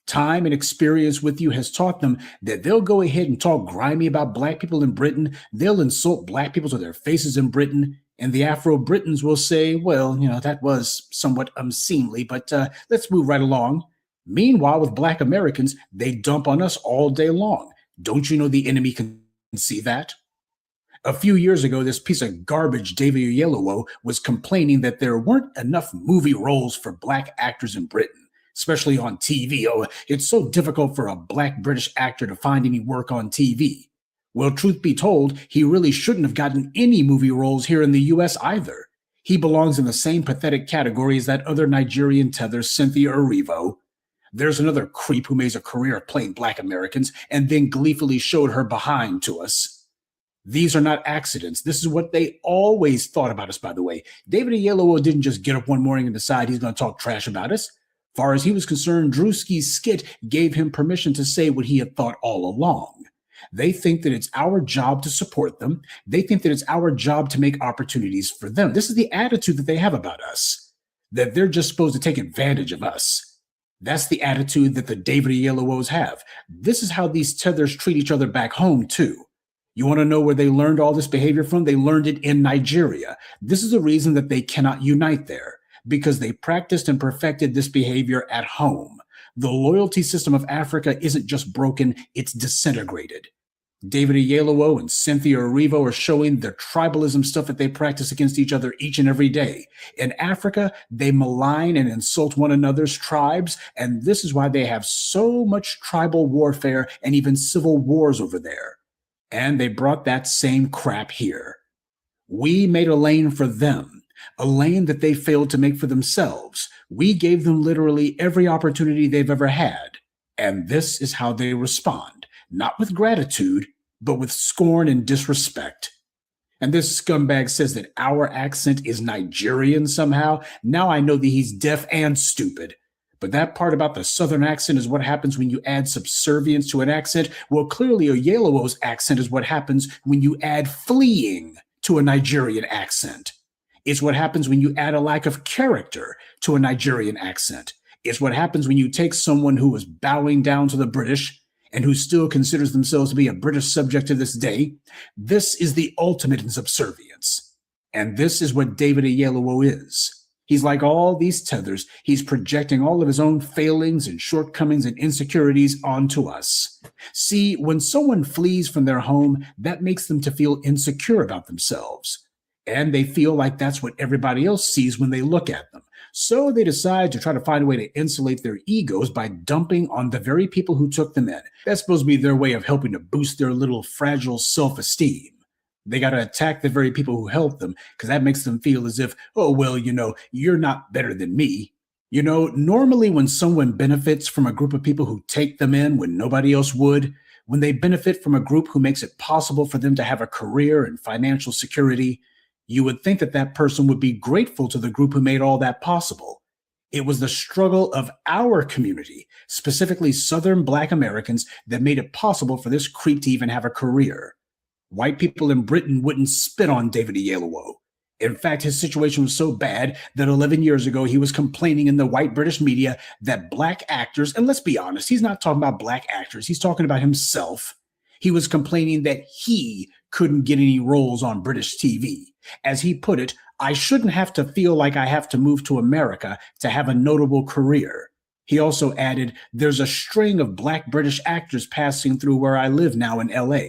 Time and experience with you has taught them that they'll go ahead and talk grimy about Black people in Britain. They'll insult Black people to their faces in Britain. And the Afro-Britons will say, well, you know, that was somewhat unseemly, but let's move right along. Meanwhile, with Black Americans, they dump on us all day long. Don't you know the enemy can see that? A few years ago, this piece of garbage, David Oyelowo, was complaining that there weren't enough movie roles for Black actors in Britain, especially on TV. Oh, it's so difficult for a Black British actor to find any work on TV. Well, truth be told, he really shouldn't have gotten any movie roles here in the US either. He belongs in the same pathetic category as that other Nigerian tether, Cynthia Erivo. There's another creep who made a career of playing Black Americans and then gleefully showed her behind to us. These are not accidents. This is what they always thought about us, by the way. David Oyelowo didn't just get up one morning and decide he's going to talk trash about us. Far as he was concerned, Drewski's skit gave him permission to say what he had thought all along. They think that it's our job to support them. They think that it's our job to make opportunities for them. This is the attitude that they have about us, that they're just supposed to take advantage of us. That's the attitude that the David Oyelowos have. This is how these tethers treat each other back home, too. You want to know where they learned all this behavior from? They learned it in Nigeria. This is the reason that they cannot unite there, because they practiced and perfected this behavior at home. The loyalty system of Africa isn't just broken, it's disintegrated. David Oyelowo and Cynthia Erivo are showing the tribalism stuff that they practice against each other each and every day. In Africa, they malign and insult one another's tribes, and this is why they have so much tribal warfare and even civil wars over there. And they brought that same crap here. We made a lane for them, a lane that they failed to make for themselves. We gave them literally every opportunity they've ever had. And this is how they respond, not with gratitude, but with scorn and disrespect. And this scumbag says that our accent is Nigerian somehow. Now I know that he's deaf and stupid. But that part about the Southern accent is what happens when you add subservience to an accent. Well, clearly Oyelowo's accent is what happens when you add fleeing to a Nigerian accent. It's what happens when you add a lack of character to a Nigerian accent. It's what happens when you take someone who was bowing down to the British and who still considers themselves to be a British subject to this day. This is the ultimate in subservience. And this is what David Oyelowo is. He's like all these tethers. He's projecting all of his own failings and shortcomings and insecurities onto us. See, when someone flees from their home, that makes them to feel insecure about themselves. And they feel like that's what everybody else sees when they look at them. So they decide to try to find a way to insulate their egos by dumping on the very people who took them in. That's supposed to be their way of helping to boost their little fragile self-esteem. They got to attack the very people who helped them because that makes them feel as if, oh, well, you're not better than me. Normally when someone benefits from a group of people who take them in when nobody else would, when they benefit from a group who makes it possible for them to have a career and financial security, you would think that that person would be grateful to the group who made all that possible. It was the struggle of our community, specifically Southern Black Americans, that made it possible for this creep to even have a career. White people in Britain wouldn't spit on David Oyelowo. In fact, his situation was so bad that 11 years ago, he was complaining in the white British media that Black actors, and let's be honest, he's not talking about Black actors, he's talking about himself. He was complaining that he couldn't get any roles on British TV. As he put it, I shouldn't have to feel like I have to move to America to have a notable career. He also added, there's a string of Black British actors passing through where I live now in LA.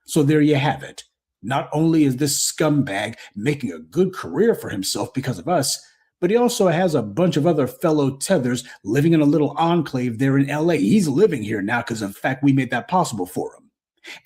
So there you have it. Not only is this scumbag making a good career for himself because of us, but he also has a bunch of other fellow tethers living in a little enclave there in LA. He's living here now because of the fact we made that possible for him.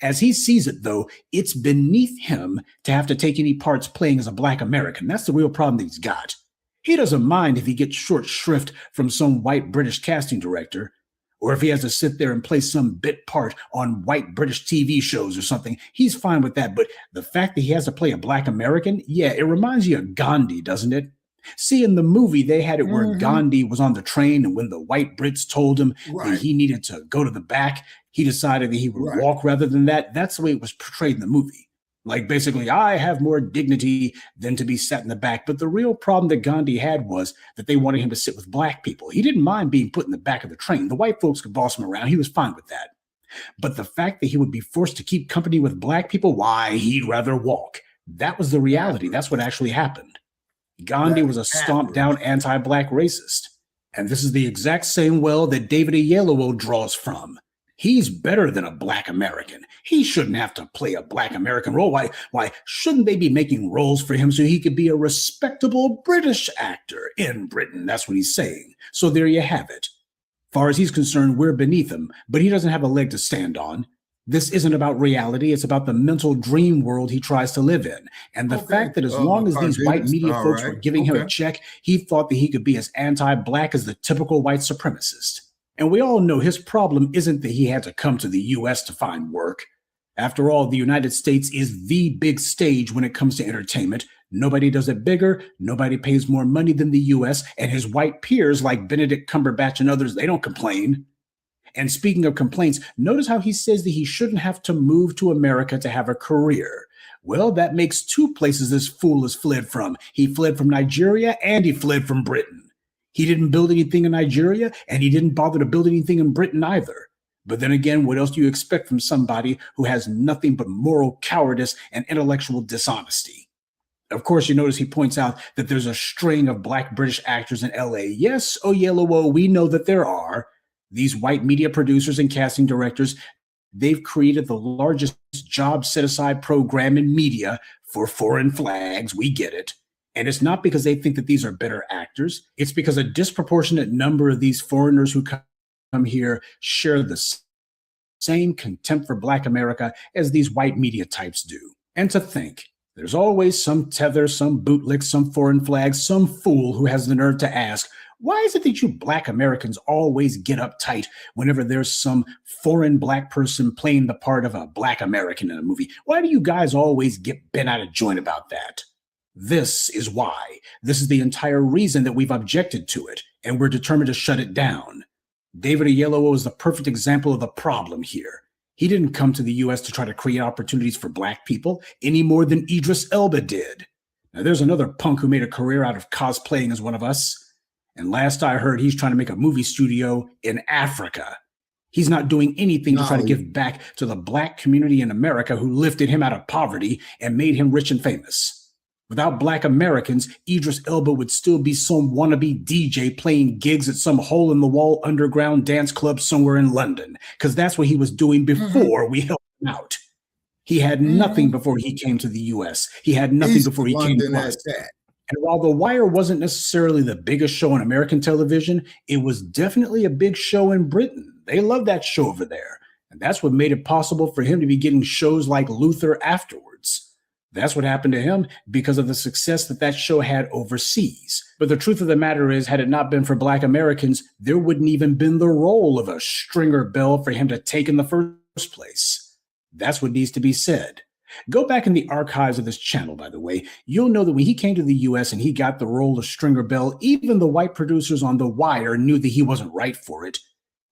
As he sees it, though, it's beneath him to have to take any parts playing as a Black American. That's the real problem that he's got. He doesn't mind if he gets short shrift from some white British casting director, or if he has to sit there and play some bit part on white British TV shows or something. He's fine with that. But the fact that he has to play a Black American, yeah, it reminds you of Gandhi, doesn't it? See, in the movie, they had it where Gandhi was on the train, and when the white Brits told him that he needed to go to the back, he decided that he would walk rather than that. That's the way it was portrayed in the movie. Like, basically, I have more dignity than to be sat in the back. But the real problem that Gandhi had was that they wanted him to sit with Black people. He didn't mind being put in the back of the train. The white folks could boss him around. He was fine with that. But the fact that he would be forced to keep company with Black people, why, he'd rather walk. That was the reality. That's what actually happened. Gandhi was a stomped down anti-Black racist. And this is the exact same well that David Oyelowo draws from. He's better than a Black American. He shouldn't have to play a Black American role. Why shouldn't they be making roles for him so he could be a respectable British actor in Britain? That's what he's saying. So there you have it. Far as he's concerned, we're beneath him, but he doesn't have a leg to stand on. This isn't about reality. It's about the mental dream world he tries to live in. And the fact that as long as these white media folks were giving him a check, he thought that he could be as anti-Black as the typical white supremacist. And we all know his problem isn't that he had to come to the U.S. to find work. After all, the United States is the big stage when it comes to entertainment. Nobody does it bigger. Nobody pays more money than the U.S. And his white peers like Benedict Cumberbatch and others, they don't complain. And speaking of complaints, notice how he says that he shouldn't have to move to America to have a career. Well, that makes two places this fool has fled from. He fled from Nigeria and he fled from Britain. He didn't build anything in Nigeria and he didn't bother to build anything in Britain either. But then again, what else do you expect from somebody who has nothing but moral cowardice and intellectual dishonesty? Of course, you notice he points out that there's a string of Black British actors in LA. Yes, Oyelowo, we know that there are. These white media producers and casting directors, they've created the largest job set-aside program in media for foreign flags. We get it. And it's not because they think that these are better actors. It's because a disproportionate number of these foreigners who come here share the same contempt for Black America as these white media types do. And to think, there's always some Tether, some bootlick, some foreign flag, some fool who has the nerve to ask, why is it that you Black Americans always get uptight whenever there's some foreign Black person playing the part of a Black American in a movie? Why do you guys always get bent out of joint about that? This is why. This is the entire reason that we've objected to it, and we're determined to shut it down. David Oyelowo is the perfect example of the problem here. He didn't come to the U.S. to try to create opportunities for Black people any more than Idris Elba did. Now, there's another punk who made a career out of cosplaying as one of us. And last I heard, he's trying to make a movie studio in Africa. He's not doing anything to try to give back to the Black community in America who lifted him out of poverty and made him rich and famous. Without Black Americans, Idris Elba would still be some wannabe DJ playing gigs at some hole-in-the-wall underground dance club somewhere in London, because that's what he was doing before we helped him out. He had nothing before he came to the U.S. He had nothing before he came to us. And while The Wire wasn't necessarily the biggest show on American television, it was definitely a big show in Britain. They loved that show over there. And that's what made it possible for him to be getting shows like Luther afterwards. That's what happened to him because of the success that that show had overseas. But the truth of the matter is, had it not been for Black Americans, there wouldn't even been the role of a stringer bell for him to take in the first place. That's what needs to be said. Go back in the archives of this channel, by the way. You'll know that when he came to the U.S. and he got the role of Stringer Bell, even the white producers on The Wire knew that he wasn't right for it.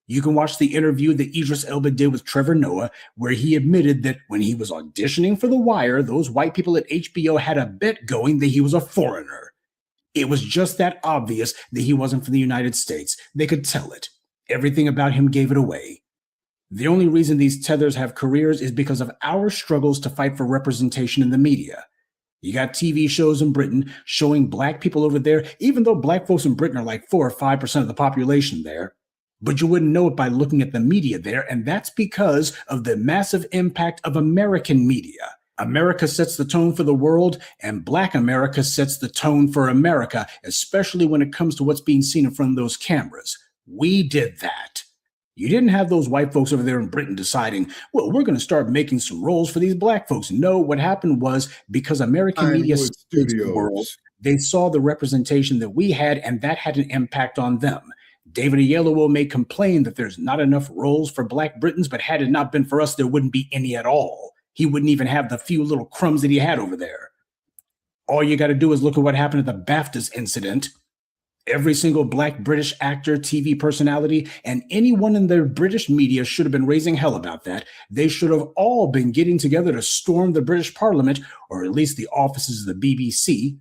You can watch the interview that Idris Elba did with Trevor Noah, where he admitted that when he was auditioning for The Wire, those white people at HBO had a bet going that he was a foreigner. It was just that obvious that he wasn't from the United States. They could tell it. Everything about him gave it away. The only reason these tethers have careers is because of our struggles to fight for representation in the media. You got TV shows in Britain showing Black people over there, even though Black folks in Britain are like 4 or 5% of the population there. But you wouldn't know it by looking at the media there, and that's because of the massive impact of American media. America sets the tone for the world, and Black America sets the tone for America, especially when it comes to what's being seen in front of those cameras. We did that. You didn't have those white folks over there in Britain deciding, well, we're going to start making some roles for these Black folks. No, what happened was because American media the world, they saw the representation that we had, and that had an impact on them. David Oyelowo may complain that there's not enough roles for Black Britons, but had it not been for us, there wouldn't be any at all. He wouldn't even have the few little crumbs that he had over there. All you got to do is look at what happened at the BAFTAs incident. Every single Black British actor, TV personality, and anyone in their British media should have been raising hell about that. They should have all been getting together to storm the British Parliament, or at least the offices of the BBC.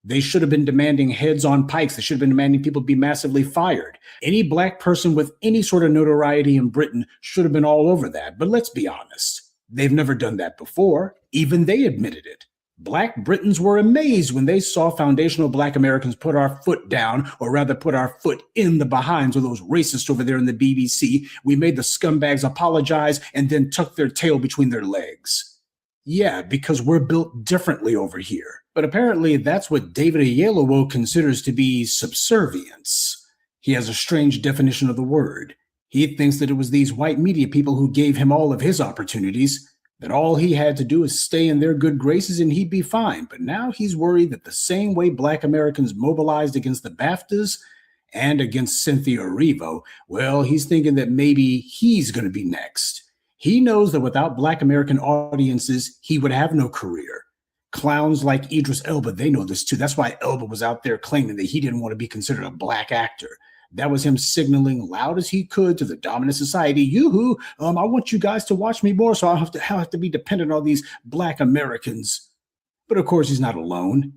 They should have been demanding heads on pikes. They should have been demanding people be massively fired. Any Black person with any sort of notoriety in Britain should have been all over that. But let's be honest. They've never done that before. Even they admitted it. Black Britons were amazed when they saw foundational Black Americans put our foot down, or rather put our foot in the behinds of those racists over there in the BBC. We made the scumbags apologize and then tuck their tail between their legs. Yeah, because we're built differently over here. But apparently that's what David Oyelowo considers to be subservience. He has a strange definition of the word. He thinks that it was these white media people who gave him all of his opportunities, that all he had to do is stay in their good graces and he'd be fine. But now he's worried that the same way Black Americans mobilized against the BAFTAs and against Cynthia Erivo, well, he's thinking that maybe he's going to be next. He knows that without Black American audiences, he would have no career. Clowns like Idris Elba, they know this too. That's why Elba was out there claiming that he didn't want to be considered a Black actor. That was him signaling loud as he could to the dominant society, yoo-hoo, I want you guys to watch me more, so I'll have to be dependent on these Black Americans. But of course, he's not alone.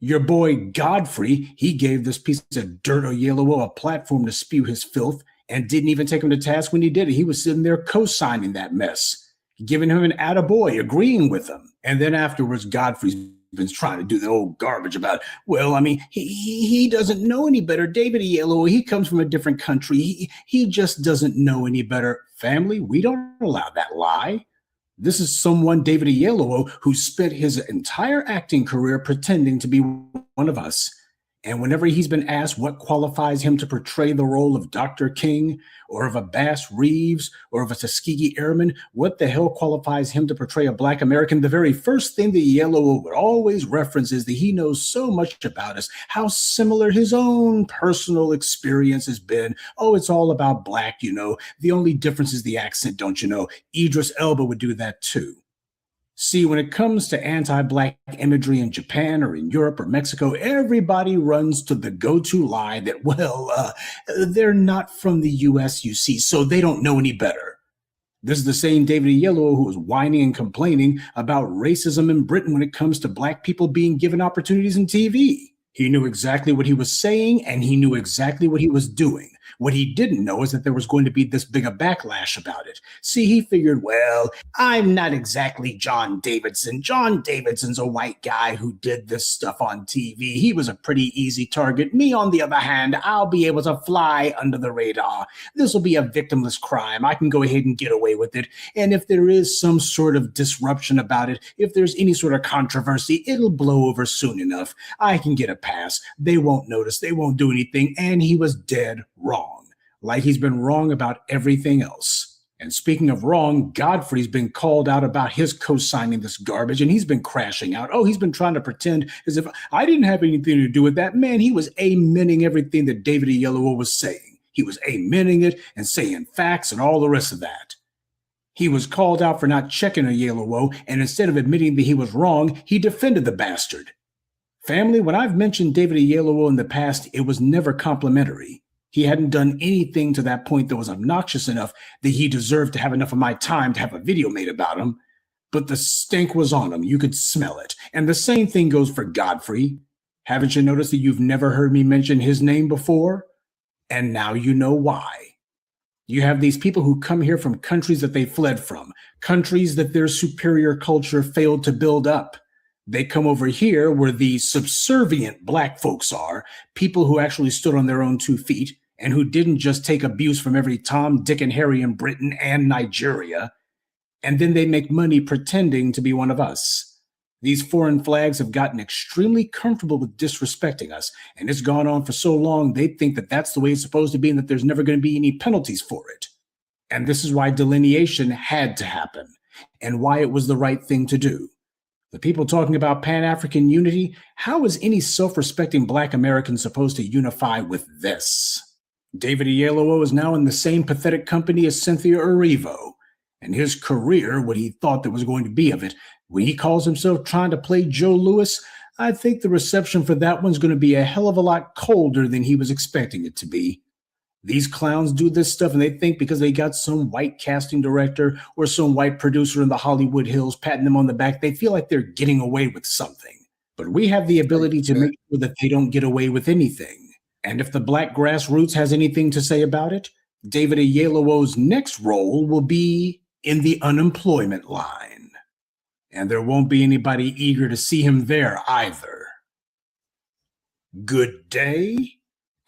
Your boy Godfrey, he gave this piece of dirt Oyelowo a platform to spew his filth and didn't even take him to task when he did it. He was sitting there co-signing that mess, giving him an attaboy, agreeing with him. And then afterwards, Godfrey's been trying to do the old garbage about, well, I mean, he doesn't know any better. David Oyelowo, he comes from a different country. He just doesn't know any better. Family, we don't allow that lie. This is someone, David Oyelowo, who spent his entire acting career pretending to be one of us. And whenever he's been asked what qualifies him to portray the role of Dr. King or of a Bass Reeves or of a Tuskegee Airman, what the hell qualifies him to portray a Black American? The very first thing that Oyelowo would always reference is that he knows so much about us, how similar his own personal experience has been. Oh, it's all about Black, you know. The only difference is the accent, don't you know? Idris Elba would do that too. See, when it comes to anti-Black imagery in Japan or in Europe or Mexico, everybody runs to the go-to lie that, well, they're not from the U.S., you see, so they don't know any better. This is the same David Oyelowo who was whining and complaining about racism in Britain when it comes to Black people being given opportunities in TV. He knew exactly what he was saying, and he knew exactly what he was doing. What he didn't know is that there was going to be this big a backlash about it. See, he figured, well, I'm not exactly John Davidson. John Davidson's a white guy who did this stuff on TV. He was a pretty easy target. Me, on the other hand, I'll be able to fly under the radar. This will be a victimless crime. I can go ahead and get away with it. And if there is some sort of disruption about it, if there's any sort of controversy, it'll blow over soon enough. I can get a pass. They won't notice. They won't do anything. And he was dead wrong. Like he's been wrong about everything else. And speaking of wrong, Godfrey's been called out about his co-signing this garbage, and he's been crashing out. Oh, he's been trying to pretend as if I didn't have anything to do with that. Man, he was amening everything that David Oyelowo was saying. He was amening it and saying facts and all the rest of that. He was called out for not checking Oyelowo, and instead of admitting that he was wrong, he defended the bastard. Family, when I've mentioned David Oyelowo in the past, it was never complimentary. He hadn't done anything to that point that was obnoxious enough that he deserved to have enough of my time to have a video made about him. But the stink was on him. You could smell it. And the same thing goes for Godfrey. Haven't you noticed that you've never heard me mention his name before? And now you know why. You have these people who come here from countries that they fled from, countries that their superior culture failed to build up. They come over here where the subservient Black folks are, people who actually stood on their own 2 feet, and who didn't just take abuse from every Tom, Dick, and Harry in Britain and Nigeria, and then they make money pretending to be one of us. These foreign flags have gotten extremely comfortable with disrespecting us, and it's gone on for so long they think that that's the way it's supposed to be and that there's never going to be any penalties for it. And this is why delineation had to happen, and why it was the right thing to do. The people talking about Pan-African unity, how is any self-respecting Black American supposed to unify with this? David Oyelowo is now in the same pathetic company as Cynthia Erivo, and his career, what he thought there was going to be of it, when he calls himself trying to play Joe Louis, I think the reception for that one's going to be a hell of a lot colder than he was expecting it to be. These clowns do this stuff and they think because they got some white casting director or some white producer in the Hollywood Hills patting them on the back, they feel like they're getting away with something. But we have the ability to make sure that they don't get away with anything. And if the Black grassroots has anything to say about it, David Oyelowo's next role will be in the unemployment line. and there won't be anybody eager to see him there either. Good day,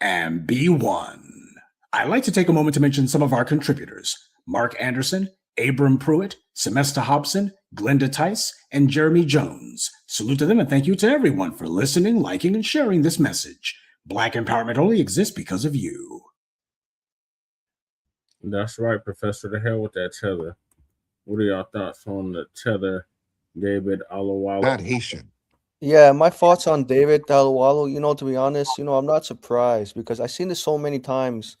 and be one. I'd like to take a moment to mention some of our contributors: Mark Anderson, Abram Pruitt, Semesta Hobson, Glenda Tice, and Jeremy Jones. Salute to them, and thank you to everyone for listening, liking, and sharing this message. Black empowerment only exists because of you. That's right, Professor. The hell with that Tether. What are y'all thoughts on the Tether, David Oyelowo? Not Haitian. Yeah, my thoughts on David Oyelowo, to be honest, I'm not surprised because I've seen this so many times,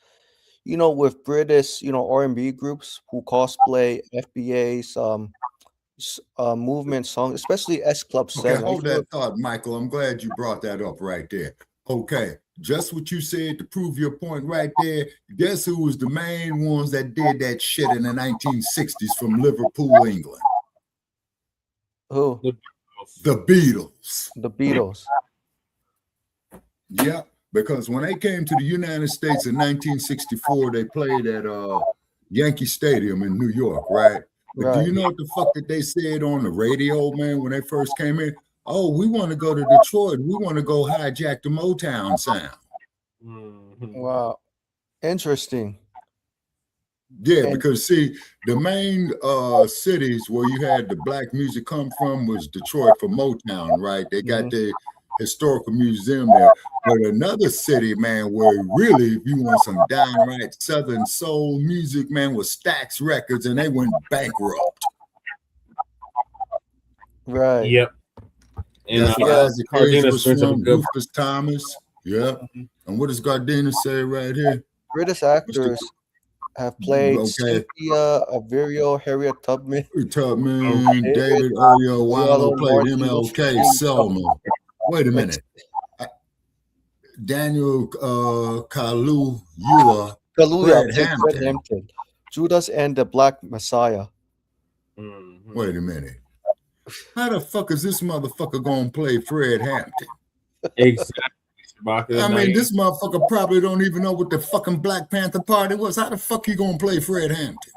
with British, R&B groups who cosplay FBAs, movement songs, especially S Club 7. Okay, hold that thought, Michael. I'm glad you brought that up right there. Okay, just what you said to prove your point right there. Guess who was the main ones that did that shit in the 1960s from Liverpool, England? Who? The Beatles. The Beatles. Yeah, because when they came to the United States in 1964, they played at Yankee Stadium in New York, right? But do you know what the fuck that they said on the radio, man, when they first came in? Oh, we want to go to Detroit. We want to go hijack the Motown sound. Wow. Interesting. Yeah, because see, the main cities where you had the black music come from was Detroit for Motown, right? They got the historical museum there. But another city, man, where really, if you want some downright Southern soul music, man, was Stax Records, and they went bankrupt. Right. Yep. And That's where Isaac Hayes was brings up a from, good Rufus Thomas. Yeah. And what does Gardena say right here? British actors have played Cynthia Averio, Harriet Tubman, David Oyelowo played MLK Selma. Wait a minute. Daniel Kaluuya Fred Hampton. Judas and the Black Messiah. Wait a minute. How the fuck is this motherfucker gonna play Fred Hampton? Exactly. I mean, this motherfucker probably don't even know what the fucking Blacc Panther Party was. How the fuck he gonna play Fred Hampton?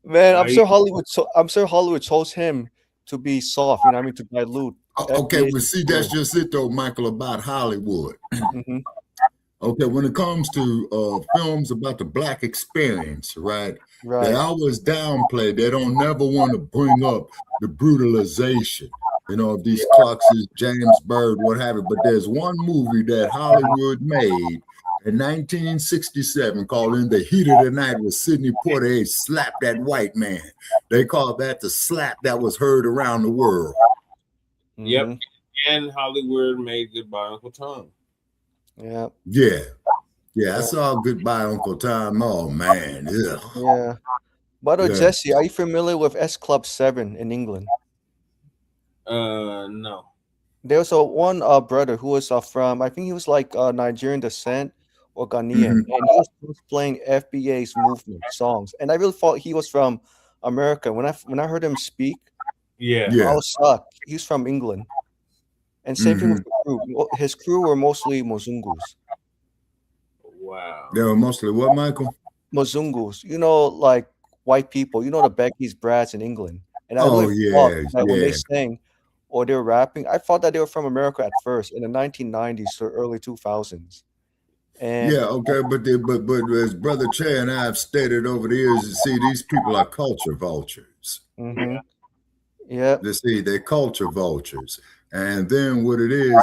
Man, I'm sure Hollywood chose him to be soft, to dilute. Okay, well, see, that's just it though, Michael, about Hollywood. Okay, when it comes to films about the black experience, right? They always downplay. They don't never want to bring up the brutalization, of these Cluxes, James Byrd, what have you. But there's one movie that Hollywood made in 1967 called In the Heat of the Night with Sidney Poitier slapped that white man. They called that the slap that was heard around the world. Yep. And Hollywood made Goodbye Uncle Tom. Yeah. Yeah, I saw Goodbye Uncle Tom. Oh, man. Ugh. Yeah. By the way, Jesse, are you familiar with S Club 7 in England? No. There's one brother who was from, I think he was like Nigerian descent or Ghanaian, and he was playing FBA's movement songs. And I really thought he was from America. When I heard him speak, I was shocked. He's from England. And same thing with the crew. His crew were mostly Mozungus. Wow. They were mostly what, Michael? Mozungus. Like white people. The Becky's Brads in England. And I really thought that when they sang or they were rapping, I thought that they were from America at first in the 1990s to early 2000s. And but as Brother Che and I have stated over the years, you see, these people are culture vultures. Yeah. You see, they're culture vultures. And then what it is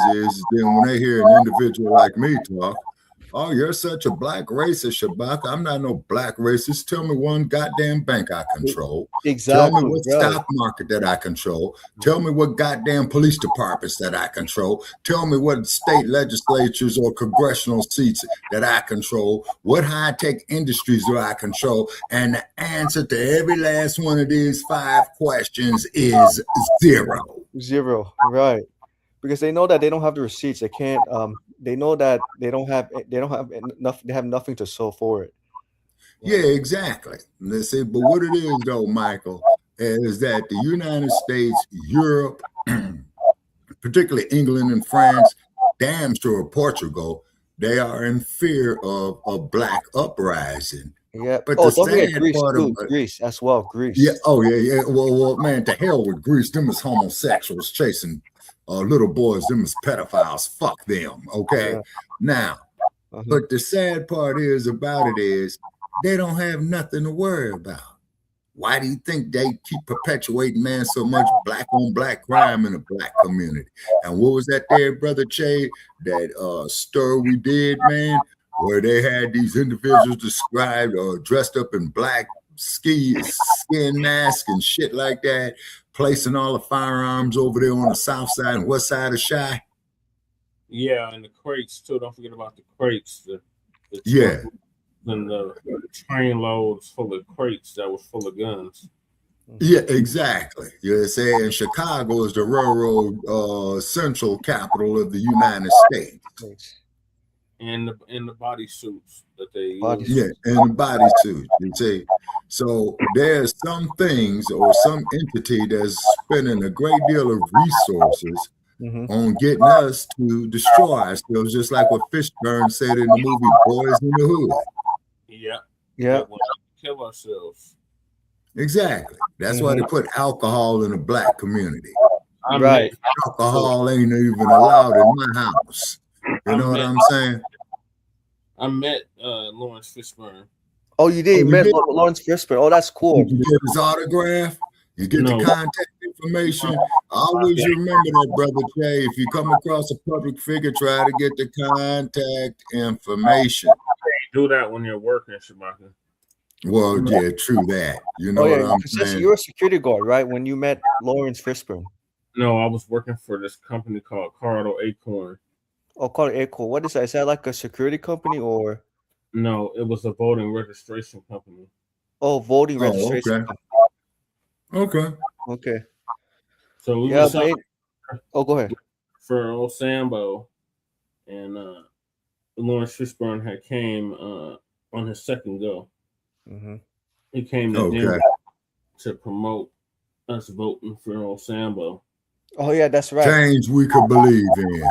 then when they hear an individual like me talk, oh, you're such a black racist, Shabaka. I'm not no black racist. Tell me one goddamn bank I control. Exactly. Tell me what stock market that I control. Tell me what goddamn police departments that I control. Tell me what state legislatures or congressional seats that I control. What high-tech industries do I control? And the answer to every last one of these 5 questions is 0. 0, right? Because they know that they don't have the receipts. They can't. They know that they don't have enough. They have nothing to show for it. Yeah, exactly. Let's see, but what it is though, Michael, is that the United States, Europe, particularly England and France, damn sure Portugal, they are in fear of a black uprising Yeah. But Oh, the don't forget sad Greece part too. of Greece as well. Greece. yeah, oh yeah. Well, man, to hell with Greece. Them is homosexuals chasing little boys. Them is pedophiles. Fuck them. Okay. Yeah. Now, but the sad part is about it is they don't have nothing to worry about. Why do you think they keep perpetuating, man, so much black on black crime in the black community? And what was that there, Brother Che, that stir we did, man, where they had these individuals described dressed up in black skin masks and shit like that, placing all the firearms over there on the south side and west side of Chi? Yeah, and the crates too. Don't forget about the crates. The Yeah. And the train loads full of crates that was full of guns. Yeah, exactly. You know what I'm saying? Chicago is the railroad central capital of the United States. And the bodysuits that they use. Yeah, and the bodysuit. You see, so there's some things or some entity that's spending a great deal of resources on getting us to destroy ourselves, just like what Fishburne said in the movie Boys in the Hood. Yeah. Yeah. Kill ourselves. Exactly. That's why they put alcohol in the black community. Right. Alcohol ain't even allowed in my house. You know what I'm saying? I met Lawrence Fishburne. Oh, you did? You met Lawrence Fishburne. Oh, that's cool. You get his autograph. You get the contact information. Always remember that, Brother Jay. If you come across a public figure, try to get the contact information. Do that when you're working, Shabaka. Well, yeah, true that. You know what I'm saying? You're a security guard, right? When you met Lawrence Fishburne. No, I was working for this company called Cardo Acorn. Oh, Cardo Acorn. What is that? Is that like a security company or? No, it was a voting registration company. Oh, voting registration. Okay. Okay. So we yeah, go ahead. For old Sambo, and Lawrence Fishburne had came on his second go. He came to Denver to promote us voting for old Sambo. Oh yeah, that's right. Change we could believe in.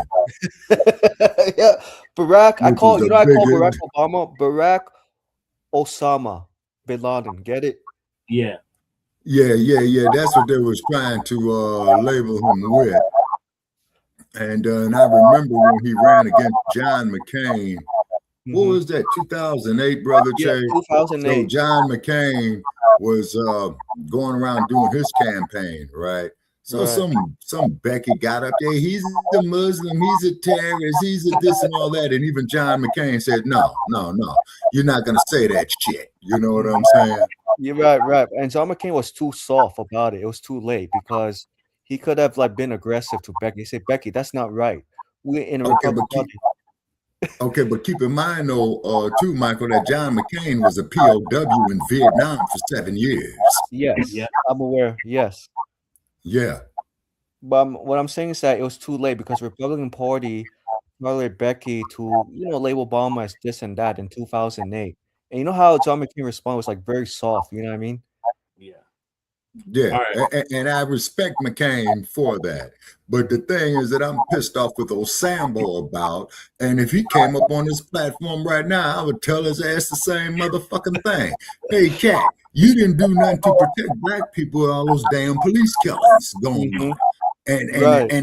Yeah, Barack. I call Barack Obama Barack Osama Bin Laden. Get it? Yeah. Yeah. That's what they was trying to label him with. And I remember when he ran against John McCain. What was that? 2008, Brother Che? 2008. So John McCain was going around doing his campaign, right? So some Becky got up there. He's a Muslim. He's a terrorist. He's a this and all that. And even John McCain said, no. You're not going to say that shit. You know what I'm saying? You're right. And John McCain was too soft about it. It was too late because he could have been aggressive to Becky. He said, Becky, that's not right. We're in a Republican Party. Okay, but keep in mind, though, too, Michael, that John McCain was a POW in Vietnam for 7 years. Yes, I'm aware. Yes. Yeah. But what I'm saying is that it was too late because the Republican Party tolerated Becky to, label Obama as this and that in 2008. And you know how John McCain responded was very soft. You know what I mean? Yeah, and I respect McCain for that. But the thing is that I'm pissed off with Osambo about, and if he came up on this platform right now, I would tell his ass the same motherfucking thing. Hey, cat, you didn't do nothing to protect black people with all those damn police killings going on. And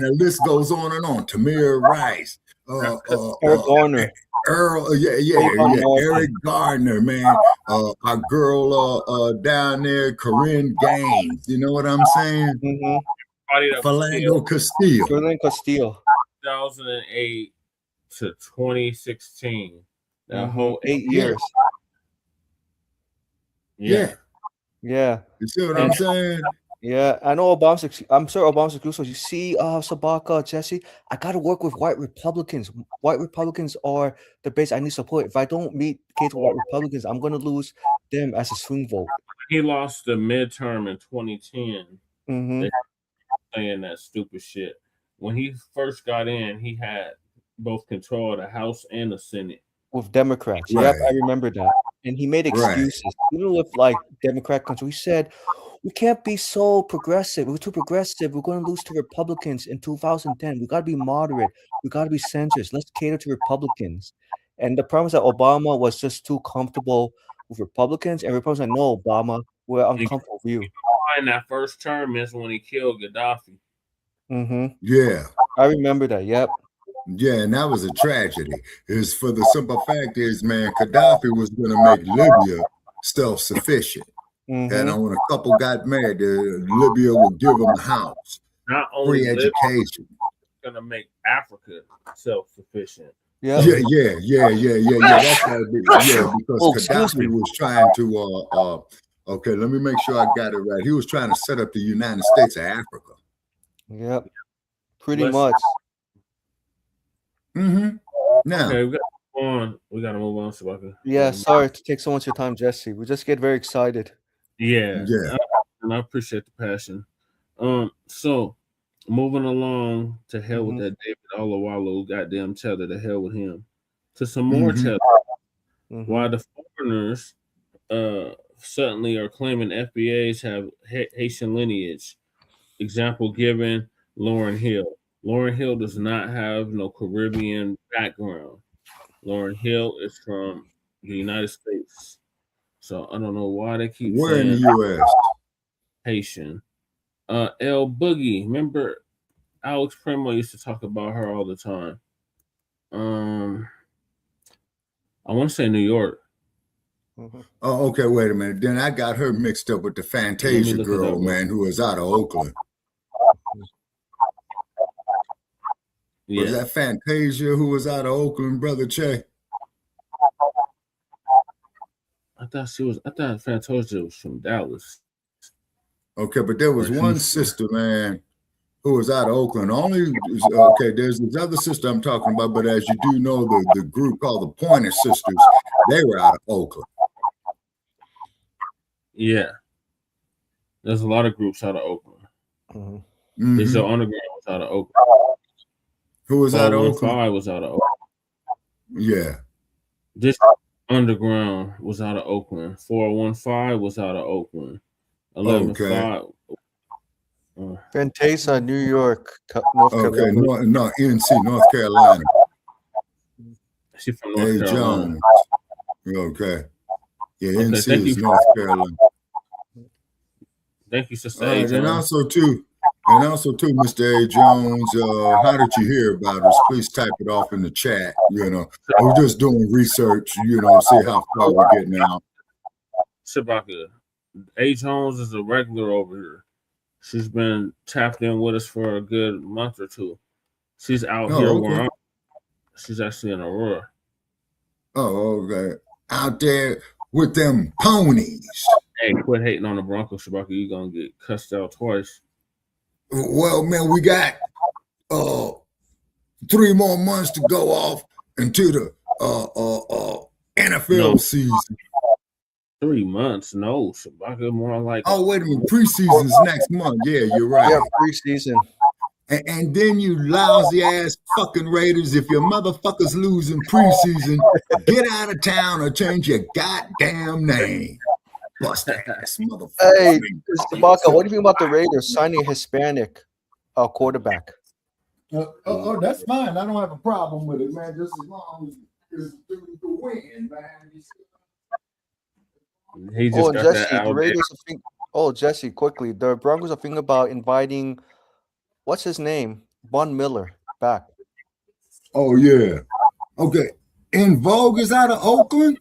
the list goes on and on. Tamir Rice, Eric Garner. Eric Gardner, man. Our girl down there, Corinne Gaines. You know what I'm saying? Philando Castillo. 2008 to 2016. That whole 8 years. Yeah. You see what I'm saying? Yeah, I know I'm sure Obama's exclusive. You see, Shabaka, Jesse, I got to work with white Republicans. White Republicans are the base I need support. If I don't meet the case with white Republicans, I'm going to lose them as a swing vote. He lost the midterm in 2010. Saying that stupid shit. When he first got in, he had both control of the House and the Senate. With Democrats. Right. Yep, I remember that. And he made excuses. Even with Democrat control, he said, we can't be so progressive. We're too progressive. We're going to lose to Republicans in 2010. We got to be moderate. We got to be centrist. Let's cater to Republicans. And the problem is that Obama was just too comfortable with Republicans, and Republicans like, no, Obama, we're uncomfortable with you. In that first term is when he killed Gaddafi. Mm-hmm. Yeah. I remember that. Yep. Yeah, and that was a tragedy. It's for the simple fact is, man, Gaddafi was going to make Libya self-sufficient. Mm-hmm. And when a couple got married, Libya would give them a house, not only free education. Going to make Africa self-sufficient. Yeah. That's how it is. Yeah, because Gaddafi was trying to. Okay, let me make sure I got it right. He was trying to set up the United States of Africa. Yep, pretty much. Mm-hmm. Now, okay, we got to move on, Shabaka. Yeah, sorry to take so much of your time, Jesse. We just get very excited. Yeah. And I appreciate the passion. So moving along to hell with that David Oyelowo goddamn Tether, to hell with him. To some more Tether. While the foreigners suddenly are claiming FBAs have Haitian lineage. Example given, Lauryn Hill. Lauryn Hill does not have no Caribbean background. Lauryn Hill is from the United States. So I don't know why they keep where saying in the U.S. Haitian. L Boogie. Remember Alex Primo used to talk about her all the time. I want to say New York. Oh, okay, wait a minute. Then I got her mixed up with the Fantasia girl, man, who was out of Oakland. Yeah. Was that Fantasia who was out of Oakland, Brother Che? I thought Fantasia was from Dallas. Okay, but there was one sister, man, who was out of Oakland. Okay, there's this other sister I'm talking about, but as you do know, the group called the Pointer Sisters, they were out of Oakland. Yeah. There's a lot of groups out of Oakland. Digital Underground was out of Oakland. Who was out of Oakland? 5 was out of Oakland. Yeah. Digital Underground was out of Oakland. 415 was out of Oakland. 11-5. Fantasia, New York, North Carolina. Okay, no, NC, North Carolina. She's from North Carolina. Jones. Okay. Yeah, NC is North Carolina. Thank you, Sister All A. right, Jones. and also too, Mr. A. Jones, how did you hear about us? Please type it off in the chat. We're just doing research, see how far we're getting out. Shabaka. A. Jones is a regular over here. She's been tapped in with us for a good month or two. She's out here where I'm. She's actually in Aurora. Oh, okay. Out there with them ponies. Hey, quit hating on the Broncos, Shabaka. You're going to get cussed out twice. Well, man, we got 3 more months to go off into the NFL season. 3 months? No, Shabaka, more like... Oh, wait a minute. Preseason's next month. Yeah, you're right. Yeah, preseason. And then you lousy ass fucking Raiders, if your motherfuckers losing preseason, get out of town or change your goddamn name. Bust ass motherfucker. Hey, Shabaka, what do you think about the Raiders signing a Hispanic quarterback? That's fine. I don't have a problem with it, man. Just as long as it's the win, man. He just got Jesse, that the Raiders are thinking. Oh, Jesse, quickly, the Broncos are thinking about inviting, what's his name, Von Miller back. Oh yeah. Okay. In Vogue is out of Oakland.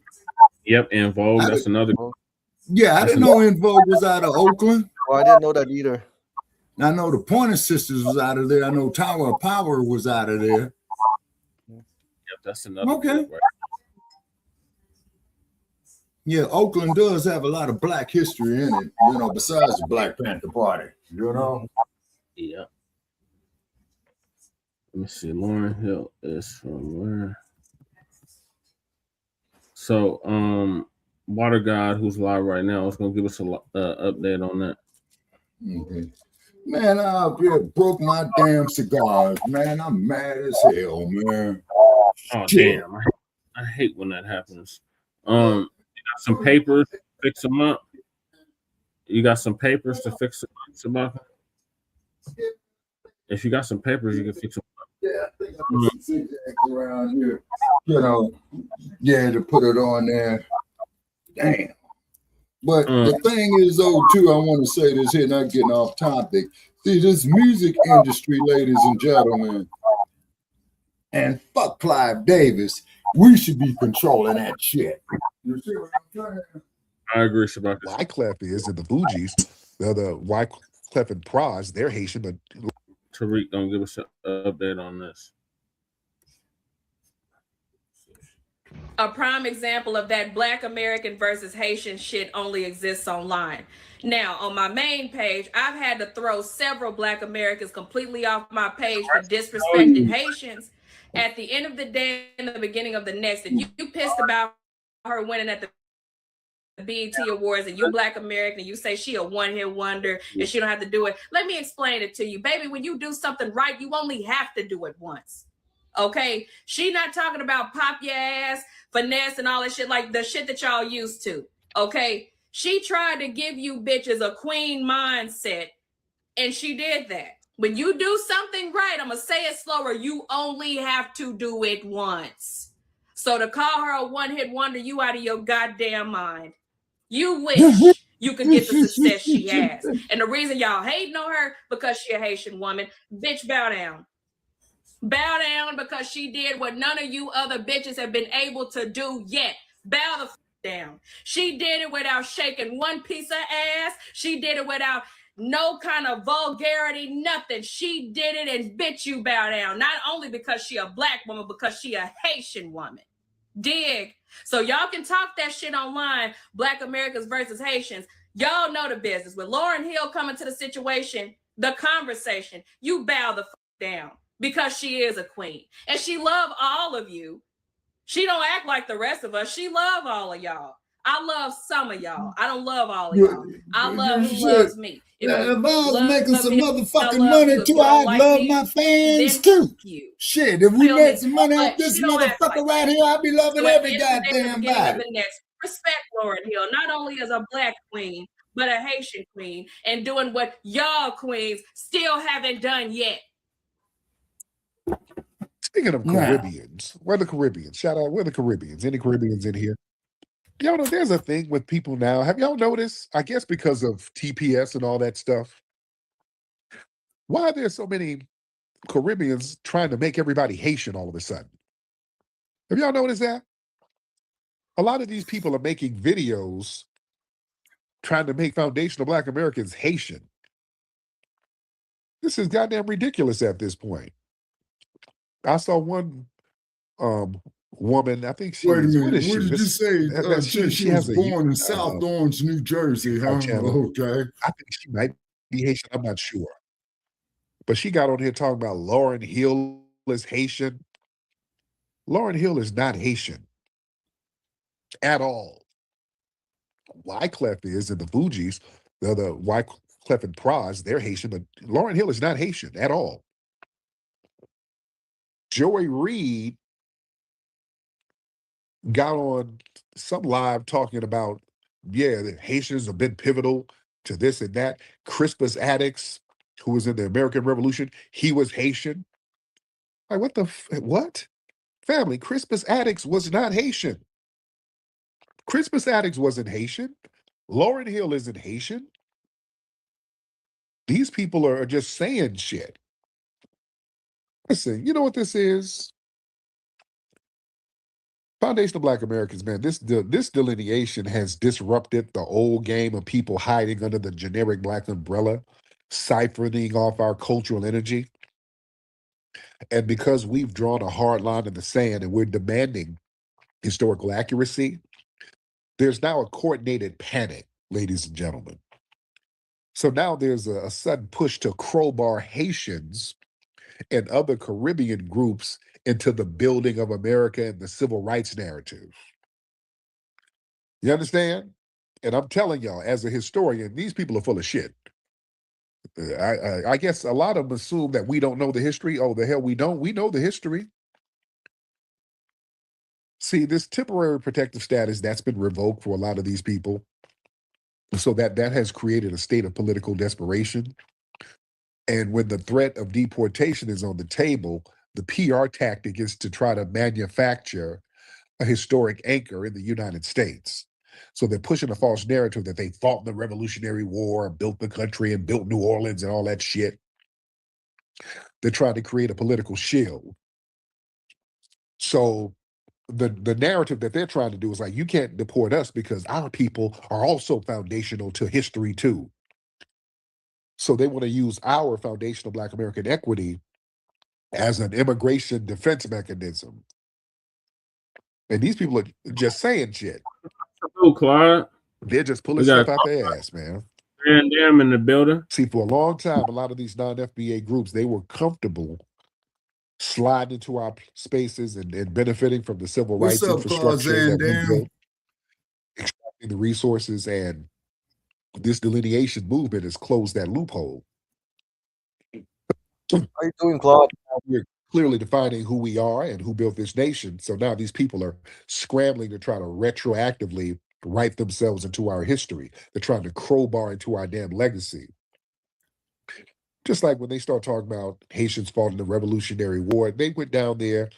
Yep, In Vogue. That's another. Yeah, I didn't know In Vogue was out of Oakland. Oh, I didn't know that either. I know the Pointer Sisters was out of there. I know Tower of Power was out of there. Yep, that's another. Okay. Group, right? Yeah, Oakland does have a lot of Black history in it, besides the Blacc Panther Party, Yeah. Let me see. Lauryn Hill is from where? So, Water God, who's live right now, is going to give us an update on that. Okay. Man, I broke my damn cigars, man. I'm mad as hell, man. Oh, damn. I hate when that happens. You got some papers to fix them up? You got some papers to fix them up, Shabaka? If you got some papers, you can fix them up. Yeah, I think I'm some around here, to put it on there. Damn. But the thing is, though, too, I want to say this here, not getting off topic. See, this music industry, ladies and gentlemen, and fuck Clive Davis, we should be controlling that shit. You see what I'm saying? I agree, Shabaka. Wyclef is in the Fugees. The Wyclef and Pras, they're Haitian, but Tariq, don't give us an update on this. A prime example of that Black American versus Haitian shit only exists online. Now, on my main page, I've had to throw several Black Americans completely off my page for disrespecting Haitians. At the end of the day, in the beginning of the next, if you pissed about her winning at the BET Awards and you Black American, you say she a one-hit wonder and she don't have to do it. Let me explain it to you. Baby, when you do something right, you only have to do it once. Okay? She not talking about pop your ass, finesse and all that shit, like the shit that y'all used to. Okay? She tried to give you bitches a queen mindset and she did that. When you do something right, I'm going to say it slower, you only have to do it once. So to call her a one-hit wonder, you out of your goddamn mind. You wish you could get the success she has. And the reason y'all hating on her, because she a Haitian woman. Bitch, bow down. Bow down because she did what none of you other bitches have been able to do yet. Bow the down. She did it without shaking one piece of ass. She did it without no kind of vulgarity, nothing. She did it and bitch, you bow down. Not only because she a Black woman, because she a Haitian woman. Dig. So y'all can talk that shit online, Black Americans versus Haitians. Y'all know the business. With Lauryn Hill coming to the situation, the conversation, you bow the down because she is a queen. And she love all of you. She don't act like the rest of us. She love all of y'all. I love some of y'all. I don't love all of y'all. I love who loves me. If I was making some motherfucking money too, I'd love my fans too. Shit, if we made some money off this motherfucker right here, I'd be loving every goddamn body. Respect Lauryn Hill, not only as a Black queen, but a Haitian queen, and doing what y'all queens still haven't done yet. Speaking of Caribbeans, where the Caribbeans? Shout out, where the Caribbeans? Any Caribbeans in here? Y'all know there's a thing with people now. Have y'all noticed? I guess because of TPS and all that stuff. Why are there so many Caribbeans trying to make everybody Haitian all of a sudden? Have y'all noticed that? A lot of these people are making videos trying to make foundational Black Americans Haitian. This is goddamn ridiculous at this point. I saw one woman, I think she Wait a was, minute, what is she? what did you say? She was has born in South Orange, New Jersey, huh? Okay. I think she might be Haitian, I'm not sure. But she got on here talking about Lauryn Hill is Haitian. Lauryn Hill is not Haitian at all. Wyclef is in the Fugees, the Wyclef and Pras, they're Haitian, but Lauryn Hill is not Haitian at all. Joy Reid got on some live talking about, yeah, the Haitians have been pivotal to this and that. Crispus Attucks, who was in the American Revolution, he was Haitian. Like, what? Family, Crispus Attucks was not Haitian. Crispus Attucks wasn't Haitian. Lauryn Hill isn't Haitian. These people are just saying shit. Listen, you know what this is? Foundational Black Americans, man, this delineation has disrupted the old game of people hiding under the generic Black umbrella, siphoning off our cultural energy. And because we've drawn a hard line in the sand and we're demanding historical accuracy, there's now a coordinated panic, ladies and gentlemen. So now there's a sudden push to crowbar Haitians and other Caribbean groups into the building of America and the civil rights narrative. You understand? And I'm telling y'all, as a historian, these people are full of shit. I guess a lot of them assume that we don't know the history. Oh, the hell we don't. We know the history. See, this temporary protective status, that's been revoked for a lot of these people. So that has created a state of political desperation. And when the threat of deportation is on the table, the PR tactic is to try to manufacture a historic anchor in the United States. So they're pushing a false narrative that they fought in the Revolutionary War, built the country, and built New Orleans and all that shit. They're trying to create a political shield. So the narrative that they're trying to do is like, you can't deport us because our people are also foundational to history too. So they want to use our foundational Black American equity as an immigration defense mechanism. And these people are just saying shit. Oh, Clyde. They're just pulling stuff out their ass, man. And them in the building. See, for a long time, a lot of these non-FBA groups, they were comfortable sliding into our spaces and benefiting from the civil rights infrastructure that we built, extracting the resources, and this delineation movement has closed that loophole. How you doing, Claude? We're clearly defining who we are and who built this nation. So now these people are scrambling to try to retroactively write themselves into our history. They're trying to crowbar into our damn legacy. Just like when they start talking about Haitians fought in the Revolutionary War, they went down there,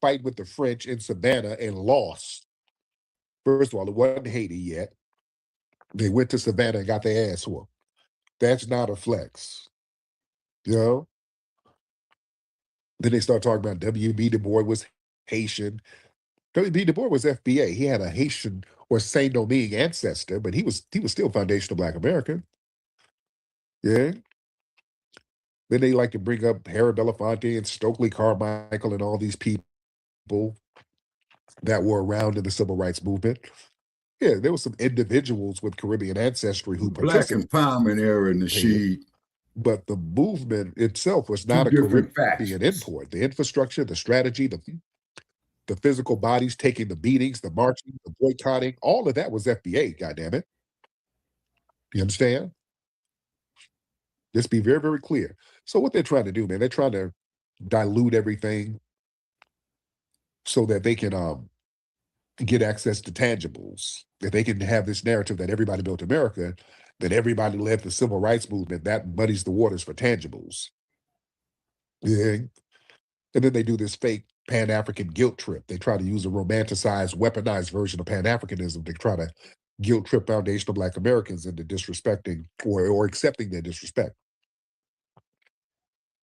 fight with the French in Savannah and lost. First of all, it wasn't Haiti yet. They went to Savannah and got their ass whooped. That's not a flex. You know? Then they start talking about W.B. Du Bois was Haitian. W.B. Du Bois was FBA. He had a Haitian or Saint-Domingue ancestor, but he was still foundational Black American. Yeah. Then they like to bring up Harold Belafonte and Stokely Carmichael and all these people that were around in the civil rights movement. Yeah, there were some individuals with Caribbean ancestry who Black empowerment era in the sheet. But the movement itself was not a Caribbean import. The infrastructure, the strategy, the physical bodies taking the beatings, the marching, the boycotting, all of that was FBA, goddammit. You understand? Let's be very, very clear. So what they're trying to do, man, they're trying to dilute everything so that they can get access to tangibles, that they can have this narrative that everybody built America, that everybody led the civil rights movement, that muddies the waters for tangibles. Yeah. And then they do this fake Pan-African guilt trip. They try to use a romanticized, weaponized version of Pan-Africanism to try to guilt trip foundational Black Americans into disrespecting or accepting their disrespect.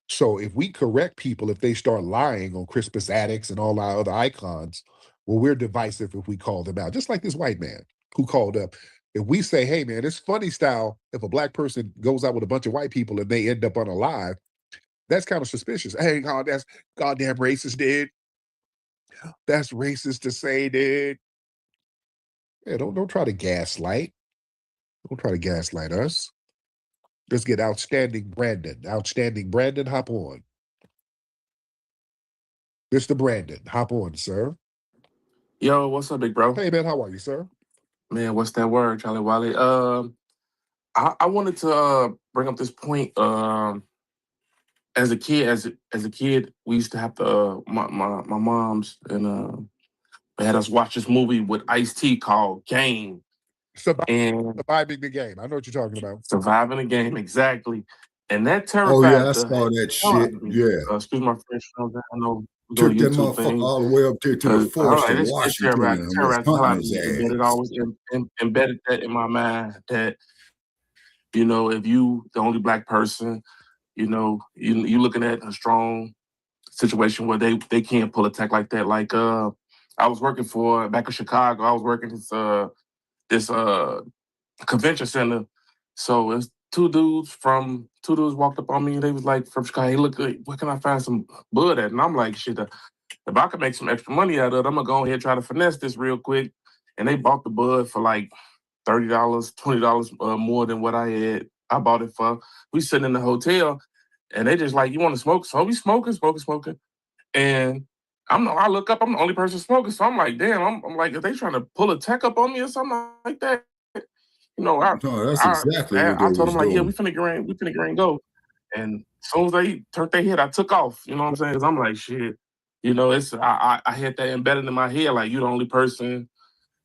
So if we correct people, if they start lying on Crispus Attucks and all our other icons, well, we're divisive if we call them out. Just like this white man who called up. If we say, hey, man, it's funny style if a Black person goes out with a bunch of white people and they end up unalive, that's kind of suspicious. Hey, God, that's goddamn racist, dude. That's racist to say, dude. Yeah, don't try to gaslight. Don't try to gaslight us. Let's get Outstanding Brandon. Outstanding Brandon, hop on. Mr. Brandon, hop on, sir. Yo, what's up, big bro? Hey, man, how are you, sir? Man, what's that word, Charlie Wally? I wanted to bring up this point. As a kid, we used to have to my moms and they had us watch this movie with Ice-T called Game. Surviving the Game. I know what you're talking about. Surviving the Game, exactly. And that terrified. Oh yeah, I saw that shit. Yeah. Excuse my French. I know. Took that motherfucker all the way up there to the forest in Washington and was hunting his ass. It always embedded that in my mind that, you know, if you the only Black person, you know, you looking at a strong situation where they can't pull a tech like that. Like I was working back in Chicago. I was working this convention center. So it's two dudes walked up on me and they was like from Chicago. Hey, look, where can I find some bud at? And I'm like, shit, if I could make some extra money out of it, I'm gonna go ahead and try to finesse this real quick. And they bought the bud for like $30, $20 more than what I bought it for. We sitting in the hotel and they just like, you want to smoke? So we smoking. And I look up, I'm the only person smoking. So I'm like, damn, I'm like, are they trying to pull a tech up on me or something like that? You know, I told them like, yeah, we finna get ready and go. And as soon as they turned their head, I took off. You know what I'm saying? Because I'm like, shit. You know, I had that embedded in my head, like you the only person,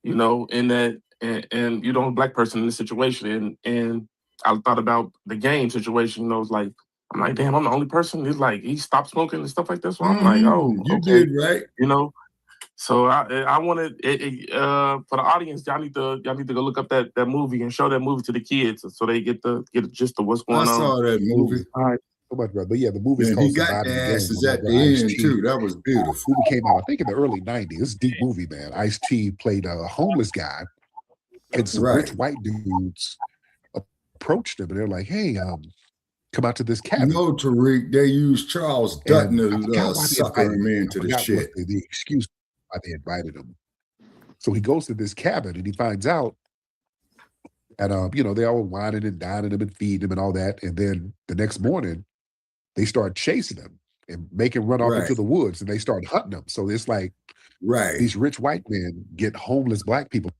you know, in that, and you the only Black person in this situation. And I thought about the Game situation. You know, it's like, I'm like, damn, I'm the only person. He's like, he stopped smoking and stuff like that. So I'm like, oh, you okay. did right. You know, So I wanted for the audience, y'all need to go look up that movie and show that movie to the kids so they get a gist of what's going on. I saw that movie. All right. So much, brother. But yeah, the movie's And called he got Surviving the the Game. asses at the end too. That was beautiful. Movie came out, I think, in the early 90s. It's a deep movie, man. Ice-T played a homeless guy, and some rich white dudes approached him, and they're like, "Hey, come out to this cabin." No, Tariq, they used Charles Dutton to sucker him into the shit. The excuse why they invited him. So he goes to this cabin, and he finds out that they're all whining and dining him and feeding him and all that. And then the next morning, they start chasing him and make him run off into the woods, and they start hunting him. So it's like these rich white men get homeless black people.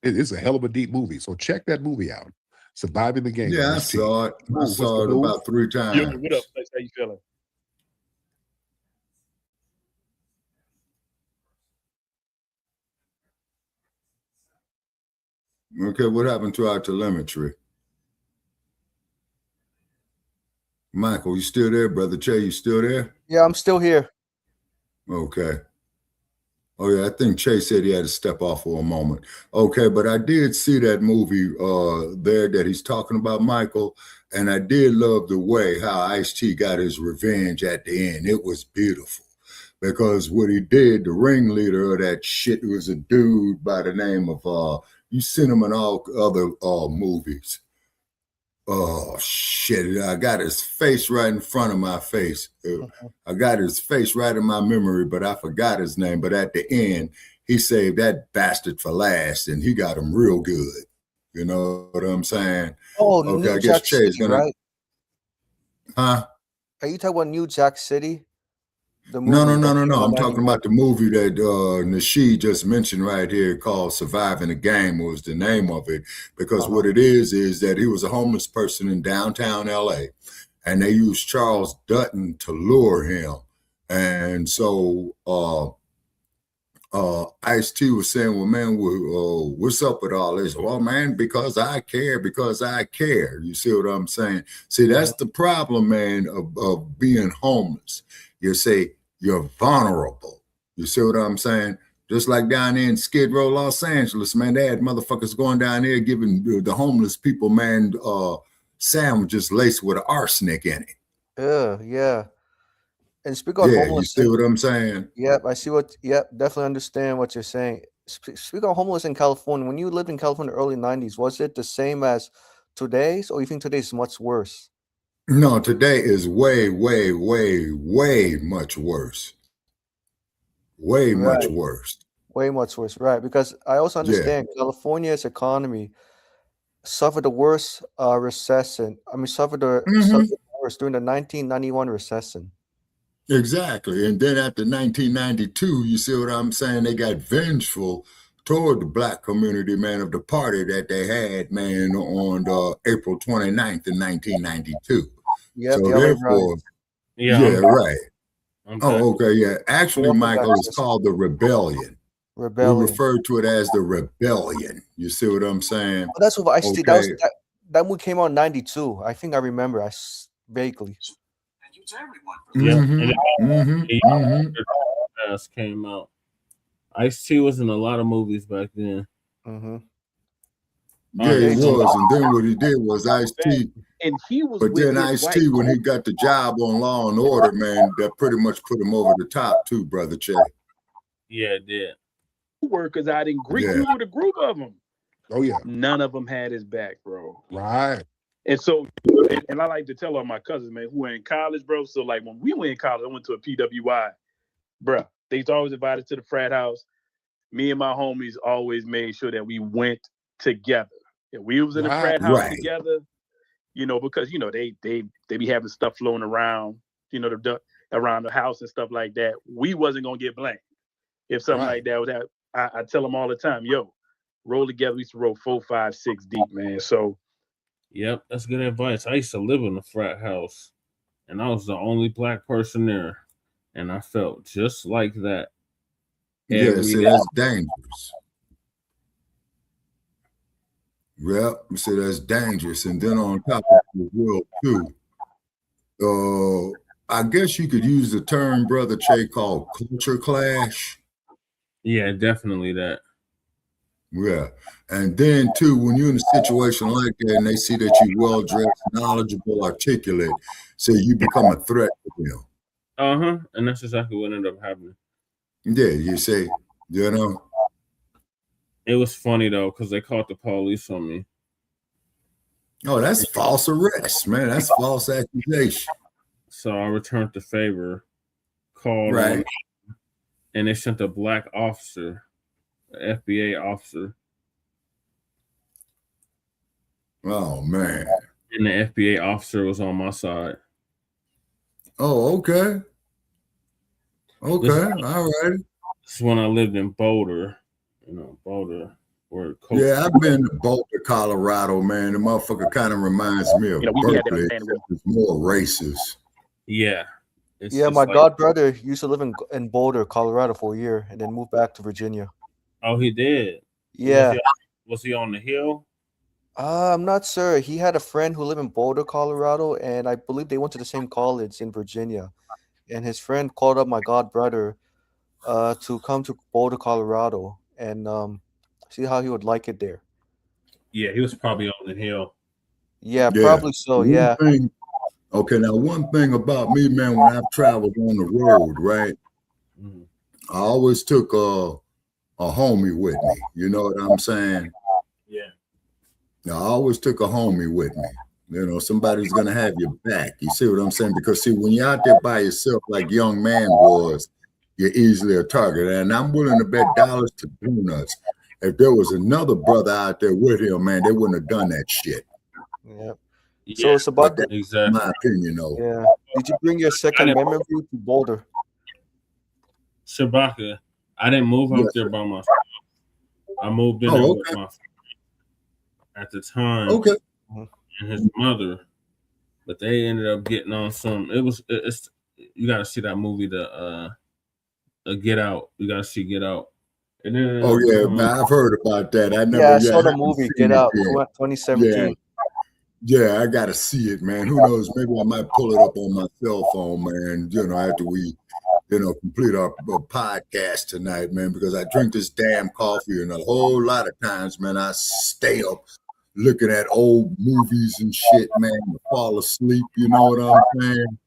It's a hell of a deep movie. So check that movie out. Surviving the Game. Yeah, I saw it. I saw it about 3 times. Yo, what up? How you feeling? Okay, what happened to our telemetry? Michael, you still there? Brother Che, you still there? Yeah, I'm still here. Okay. Oh, yeah, I think Che said he had to step off for a moment. Okay, but I did see that movie there that he's talking about, Michael, and I did love the way how Ice-T got his revenge at the end. It was beautiful because what he did, the ringleader of that shit was a dude by the name of, you seen him in all other movies. Oh, shit. I got his face right in front of my face. I got his face right in my memory, but I forgot his name. But at the end, he saved that bastard for last, and he got him real good. You know what I'm saying? Oh, okay, New I guess Jack Che's City, gonna. right? Huh? Are you talking about New Jack City? The No. movie that came out I'm talking 91? about the movie that Nasheed just mentioned right here called Surviving the Game was the name of it. Because what it is that he was a homeless person in downtown LA, and they used Charles Dutton to lure him. And so Ice-T was saying, well, man, what's up with all this? Well, man, because I care. You see what I'm saying? See, that's the problem, man, of being homeless. You say you're vulnerable. You see what I'm saying? Just like down there in Skid Row, Los Angeles, man, they had motherfuckers going down there giving the homeless people, man, sandwiches laced with arsenic in it. Yeah. And speak on Yeah, homeless. you see what I'm saying? Yep, I see definitely understand what you're saying. Speak on homeless in California. When you lived in California in the early 90s, was it the same as today's, or you think today's much worse? No, today is way much worse. Much worse. Way much worse, right? Because I also understand California's economy suffered the worst recession. Suffered the worst during the 1991 recession. Exactly. And then after 1992, you see what I'm saying? They got vengeful toward the black community, man, of the party that they had, man, on April 29th in 1992. Yep, so therefore, right. Oh, okay, yeah. Actually, Michael, it's called the Rebellion. We refer to it as the Rebellion. You see what I'm saying? Oh, that's what Ice-T. That movie came out in 92. I think I remember. Vaguely. Came out. Ice-T was in a lot of movies back then. Yeah, he was. And then what he did was Ice-T. And he was. But then Ice-T, when he got the job on Law and Order, man, that pretty much put him over the top too, Brother Che. Yeah, it did. Workers out in Greek, we were the group of them. Oh yeah. None of them had his back, bro. Right. And so, and I like to tell all my cousins, man, who were in college, bro. So like when we went in college, I went to a PWI, bro. They always invited to the frat house. Me and my homies always made sure that we went together. And we was in the frat house together, you know, because you know they be having stuff floating around, you know, around the house and stuff like that. We wasn't gonna get blamed if something like that was happening. I tell them all the time, yo, roll together. We used to roll 4, 5, 6 deep, man. So. Yep, that's good advice. I used to live in a frat house, and I was the only black person there, and I felt just like that. Yeah, see, that's dangerous. Yep, see, that's dangerous. And then on top of the world, too, I guess you could use the term, Brother Che, called culture clash. Yeah, definitely that. Yeah. And then too, when you're in a situation like that and they see that you're well dressed, knowledgeable, articulate, so you become a threat to them. And that's exactly what ended up happening. Yeah, you say, you know. It was funny though, because they called the police on me. Oh, that's false arrest, man. That's false accusation. So I returned the favor, called Right. on, and they sent a black officer, an FBA officer. Oh man. And the FBA officer was on my side. Oh, okay. Okay, all right. This is when I lived in Boulder, Boulder. Where Yeah, I've been to Boulder, Colorado, man. The motherfucker kind of reminds me of Berkeley. It's more racist. Yeah. Yeah, my godbrother used to live in Boulder, Colorado for a year and then moved back to Virginia. Oh, he did? Yeah. Was he on the hill? I'm not sure. He had a friend who lived in Boulder, Colorado, and I believe they went to the same college in Virginia. And his friend called up my godbrother to come to Boulder, Colorado, and see how he would like it there. Yeah, he was probably on the hill. Yeah, probably so. Yeah. Okay, now one thing about me, man, when I've traveled on the road, right? I always took a homie with me. You know what I'm saying? Yeah. I always took a homie with me. You know, somebody's gonna have your back. You see what I'm saying? Because see, when you're out there by yourself, like young man was, you're easily a target. And I'm willing to bet dollars to donuts. If there was another brother out there with him, man, they wouldn't have done that shit. Yeah. So it's about that. Exactly. My opinion, though. Yeah. Did you bring your Second Amendment view to Boulder? Shabaka, I didn't move up there by myself. I moved in there with my friend at the time. Okay. And his mother, but they ended up getting on some. It's you got to see that movie, the Get Out. You got to see Get Out. And then, oh yeah, man, I've heard about that. I never. Yeah, I saw the movie Get Out, 2017. Yeah. Yeah, I gotta see it, man. Who knows? Maybe I might pull it up on my cell phone, man. You know, after we, complete our podcast tonight, man. Because I drink this damn coffee, and a whole lot of times, man, I stay up looking at old movies and shit, man, to fall asleep. You know what I'm saying?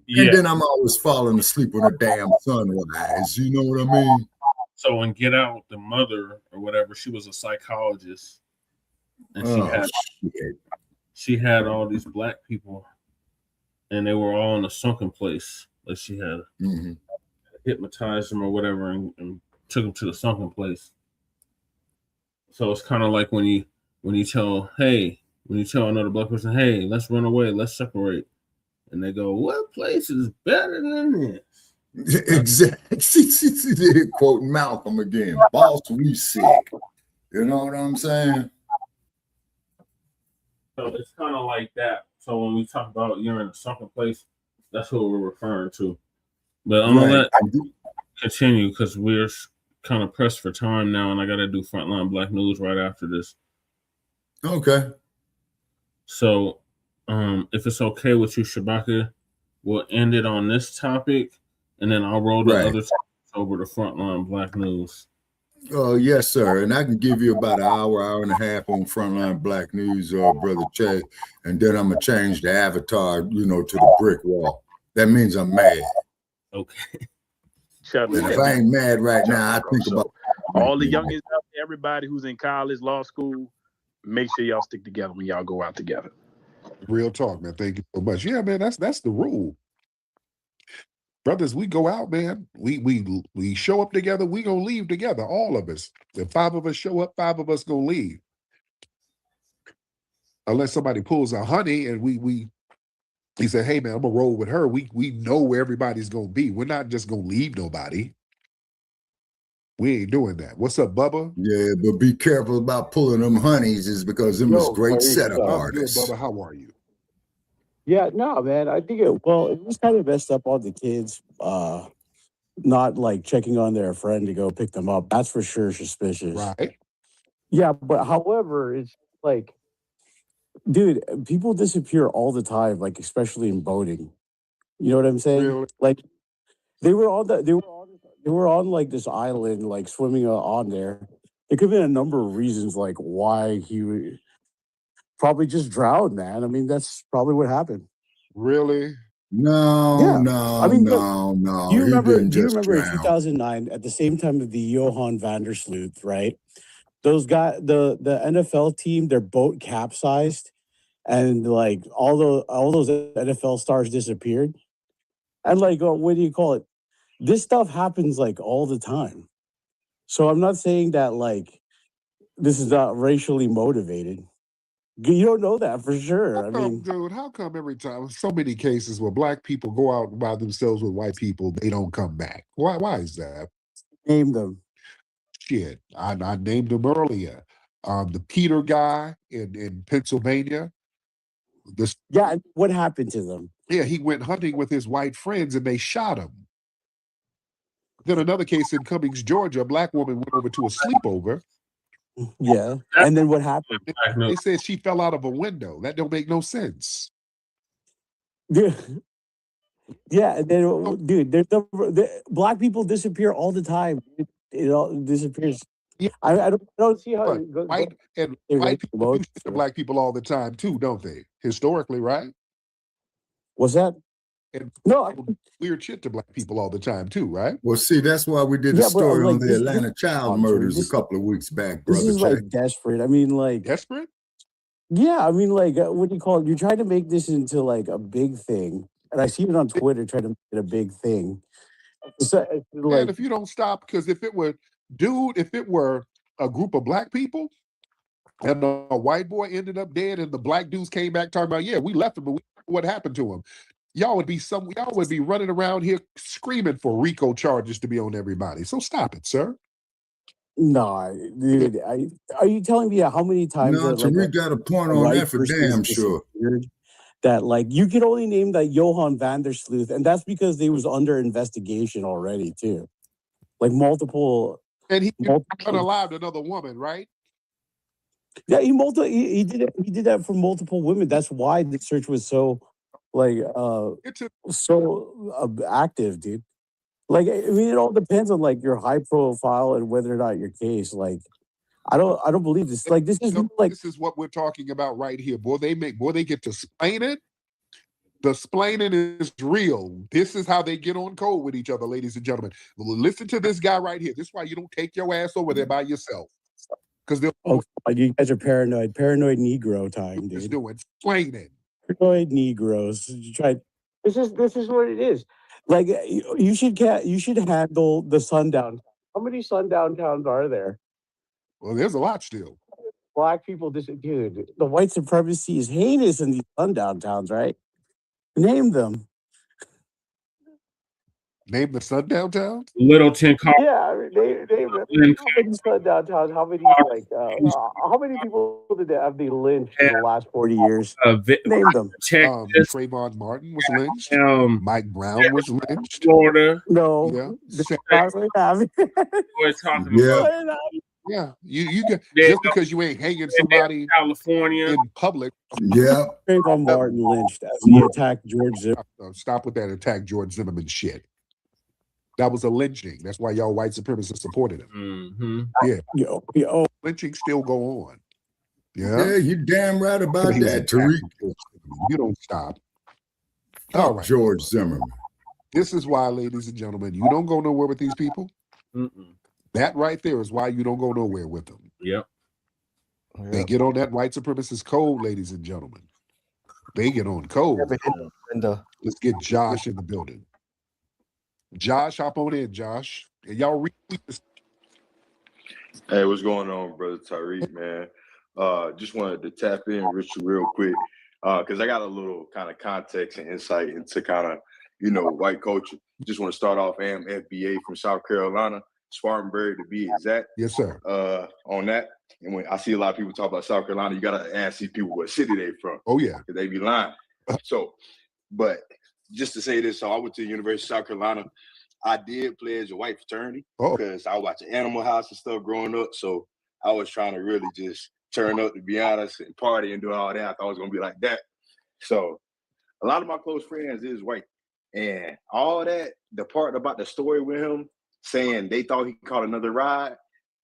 Yeah. And then I'm always falling asleep when the damn sunrise. You know what I mean? So in Get Out, the mother or whatever, she was a psychologist, and she had all these black people, and they were all in a sunken place. Like she had hypnotized them or whatever, and took them to the sunken place. So it's kind of like when you tell another black person, hey, let's run away, let's separate, and they go, what place is better than this? Exactly. They're quoting Malcolm again. Boss, we sick. You know what I'm saying? So it's kind of like that. So when we talk about you're in a sunken place, that's what we're referring to. But I'm gonna let continue because we're kind of pressed for time now, and I got to do Front Line Blacc News right after this. Okay. So, if it's okay with you, Shabaka, we'll end it on this topic, and then I'll roll the other topics over to Front Line Blacc News. Oh, yes, sir. And I can give you about an hour and a half on Frontline Blacc News, Brother Checcs. And then I'm going to change the avatar, to the brick wall. That means I'm mad. Okay. And if I ain't mad right now, I think about all the youngins out there, everybody who's in college, law school, make sure y'all stick together when y'all go out together. Real talk, man. Thank you so much. Yeah, man, that's the rule. Brothers, we go out, man. We show up together. We gonna leave together, all of us. If 5 of us show up, 5 of us gonna leave. Unless somebody pulls a honey and he said, hey man, I'm gonna roll with her. We know where everybody's gonna be. We're not just gonna leave nobody. We ain't doing that. What's up, Bubba? Yeah, but be careful about pulling them honeys, is because them is great setup artists. Bubba, how are you? Yeah, no, man. I think it was kind of messed up on the kids, not like checking on their friend to go pick them up. That's for sure suspicious. Right. Yeah, but however, it's like, dude, people disappear all the time, like especially in boating. You know what I'm saying? Really? Like they were on they were on like this island, like swimming on there. There could have been a number of reasons, like why he would probably just drowned, man. I mean, that's probably what happened. Really? No, Yeah. no, I mean, look, no. do you He remember? didn't Do you just remember in drown. 2009, at the same time of the Johan van der Sloot, right? Those guys, the NFL team, their boat capsized, and like all those NFL stars disappeared. And like, what do you call it? This stuff happens like all the time. So I'm not saying that like this is not racially motivated. You don't know that for sure. I mean, dude, how come every time so many cases where black people go out by themselves with white people, they don't come back? Why is that? Name them. Shit. I named them earlier. The Peter guy in Pennsylvania. Yeah, what happened to them? Yeah, he went hunting with his white friends and they shot him. Then another case in Cummings, Georgia, a black woman went over to a sleepover. Yeah. And then what happened? They said she fell out of a window. That don't make no sense. Yeah. Yeah. And then, dude, the black people disappear all the time. It all disappears. Yeah. I don't see how white people do shit to black people all the time too, don't they? Historically, right? What's that? And no, weird shit to black people all the time too, right? Well, see, that's why we did a story on the Atlanta child murders a couple of weeks back, brother. This is Check. like desperate. I mean, like desperate. Yeah, I mean, like, what do you call it? You're trying to make this into like a big thing, and I see it on Twitter trying to make it a big thing. So, like, and if you don't stop, because if it were a group of black people and a white boy ended up dead and the black dudes came back talking about, yeah, we left him, but what happened to him? Y'all would be running around here screaming for RICO charges to be on everybody. So stop it, sir. No, dude. Are you telling me how many times? No, that, Tariq got a point on that for damn sure. That like you can only name that Johan van der Sloot, and that's because they was under investigation already too, like multiple. And he unalived another woman, right? Yeah, he did it. He did that for multiple women. That's why the search was so like active, dude. Like, I mean, it all depends on like your high profile and whether or not your case. Like, I don't believe this. Like, this is this is what we're talking about right here. Boy, they get to explain it. The splaining is real. This is how they get on code with each other, ladies and gentlemen. Listen to this guy right here. This is why you don't take your ass over there by yourself. Because you guys are paranoid Negro time, dude. Just doing explaining. Paranoid Negroes. You try. This is what it is. Like you should handle the sundown. How many sundown towns are there? Well, there's a lot still. Black people, dude. The white supremacy is heinous in these sundown towns, right? Name them. Name the sundown towns? Littleton. Yeah, I mean, name them. How many sundown towns? How many how many people did they have been lynched in the last 40 years? Name them. Trayvon Martin was lynched. Mike Brown was lynched. Florida. No. Yeah. You get just because you ain't hanging somebody California in public. Yeah. Trayvon Martin lynched as he attacked George Zimmerman. Stop with that attack George Zimmerman shit. That was a lynching. That's why y'all white supremacists supported him. Yeah. Yo. Lynchings still go on. Yeah, you damn right about that, Tariq. You don't stop. All right. George Zimmerman. This is why, ladies and gentlemen, you don't go nowhere with these people. That right there is why you don't go nowhere with them. Yep. They get on that white supremacist code, ladies and gentlemen. They get on code. Let's get Josh in the building. Josh, hop on in, Josh. And y'all retweet this. Hey, what's going on, brother Tariq, man? Just wanted to tap in with you real quick because I got a little kind of context and insight into kind of, white culture. Just want to start off. I am FBA from South Carolina, Spartanburg to be exact. Yes, sir. On that. And when I see a lot of people talk about South Carolina, you got to ask these people what city they from. Oh, yeah. Because they be lying. So, but just to say this, so I went to the University of South Carolina. I did pledge a white fraternity because I watched Animal House and stuff growing up. So I was trying to really just turn up, to be honest, and party and do all that. I thought it was going to be like that. So a lot of my close friends is white. And all that, the part about the story with him, saying they thought he caught another ride,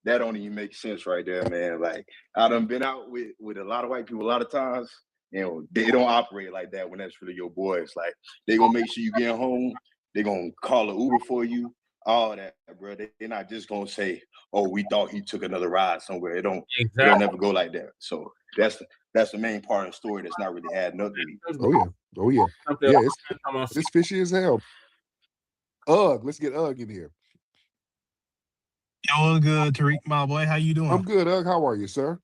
that don't even make sense right there, man. Like, I done been out with a lot of white people a lot of times, you know, they don't operate like that when that's really your boys. Like, they gonna make sure you get home, they gonna call an Uber for you, all that, bro. They're not just gonna say, oh, we thought he took another ride somewhere. It don't never go like that. So that's the main part of the story that's not really adding up to me. Oh yeah. Yeah, it's fishy as hell. Let's get in here. Yo, good, Tariq, my boy. How you doing? I'm good, How are you, sir?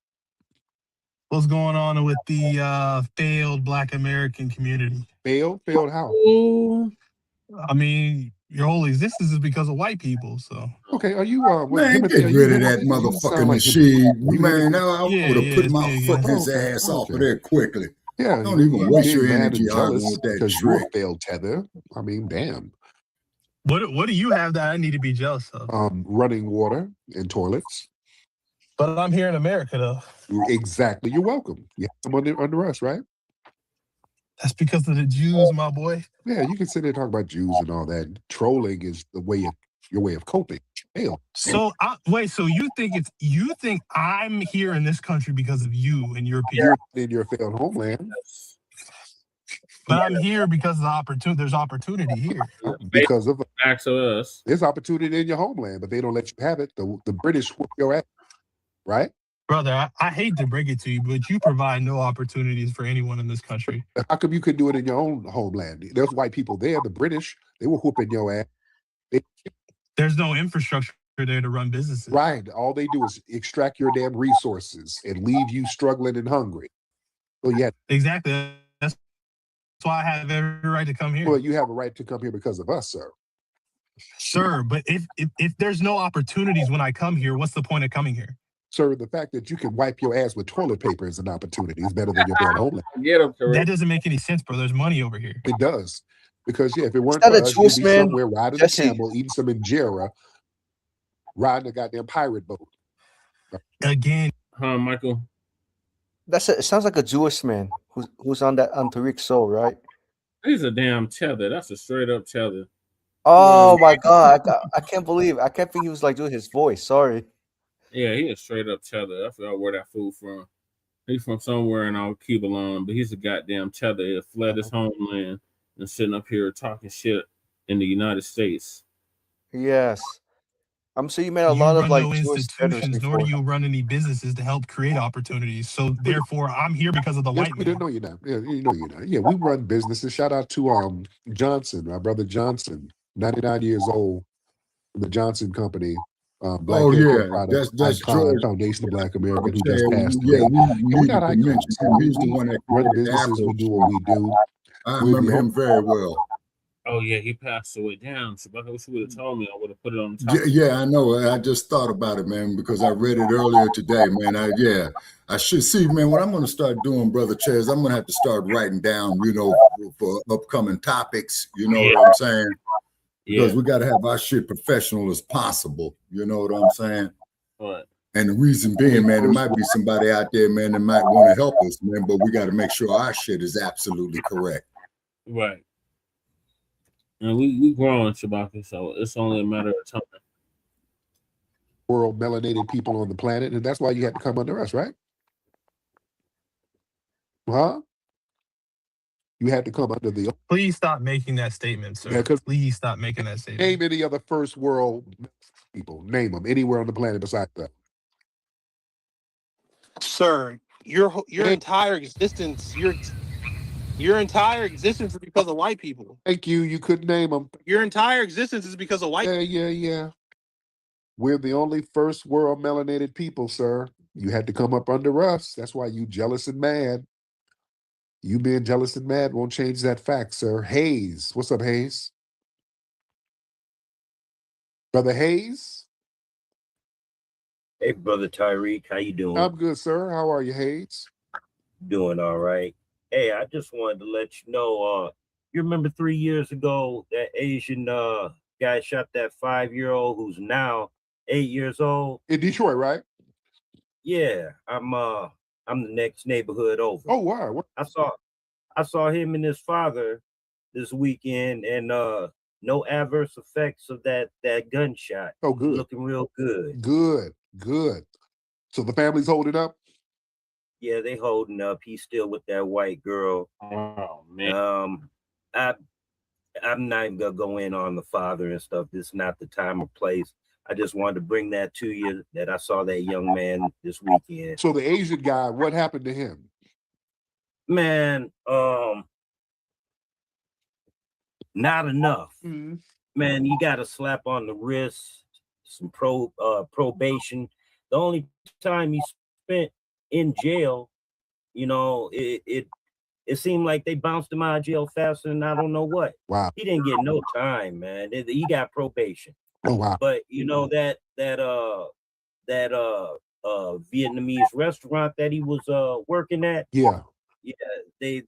What's going on with the failed Black American community? Failed how? I mean, your whole existence is because of white people. So okay, are you man, get rid of that motherfucking machine, man. I would have put my foot his ass off of there quickly. Yeah, don't even waste your mad energy and jealous arguing with that because you trick. failed Tether. I mean, damn. What do you have that I need to be jealous of? Running water and toilets. But I'm here in America, though. Exactly. You're welcome. You have someone under us, right? That's because of the Jews, my boy. Yeah, you can sit there and talk about Jews and all that. Trolling is your way of coping. Hell. So wait, so you think I'm here in this country because of you and your people? You're in your failed homeland. But I'm here because of the opportunity. There's opportunity here. Because of us. There's opportunity in your homeland, but they don't let you have it. The British whoop your ass, right? Brother, I hate to break it to you, but you provide no opportunities for anyone in this country. How come you couldn't do it in your own homeland? There's white people there. The British, they were whooping your ass. There's no infrastructure there to run businesses. Right. All they do is extract your damn resources and leave you struggling and hungry. So yeah. Exactly. That's why I have every right to come here. Well, you have a right to come here because of us, sir. Sure, but if there's no opportunities when I come here, what's the point of coming here? Sir, the fact that you can wipe your ass with toilet paper is an opportunity. It's better than your damn homeland. That doesn't make any sense, bro. There's money over here. It does. Because, yeah, if it weren't for us, you'd be somewhere riding a camel, eating some injera, riding a goddamn pirate boat. Again. Huh, Michael? It sounds like a Jewish man who's on Tariq's show, right? He's a damn tether. That's a straight up tether. Oh my god, I can't believe I can't think he was like doing his voice. Sorry. Yeah, he a straight up tether. I forgot where that fool from. He's from somewhere in Cuba, but he's a goddamn tether. He fled his homeland and sitting up here talking shit in the United States. Yes. I'm sure you met a lot of like Jewish institutions, nor do you run any businesses to help create opportunities. So therefore, I'm here because of the white man. No, you're not. Yeah, you're not. Yeah, we run businesses. Shout out to Johnson, my brother Johnson, 99 years old, the Johnson Company. Blacc that's George Foundation of Black America, who just passed away. We got icons. He's the one that run businesses. We do what we do. I remember him very well. Oh yeah, he passed away. Damn, Shabaka, wish you would have told me. I would have put it on the top. Yeah, I know. I just thought about it, man, because I read it earlier today, man. I should see, man. What I'm going to start doing, brother Checcs, I'm going to have to start writing down, for upcoming topics. You know what I'm saying? Because we got to have our shit professional as possible. You know what I'm saying? What? And the reason being, man, there might be somebody out there, man, that might want to help us, man, but we got to make sure our shit is absolutely correct. Right. And we growing, Shabaka, so it's only a matter of time. World melanated people on the planet, and that's why you had to come under us, right? Huh? You had to come under the. Please stop making that statement, sir. Yeah, please stop making that statement. Name any other first world people. Name them anywhere on the planet besides that. Sir, your entire existence, your entire existence is because of white people. Thank you. You couldn't name them. Your entire existence is because of white people. Yeah. We're the only first world melanated people, sir. You had to come up under us. That's why you jealous and mad. You being jealous and mad won't change that fact, sir. Hayes. What's up, Hayes? Brother Hayes? Hey, Brother Tariq. How you doing? I'm good, sir. How are you, Hayes? Doing all right. Hey, I just wanted to let you know, you remember 3 years ago that Asian guy shot that 5-year-old who's now 8 years old? In Detroit, right? Yeah, I'm the next neighborhood over. Oh, wow. I saw him and his father this weekend, and no adverse effects of that gunshot. Oh, good. Looking real good. Good. So the family's holding up? Yeah, they holding up. He's still with that white girl. Oh man. I'm not even gonna go in on the father and stuff. This is not the time or place. I just wanted to bring that to you, that I saw that young man this weekend. So the Asian guy, what happened to him? Man, not enough. Mm-hmm. Man, you got a slap on the wrist, some probation. The only time he spent in jail, you know, it seemed like they bounced him out of jail faster than I don't know what. Wow. He didn't get no time, man. He got probation. Oh wow. But you know that Vietnamese restaurant that he was working at. Yeah. They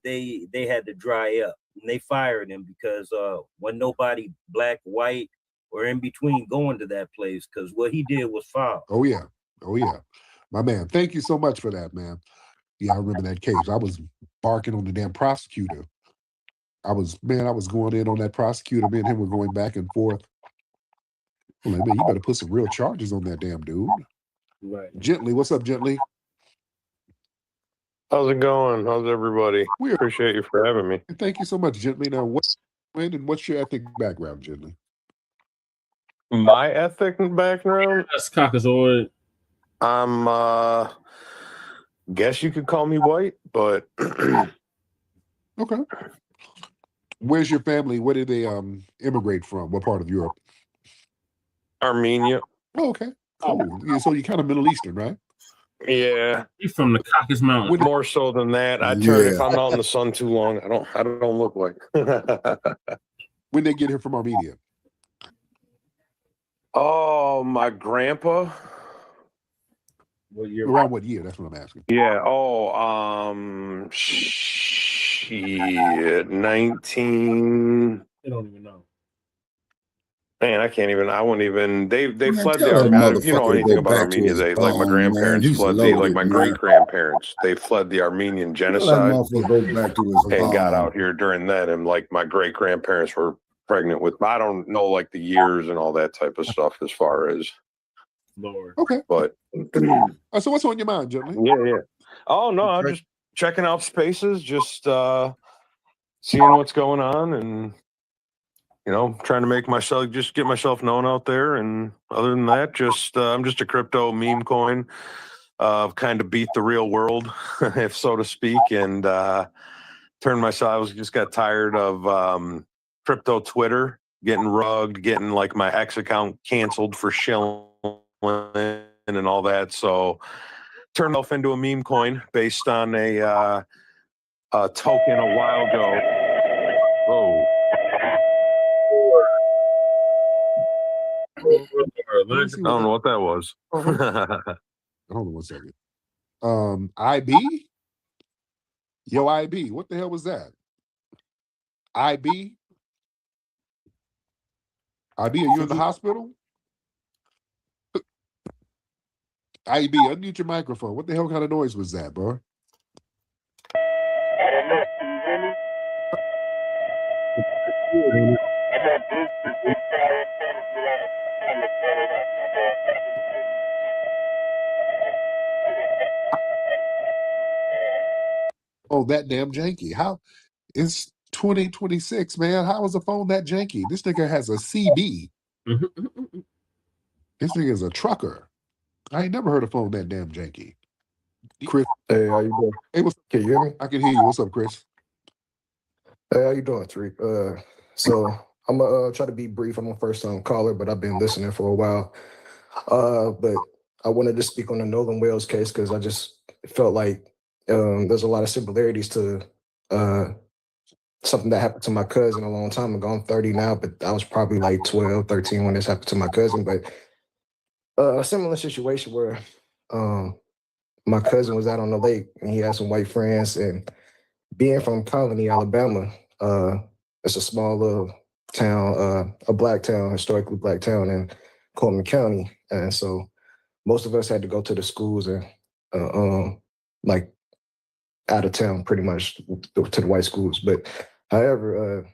had to dry up, and they fired him because when nobody black, white, or in between going to that place, because what he did was foul. Oh yeah. My man, thank you so much for that, man. Yeah, I remember that case. I was barking on the damn prosecutor. I was going in on that prosecutor. Me and him were going back and forth. I'm like, man, you better put some real charges on that damn dude. Right. Gently, what's up, Gently? How's it going? How's everybody? We appreciate you for having me. Thank you so much, Gently. Now, what's your ethnic background, Gently? My ethnic background? That's Caucasoid. I'm guess you could call me white, but okay. Where's your family? Where did they immigrate from? What part of Europe? Armenia. Oh, okay. Cool. Yeah, so you're kind of Middle Eastern, right? Yeah. He's from the Caucasus Mountains. More so than that. I turn if I'm out in the sun too long, I don't look white. When they get here from Armenia? Oh, my grandpa. What year? Around what year? That's what I'm asking. Yeah. Oh, shit. 19. I don't even know. Man, I wouldn't even. They Man, fled tell the. that You know motherfucker to anything go about back to Armenia? his They like my phone, grandparents man. He's fled the like loaded, my man. great grandparents. They fled the Armenian Tell that genocide motherfucker go back to his and got phone. out here during that. And like my great grandparents were pregnant with. I don't know like the years and all that type of stuff as far as. Lord. Okay. But so what's on your mind, Gently? yeah. Oh no, I'm just checking out spaces, just seeing what's going on, and you know, trying to get myself known out there. And other than that, I'm just a crypto meme coin. Kind of beat the real world, if so to speak, and I just got tired of crypto Twitter getting rugged, getting like my X account canceled for shilling and all that. So turned off into a meme coin based on a token a while ago. Whoa. I don't know what that was. Hold on 1 second. IB? Yo, IB, what the hell was that? IB? IB, are you in the hospital? IB, unmute your microphone. What the hell kind of noise was that, bro? Oh, that damn janky. How? It's 2026, man. How is a phone that janky? This nigga has a CB. This nigga is a trucker. I ain't never heard a phone that damn janky. Chris. Hey, how you doing? Hey, what's up? Can you hear me? I can hear you. What's up, Chris? Hey, how you doing, Tariq? So I'm gonna try to be brief. I'm a first-time caller, but I've been listening for a while. But I wanted to speak on the Nolan Wales case because I just felt like there's a lot of similarities to something that happened to my cousin a long time ago. I'm 30 now, but I was probably like 12, 13 when this happened to my cousin. But a similar situation where my cousin was out on the lake and he had some white friends, and being from Colony, Alabama, it's a small little town, a black town, historically black town in Coleman County. And so most of us had to go to the schools and like out of town pretty much to the white schools. But however,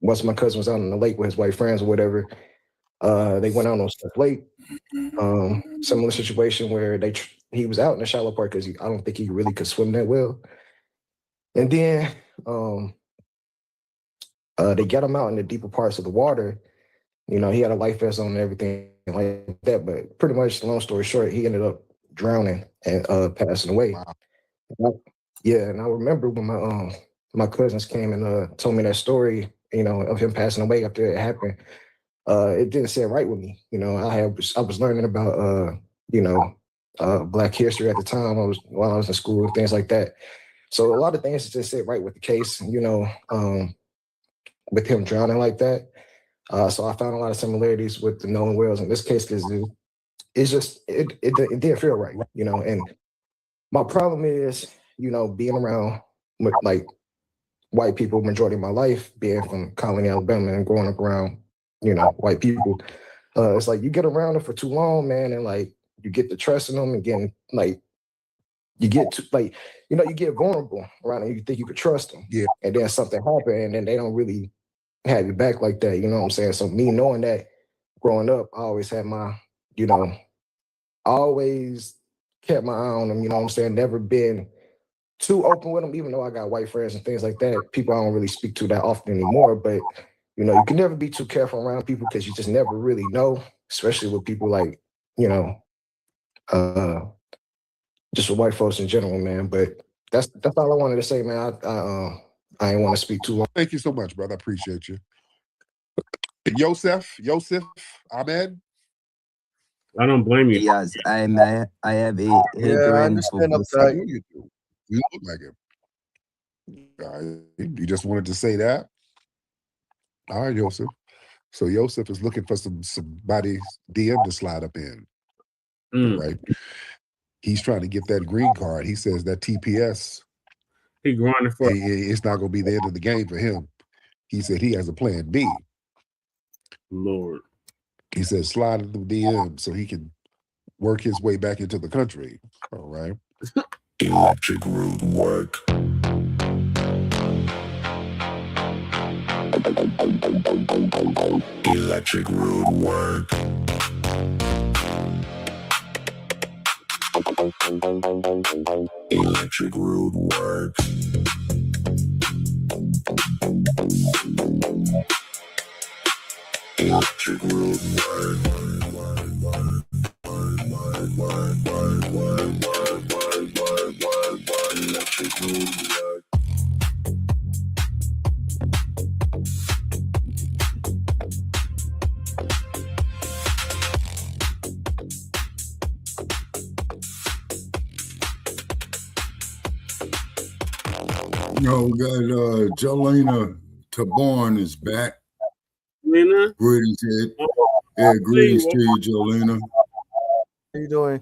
once my cousin was out on the lake with his white friends or whatever, they went out on stuff late. Similar situation where he was out in the shallow part because I don't think he really could swim that well. And then they get him out in the deeper parts of the water. You know, he had a life vest on and everything like that, but pretty much, long story short, he ended up drowning and passing away. Wow. Yeah, and I remember when my cousins came and told me that story, you know, of him passing away after it happened. It didn't sit right with me. You know, I was learning about you know, Black history at the time. While I was in school and things like that. So a lot of things didn't sit right with the case, you know, with him drowning like that. So I found a lot of similarities with the Nolan Wells in this case because it's just it didn't feel right, you know. And my problem is, you know, being around with like white people majority of my life, being from Colony, Alabama, and growing up around, you know, white people. It's like you get around them for too long, man, and like you get to trusting them and getting like you get to like, you know, you get vulnerable around them. You think you could trust them, yeah, and then something happened, and then they don't really have you back like that. You know what I'm saying? So me knowing that, growing up, I always had my, you know, I always kept my eye on them. You know what I'm saying? Never been too open with them, even though I got white friends and things like that. People I don't really speak to that often anymore, but you know, you can never be too careful around people because you just never really know, especially with people like, you know, just with white folks in general, man. But that's all I wanted to say, man. I ain't want to speak too long. Thank you so much, brother. I appreciate you. Yosef Ahmed. I don't blame you. Yes, I have a hatred for both sides. You look like him. You just wanted to say that? All right, Yosef. So Yosef is looking for somebody's DM to slide up in. Right? He's trying to get that green card. He says that TPS, he grinding for it's not going to be the end of the game for him. He said he has a plan B. Lord. He said slide in the DM so he can work his way back into the country. All right. Electric root work. Electric root work. Electric root work. Electric root work. Electric root work. No, we got Jolena Taborn is back. Lena? Greetings, Ed. Yeah, greetings to you, Jolena. How you doing?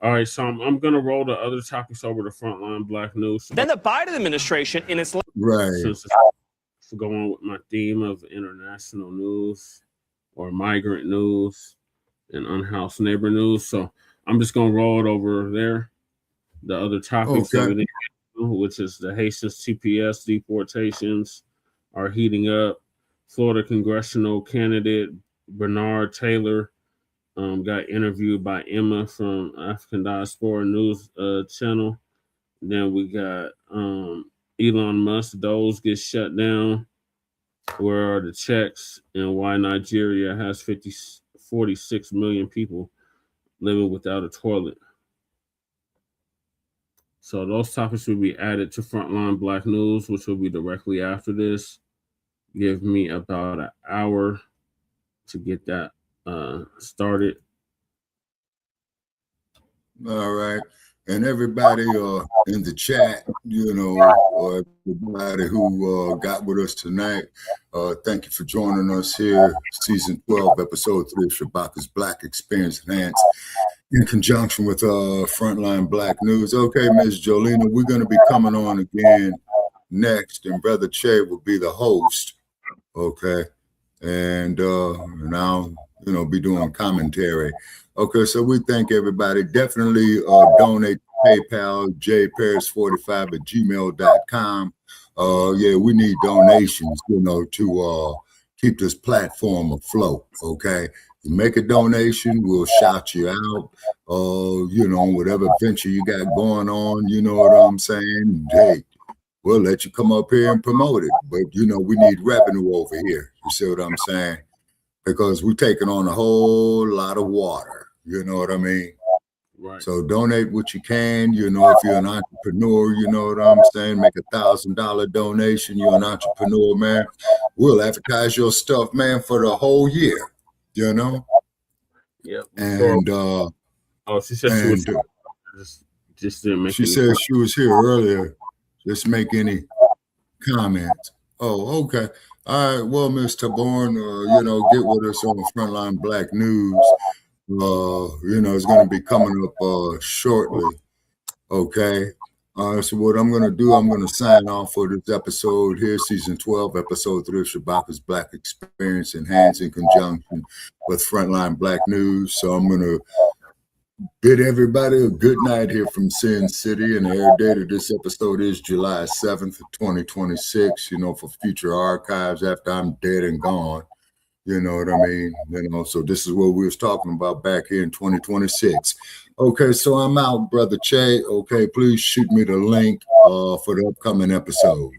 All right, so I'm going to roll the other topics over to Frontline Black News. Then the Biden administration, in its right, since it's going with my theme of international news or migrant news and unhoused neighbor news, so I'm just going to roll it over there. The other topics, okay, which is the Haitians TPS deportations are heating up. Florida congressional candidate Bernard Taylor got interviewed by Emma from African Diaspora News channel. Then we got Elon Musk, those get shut down. Where are the Checcs, and why Nigeria has 46 million people living without a toilet. So those topics will be added to Frontline Black News, which will be directly after this. Give me about an hour to get that started. All right. And everybody in the chat, you know, everybody who got with us tonight, thank you for joining us here. Season 12, Episode 3 of Shabaka's Black Experience Enhanced, in conjunction with Frontline Black News. Okay, Ms. Jolena, we're going to be coming on again next, and Brother Che will be the host. Okay. And I'll, you know, be doing commentary. Okay, so we thank everybody. Definitely donate to PayPal, jparis45@gmail.com. Yeah, we need donations, to keep this platform afloat. Okay, you make a donation, we'll shout you out. Whatever venture you got going on, you know what I'm saying? Hey, we'll let you come up here and promote it. But we need revenue over here. You see what I'm saying? Because we're taking on a whole lot of water. You know what I mean? Right. So donate what you can. If you're an entrepreneur, you know what I'm saying? Make $1,000 donation. You're an entrepreneur, man. We'll advertise your stuff, man, for the whole year. Yep. And she said she was just didn't make. She said she was here earlier. Just make any comments. Oh, okay. All right. Well, Ms. Taborn, get with us on Front Line Blacc News. It's going to be coming up shortly. Okay. So what I'm going to do, I'm going to sign off for this episode here, season 12, episode 3 of Shabaka's Black Experience Enhanced in conjunction with Frontline Blacc News. So I'm going to bid everybody a good night here from Sin City, and the air date of this episode is July 7th, 2026, for future archives after I'm dead and gone. You know what I mean? So this is what we was talking about back here in 2026. Okay, so I'm out, Brother Che. Okay, please shoot me the link for the upcoming episode.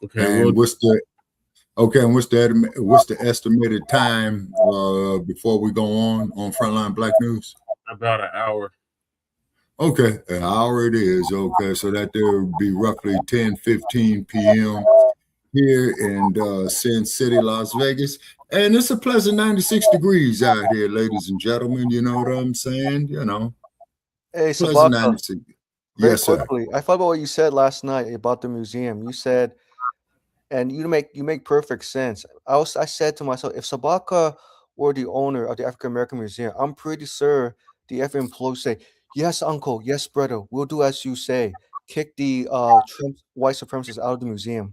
Okay, and what's the estimated time before we go on Frontline Blacc News? About an hour. Okay, an hour it is. Okay, so that there will be roughly 10:15 p.m. here in Sin City, Las Vegas. And it's a pleasant 96 degrees out here, ladies and gentlemen. You know what I'm saying? Hey, pleasant Shabaka, 96. very Yes, sir. quickly, I thought about what you said last night about the museum. You said, and you make perfect sense. I said to myself, if Shabaka were the owner of the African American Museum, I'm pretty sure the FN employees say, "Yes, uncle, yes, brother, we'll do as you say." Kick the white supremacists out of the museum.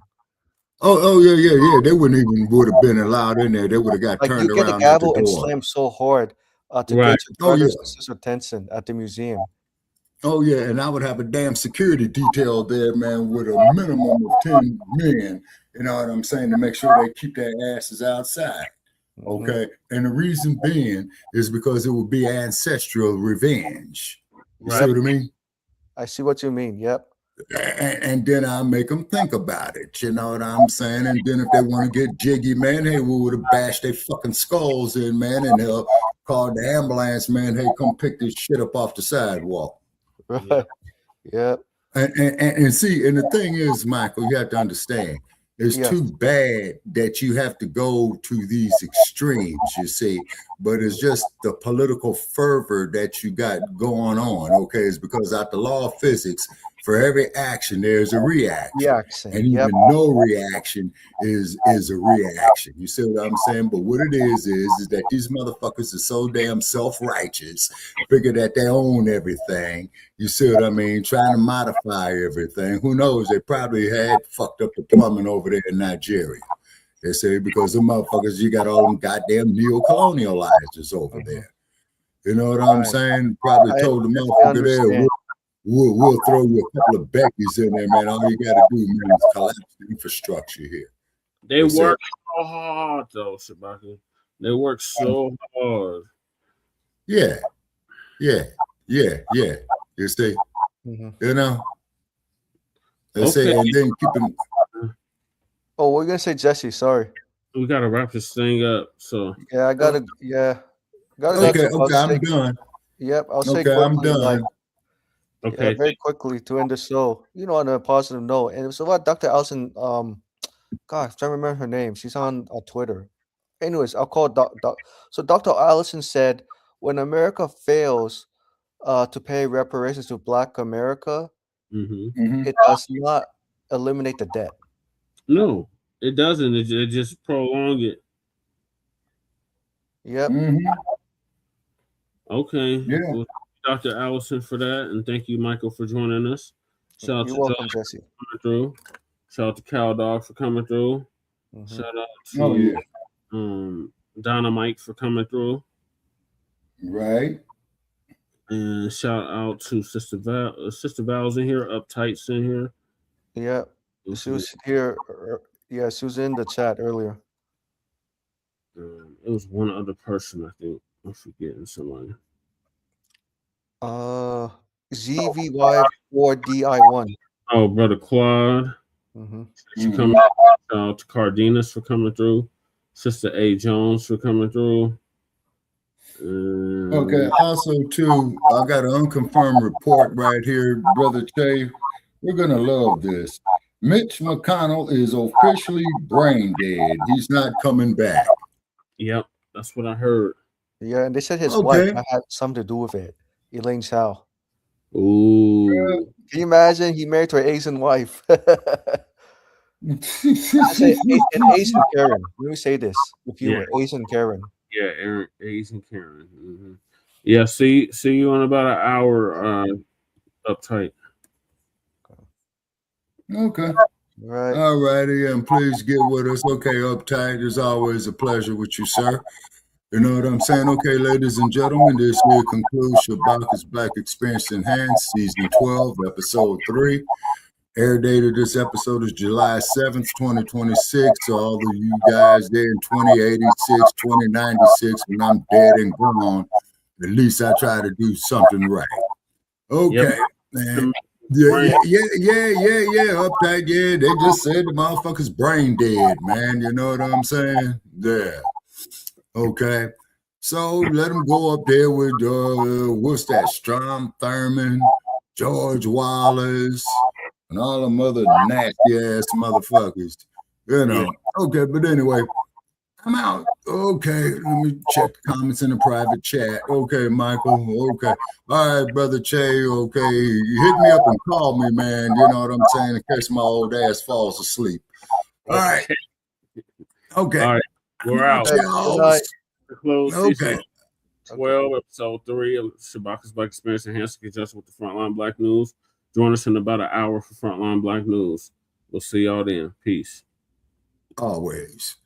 Oh, yeah. They would have been allowed in there. They would have got Like turned you get the around at the gavel and door. slam so hard to Right. get your Oh, yeah. brothers and sisters' attention at the museum. Oh, yeah, and I would have a damn security detail there, man, with a minimum of 10 men, you know what I'm saying, to make sure they keep their asses outside, okay? And the reason being is because it would be ancestral revenge. You see what I mean? I see what you mean, yep. And then I make them think about it, you know what I'm saying? And then if they want to get jiggy, man, hey, we would have bashed their fucking skulls in, man, and they'll call the ambulance, man, hey, come pick this shit up off the sidewalk. Right. Yeah. And see, and the thing is, Michael, you have to understand, it's too bad that you have to go to these extremes, you see, but it's just the political fervor that you got going on, okay? It's because out the law of physics, for every action, there's a reaction. And even no reaction is a reaction. You see what I'm saying? But what it is that these motherfuckers are so damn self-righteous, figure that they own everything. You see what I mean? Trying to modify everything. Who knows? They probably had fucked up the plumbing over there in Nigeria. They say, because the motherfuckers, you got all them goddamn neo-colonializers over there. You know what I'm saying? Probably told the motherfucker there, we'll throw you a couple of Beckies in there, man. All you got to do, man, is collapse the infrastructure here. They work so hard, though, Shabaka. They work so hard. Yeah. You see, you know. They say, and then keep them. Oh, what are you gonna say, Jesse? Sorry. We gotta wrap this thing up. So yeah, I gotta. Okay, I'm done. Yep, I'll say okay, quickly, I'm done. Okay, very quickly to end the show. On a positive note, and so about Dr. Allison. God, I'm trying to remember her name. She's on Twitter. Anyways, I'll call So Dr. Allison said, when America fails to pay reparations to Black America, it does not eliminate the debt. No, it doesn't. It just prolong it. Yep. Okay. Yeah. Well, Dr. Allison for that, and thank you, Michael, for joining us. Shout out You're to welcome, Doug Jesse. for coming through. Shout out to Cow Dog for coming through. Shout out to Dynamite for coming through. Right. And shout out to Sister Val. Sister Val's in here. Uptight's in here. Yep. She was here. Yeah, she was in the chat earlier. It was one other person, I think. I'm forgetting somebody. ZVY4DI1. Oh, brother Claude. Mhm. She coming. Shout out to Cardenas for coming through. Sister A. Jones for coming through. Okay. Also, too, I got an unconfirmed report right here, Brother Che. We're gonna love this. Mitch McConnell is officially brain dead. He's not coming back. Yep, that's what I heard. Yeah, and they said his Okay. wife had something to do with it. Elaine Chao. Ooh. Can you imagine? He married to an Asian wife. I say an Asian Karen. Let me say this. If you were Asian Karen. Yeah, Asian Karen. Mm-hmm. Yeah, see you in about an hour. Uptight. Okay. Right. All righty, and please get with us. Okay, Uptight. It's always a pleasure with you, sir. You know what I'm saying? Okay, ladies and gentlemen, this here concludes Shabaka's Black Experience Enhanced, Season 12, Episode 3. Air date of this episode is July 7th, 2026. So all of you guys there in 2086, 2096, when I'm dead and gone, at least I try to do something right. Okay, man. Yeah, Uptight. Yeah, they just said the motherfucker's brain dead, man. You know what I'm saying? Yeah. Okay. So let him go up there with what's that? Strom Thurmond, George Wallace, and all them other nasty ass motherfuckers. You know. Okay, but anyway, I'm out. Okay, let me check the comments in the private chat. Okay, Michael. Okay. All right, Brother Che. Okay. You hit me up and call me, man. You know what I'm saying? In case my old ass falls asleep. All right. Okay. All right. We're out. Close Okay. 12, episode 3 of Shabaka's Black Experience Enhanced Conjunction with the Frontline Black News. Join us in about an hour for Frontline Black News. We'll see y'all then. Peace. Always.